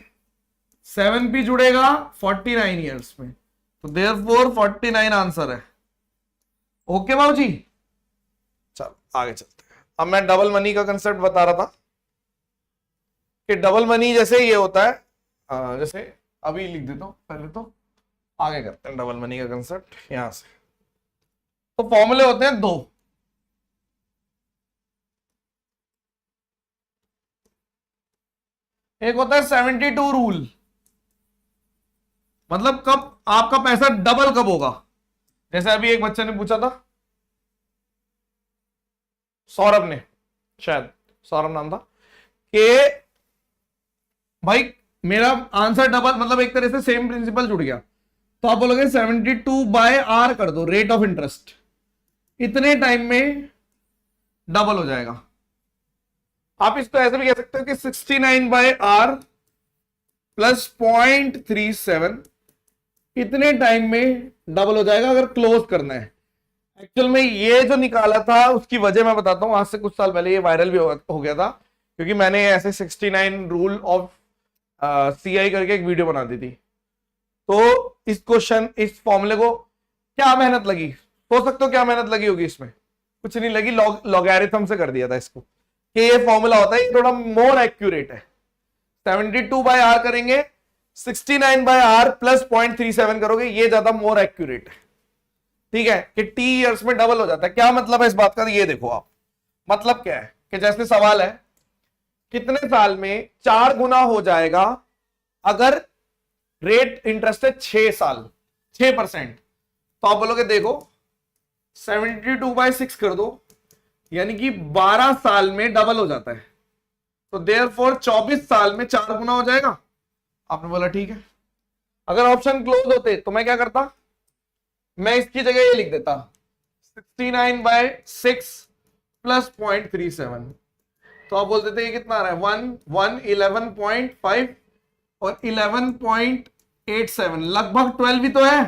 S1: 7P जुड़ेगा 49 ईयर्स में, तो देयरफॉर 49 आंसर है। ओके बाबू जी, चलो आगे चलते हैं। अब मैं डबल मनी का कंसेप्ट बता रहा था कि डबल मनी जैसे ये होता है, जैसे अभी लिख देता हूं, पहले तो आगे करते हैं डबल मनी का कंसेप्ट यहां से। तो फॉर्मूले होते हैं दो, एक होता है 72 रूल, मतलब कब आपका पैसा डबल कब होगा। जैसे अभी एक बच्चे ने पूछा था, सौरभ ने, शायद सौरभ नाम था, कि भाई मेरा आंसर डबल, मतलब एक तरह से सेम प्रिंसिपल जुड़ गया। तो आप बोलोगे 72/R कर दो, रेट ऑफ इंटरेस्ट, इतने टाइम में डबल हो जाएगा। आप इसको ऐसे भी कह सकते हो कि 69/R प्लस 0.37 इतने टाइम में डबल हो जाएगा अगर क्लोज करना है। एक्चुअल में ये जो निकाला था उसकी वजह मैं बताता हूं, आज से कुछ साल पहले ये वायरल भी हो गया था, क्योंकि मैंने ऐसे 69 रूल ऑफ CI करके एक वीडियो बना दी थी। तो इस क्वेश्चन, इस फॉर्मूले को क्या मेहनत लगी, सोच सकते हो क्या मेहनत लगी होगी इसमें? कुछ नहीं लगी, लॉगरिथम से कर दिया था इसको, कि ये फॉर्मूला होता है, ये थोड़ा मोर एक्यूरेट है। 72/R करेंगे, 69/R प्लस 0.37 करोगे, ये ज्यादा मोर एक्यूरेट है। ठीक है, कि T ईयर्स में डबल हो जाता है। क्या मतलब है इस बात का, ये देखो आप, मतलब क्या है कि जैसे सवाल है कितने साल में 4 गुना हो जाएगा अगर रेट इंटरेस्ट है 6 साल 6%, तो आप बोलोगे देखो 72/6 कर दो, यानी कि 12 साल में डबल हो जाता है, तो देयरफॉर 24 साल में 4 गुना हो जाएगा। आपने बोला ठीक है। अगर ऑप्शन क्लोज होते तो मैं क्या करता, मैं इसकी जगह ये लिख देता 69/6 प्लस 0.37, तो आप बोल देते ये कितना आ रहा है 11.5 और 11.87, लगभग 12 ही तो है।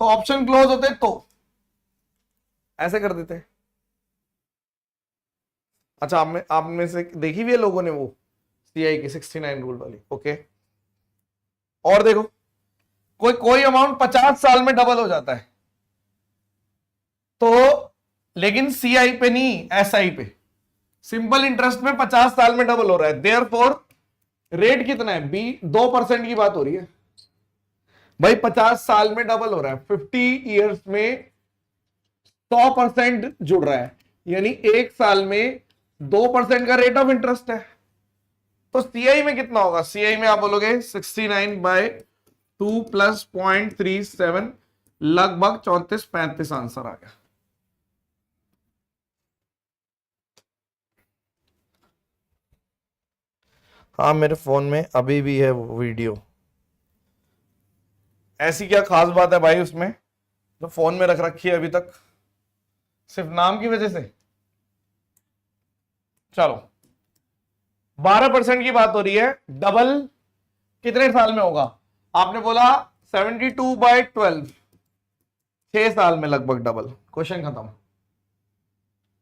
S1: तो ऑप्शन क्लोज होते तो ऐसे कर देते। अच्छा, आप में से देखी हुई है लोगों ने वो CI की 69 रूल वाली? ओके, और देखो कोई अमाउंट 50 साल में डबल हो जाता है, तो लेकिन CI पे नहीं, SI पे, सिंपल इंटरेस्ट में 50 साल में डबल हो रहा है, देयरफॉर रेट कितना है, 2% की बात हो रही है भाई। 50 साल में डबल हो रहा है, 50 ईयर्स में 100% जुड़ रहा है, यानी एक साल में 2% का रेट ऑफ इंटरेस्ट है। तो CI में कितना होगा, CI में आप बोलोगे 69/2 प्लस 0.37, लगभग 34-35 आंसर आ गया। हाँ, मेरे फोन में अभी भी है वो वीडियो। ऐसी क्या खास बात है भाई उसमें जो फोन में रख रखी है अभी तक, सिर्फ नाम की वजह से? चलो, 12% की बात हो रही है, डबल कितने साल में होगा? आपने बोला 72/12, 6 साल में लगभग डबल, क्वेश्चन खत्म।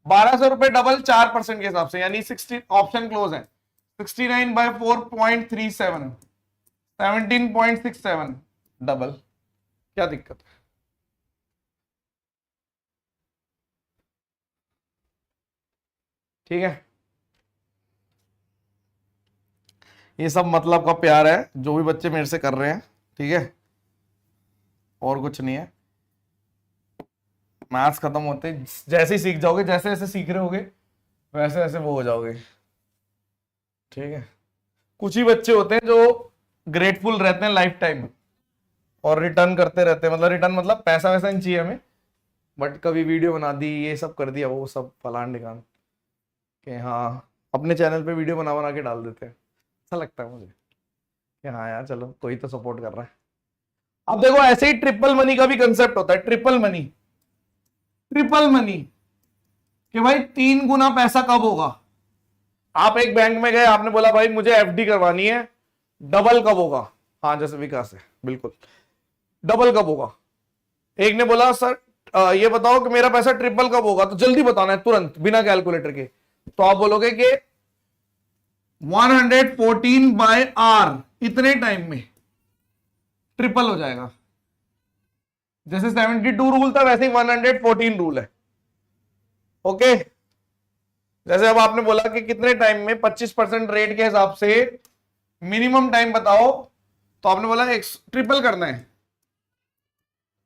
S1: 1200 रुपए डबल 4% के हिसाब से, यानी 60, ऑप्शन क्लोज है। 69/4.37, 17.67 डबल, क्या दिक्कत है? ठीक है, ये सब मतलब का प्यार है जो भी बच्चे मेरे से कर रहे हैं, ठीक है, और कुछ नहीं है। मैथ्स खत्म होते जैसे ही सीख जाओगे, जैसे जैसे सीख रहे होगे वैसे वैसे वो हो जाओगे, ठीक है। कुछ ही बच्चे होते हैं जो ग्रेटफुल रहते हैं लाइफ टाइम और रिटर्न करते रहते हैं, मतलब रिटर्न मतलब पैसा वैसा नहीं चाहिए हमें, बट कभी वीडियो बना दी, ये सब कर दिया, वो सब फलान ढिकान के, हाँ अपने चैनल पे वीडियो बना बना के डाल देते हैं, अच्छा लगता है मुझे कि हाँ यार चलो कोई तो सपोर्ट कर रहा है। अब देखो ऐसे ही ट्रिपल मनी का भी कंसेप्ट होता है, ट्रिपल मनी। ट्रिपल मनी कि भाई 3 गुना पैसा कब होगा? आप एक बैंक में गए, आपने बोला भाई मुझे एफडी करवानी है, डबल कब होगा? हाँ जैसे विकास है, बिल्कुल डबल कब होगा? एक ने बोला सर ये बताओ कि मेरा पैसा ट्रिपल कब होगा, तो जल्दी बताना है तुरंत बिना कैलकुलेटर के, तो आप बोलोगे कि 114/r इतने टाइम में ट्रिपल हो जाएगा। जैसे 72 रूल था वैसे ही 114 रूल है। ओके, जैसे अब आपने बोला कि कितने टाइम में 25% रेट के हिसाब से मिनिमम टाइम बताओ, तो आपने बोला ट्रिपल करना है,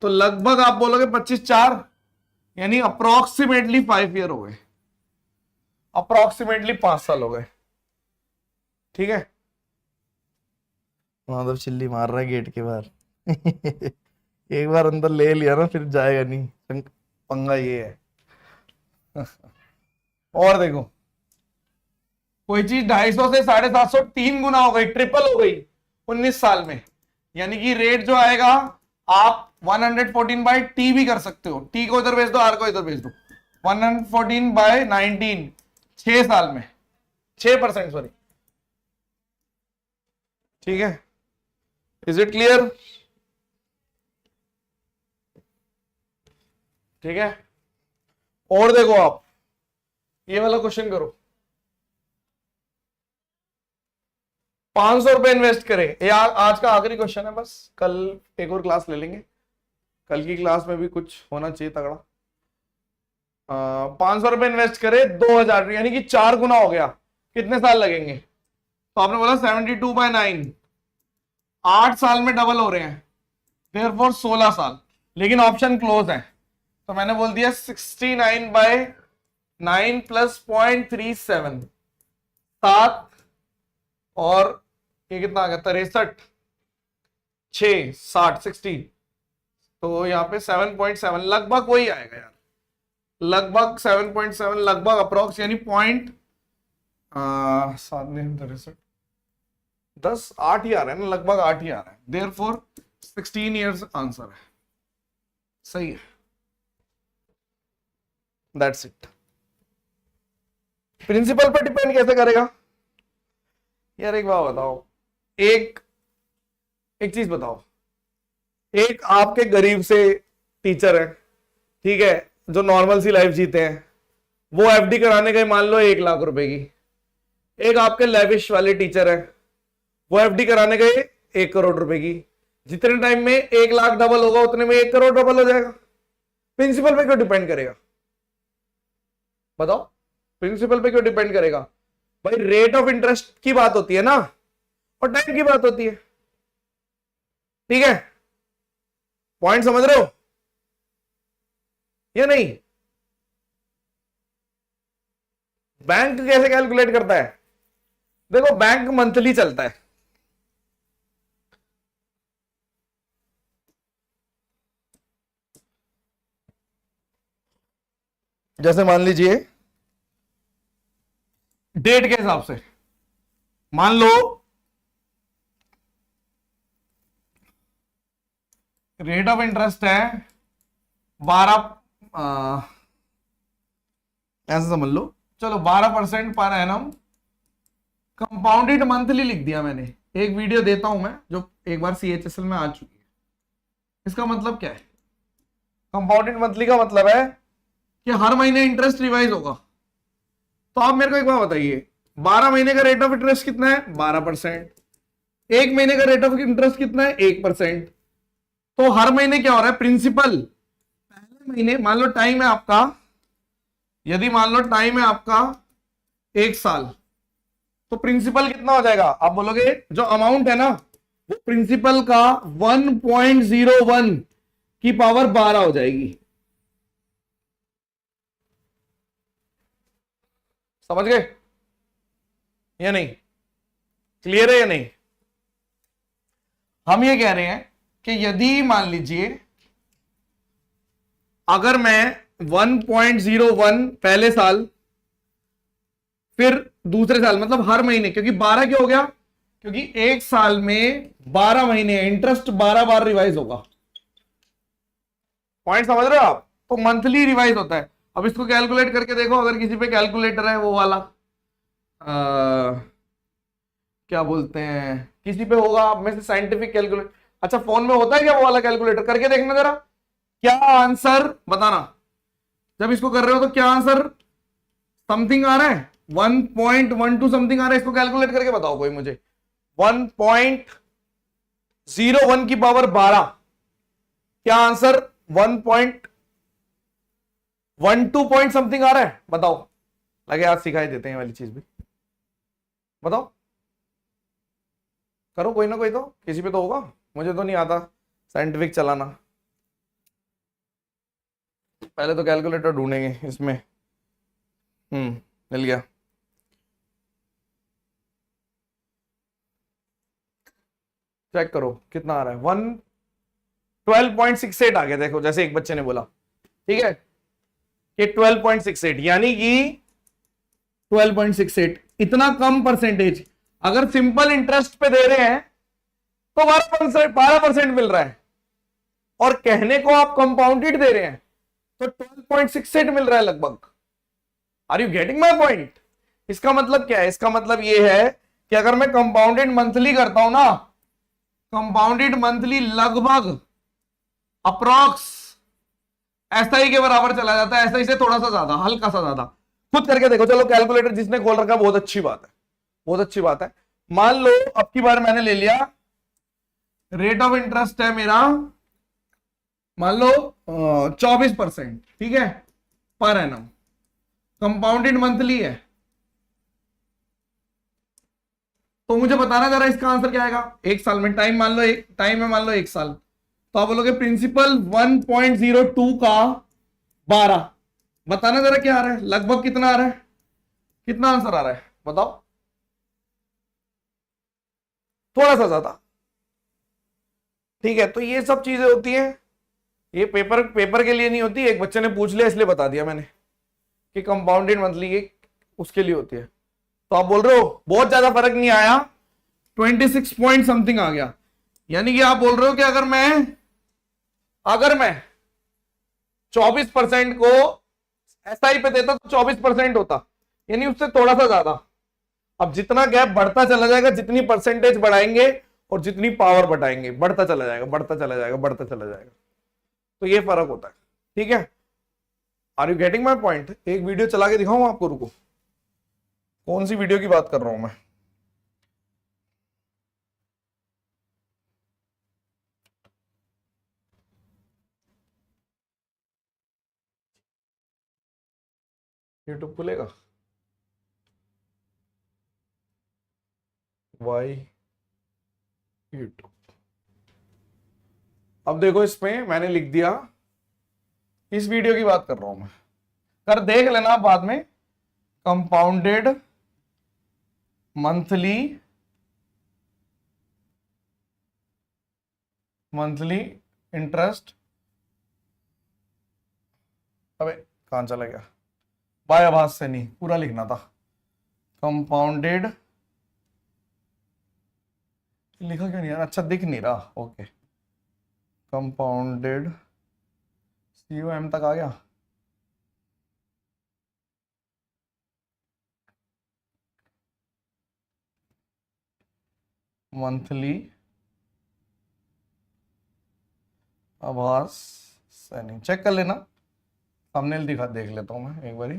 S1: तो लगभग आप बोलोगे 25/4 यानी अप्रोक्सीमेटली 5 ईयर हो गए, अप्रोक्सीमेटली 5 साल हो गए। ठीक है, माधव चिल्ली मार रहा है गेट के बाहर एक बार अंदर ले लिया ना फिर जाएगा नहीं, पंगा ये है और देखो कोई चीज 250 से 750 3 गुना हो गई, ट्रिपल हो गई 19 साल में, यानी कि रेट जो आएगा आप 114/t भी कर सकते हो, t को इधर भेज दो, r को इधर भेज दो, 114/19 6 साल में 6%, सॉरी। ठीक है, इज इट क्लियर? ठीक है, और देखो आप ये वाला क्वेश्चन करो, 500 रुपए इन्वेस्ट करें, ये आज का आखिरी क्वेश्चन है, बस कल एक और क्लास ले लेंगे, कल की क्लास में भी कुछ होना चाहिए तगड़ा। 500 रुपए इन्वेस्ट करें 2000 यानी कि 4 गुना हो गया, कितने साल लगेंगे? तो आपने बोला 72/9 8 साल में डबल हो रहे हैं, देयरफॉर 16 साल, लेकिन ऑप्शन क्लोज है, तो मैंने बोल दिया 69/9 प्लस 0.37 7 और ये कितना आ गया 63 6 60 60, तो यहाँ पे 7.7 लगभग वही आएगा यार, लगभग 7.7 लगभग अप्रोक्स, यानी 10 8 ही आ रहा है ना, लगभग 8 ही आ रहा है, देयरफॉर 16 इयर्स आंसर है, सही है, दैट्स इट। प्रिंसिपल पर डिपेंड कैसे करेगा यार? एक बात बताओ, एक चीज बताओ, एक आपके गरीब से टीचर है, ठीक है, जो नॉर्मल सी लाइफ जीते हैं, वो एफडी कराने गए मान लो 1 लाख रुपए की, एक आपके लेविश वाले टीचर है, वो एफडी कराने गए 1 करोड़ रुपए की, जितने टाइम में 1 लाख डबल होगा उतने में 1 करोड़ डबल हो जाएगा। प्रिंसिपल पे क्यों डिपेंड करेगा बताओ? प्रिंसिपल पे क्यों डिपेंड करेगा भाई? रेट ऑफ इंटरेस्ट की बात होती है ना, और टाइम की बात होती है, ठीक है, पॉइंट समझ रहे हो या नहीं? बैंक कैसे कैलकुलेट करता है? देखो बैंक मंथली चलता है, जैसे मान लीजिए डेट के हिसाब से, मान लो रेट ऑफ इंटरेस्ट है 12, ऐसे समझ लो, चलो 12% पर एनम, कंपाउंडेड मंथली लिख दिया मैंने, एक वीडियो देता हूं मैं जो एक बार CHSL में आ चुकी है। इसका मतलब क्या है? कंपाउंडेड मंथली का मतलब है कि हर महीने इंटरेस्ट रिवाइज होगा। तो आप मेरे को एक बात बताइए, 12 महीने का रेट ऑफ इंटरेस्ट कितना है? 12%। एक महीने का रेट ऑफ इंटरेस्ट कितना है? 1%। तो हर महीने क्या हो रहा है? प्रिंसिपल पहले महीने, मान लो टाइम है आपका, यदि मान लो टाइम है आपका 1 साल, तो प्रिंसिपल कितना हो जाएगा? आप बोलोगे जो अमाउंट है ना वो प्रिंसिपल का 1.01 की पावर 12 हो जाएगी। समझ गए या नहीं? क्लियर है या नहीं? हम ये कह रहे हैं कि यदि मान लीजिए अगर मैं 1.01 पहले साल, फिर दूसरे साल मतलब हर महीने, क्योंकि 12 क्यों हो गया, क्योंकि एक साल में 12 महीने, इंटरेस्ट 12 बार रिवाइज होगा। पॉइंट समझ रहे हो आप? तो मंथली रिवाइज होता है। अब इसको कैलकुलेट करके देखो, अगर किसी पे कैलकुलेटर है वो वाला क्या बोलते हैं, किसी पे होगा आप में से साइंटिफिक कैलकुलेटर, अच्छा फोन में होता है क्या वो वाला कैलकुलेटर, करके देखना जरा, क्या आंसर बताना। जब इसको कर रहे हो तो क्या आंसर समथिंग आ रहा है, 1.12 समथिंग आ रहा है, इसको कैलकुलेट करके बताओ कोई मुझे। 1.01 की पावर 12, क्या आंसर 1.12 पॉइंट समथिंग आ रहा है, बताओ। लगे आज सिखाई देते हैं वाली चीज भी, बताओ, करो कोई ना कोई, तो किसी पे तो होगा, मुझे तो नहीं आता साइंटिफिक चलाना। पहले तो कैलकुलेटर ढूंढेंगे इसमें। मिल गया। चेक करो कितना आ रहा है, 12.68 आ गया, देखो जैसे एक बच्चे ने बोला, ठीक है, कि 12.68 यानी कि 12.68 इतना कम परसेंटेज, अगर सिंपल इंटरेस्ट पे दे रहे हैं तो 12% मिल रहा है, और कहने को आप कंपाउंडेड दे रहे हैं तो 12.68 मिल रहा है लगभग। Are you getting my point? इसका मतलब क्या है, इसका मतलब यह है कि अगर मैं कंपाउंडेड मंथली करता हूं ना, कंपाउंडेड मंथली लगभग अप्रॉक्स एसआई के बराबर चला जाता है, एसआई से थोड़ा सा ज्यादा, हल्का सा ज्यादा। खुद करके देखो, चलो कैलकुलेटर जिसने खोल रखा है बहुत अच्छी बात है, बहुत अच्छी बात है। मान लो अब की बार मैंने ले लिया, रेट ऑफ इंटरेस्ट है मेरा मान लो 24%, ठीक है, पर एनम, कंपाउंडेड मंथली है, तो मुझे बताना जरा इसका आंसर क्या आएगा एक साल में। टाइम मान लो, एक टाइम है मान लो एक साल, तो आप बोलोगे प्रिंसिपल 1.02 का 12, बताना जरा क्या आ रहा है, लगभग कितना आ रहा है, कितना आंसर आ रहा है बताओ, थोड़ा सा ज्यादा, ठीक है। तो ये सब चीजें होती हैं, ये पेपर पेपर के लिए नहीं होती, एक बच्चे ने पूछ लिया इसलिए बता दिया मैंने कि कंपाउंडेड मंथली ये उसके लिए होती है। तो आप बोल रहे हो बहुत ज्यादा फर्क नहीं आया, 26 पॉइंट समथिंग आ गया, यानी कि आप बोल रहे हो कि अगर मैं 24% को एसआई पे देता तो 24% होता, यानी उससे थोड़ा सा ज्यादा। अब जितना गैप बढ़ता चला जाएगा, जितनी परसेंटेज बढ़ाएंगे और जितनी पावर बढ़ाएंगे, बढ़ता चला जाएगा, बढ़ता चला जाएगा, बढ़ता चला जाएगा, तो ये फर्क होता है, ठीक है। Are you getting my point? एक वीडियो चला के दिखाऊं आपको, रुको, कौन सी वीडियो की बात कर रहा हूं मैं, यूट्यूब खुलेगा, वाई यूट्यूब, अब देखो इसमें मैंने लिख दिया, इस वीडियो की बात कर रहा हूं मैं, कर देख लेना बाद में, कंपाउंडेड मंथली मंथली इंटरेस्ट, अबे कहां चला गया, बाय आवाज से नहीं, पूरा लिखना था, कंपाउंडेड, लिखा क्यों नहीं यार, अच्छा दिख नहीं रहा, ओके, कंपाउंडेड, COM तक आ गया, मंथली आभास सैनिक, चेक कर लेना, थंबनेल दिखा देख लेता हूं मैं एक बारी,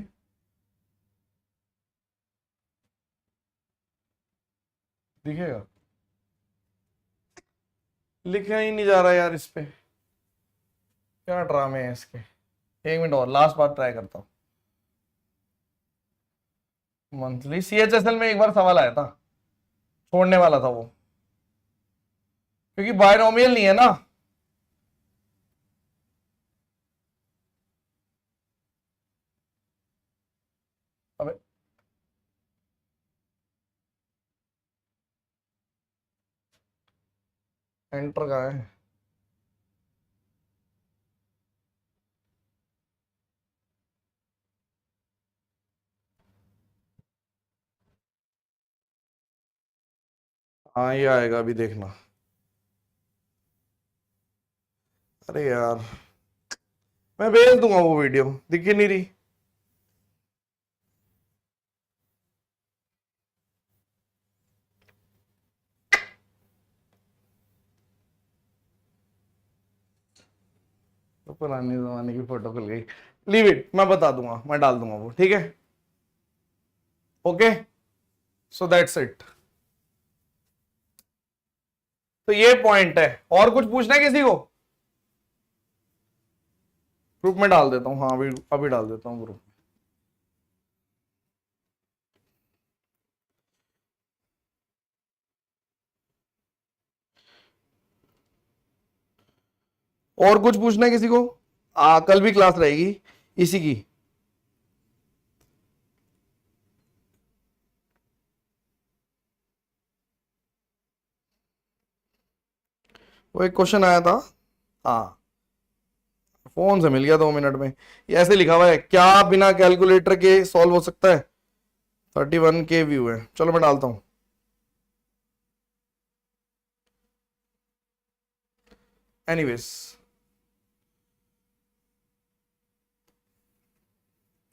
S1: दिखेगा, लिखा ही नहीं जा रहा यार इस पे, क्या ड्रामे है इसके, एक मिनट और लास्ट बार ट्राई करता हूँ। मंथली CHSL में एक बार सवाल आया था, छोड़ने वाला था वो, क्योंकि बायनोमियल नहीं है ना, अबे एंटर का है, हाँ ये आएगा अभी देखना। अरे यार मैं भेज दूंगा वो वीडियो, दिख ही नहीं रही। तो पुरानी जमाने की फोटो खुल गई। लीव इट, मैं बता दूंगा, मैं डाल दूंगा वो, ठीक है। Okay, so that's it. तो ये पॉइंट है। और कुछ पूछना है किसी को? ग्रुप में डाल देता हूँ, हाँ अभी अभी डाल देता हूँ ग्रुप। और कुछ पूछना है किसी को? कल भी क्लास रहेगी इसी की। वो एक क्वेश्चन आया था, हाँ फोन से मिल गया 2 मिनट में। ये ऐसे लिखा हुआ है, क्या बिना कैलकुलेटर के सॉल्व हो सकता है? 31K व्यू है, चलो मैं डालता हूँ। एनीवेज,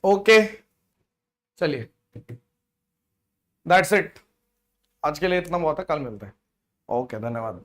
S1: ओके चलिए, दैट्स इट। आज के लिए इतना बहुत है, कल मिलते हैं। ओके, धन्यवाद।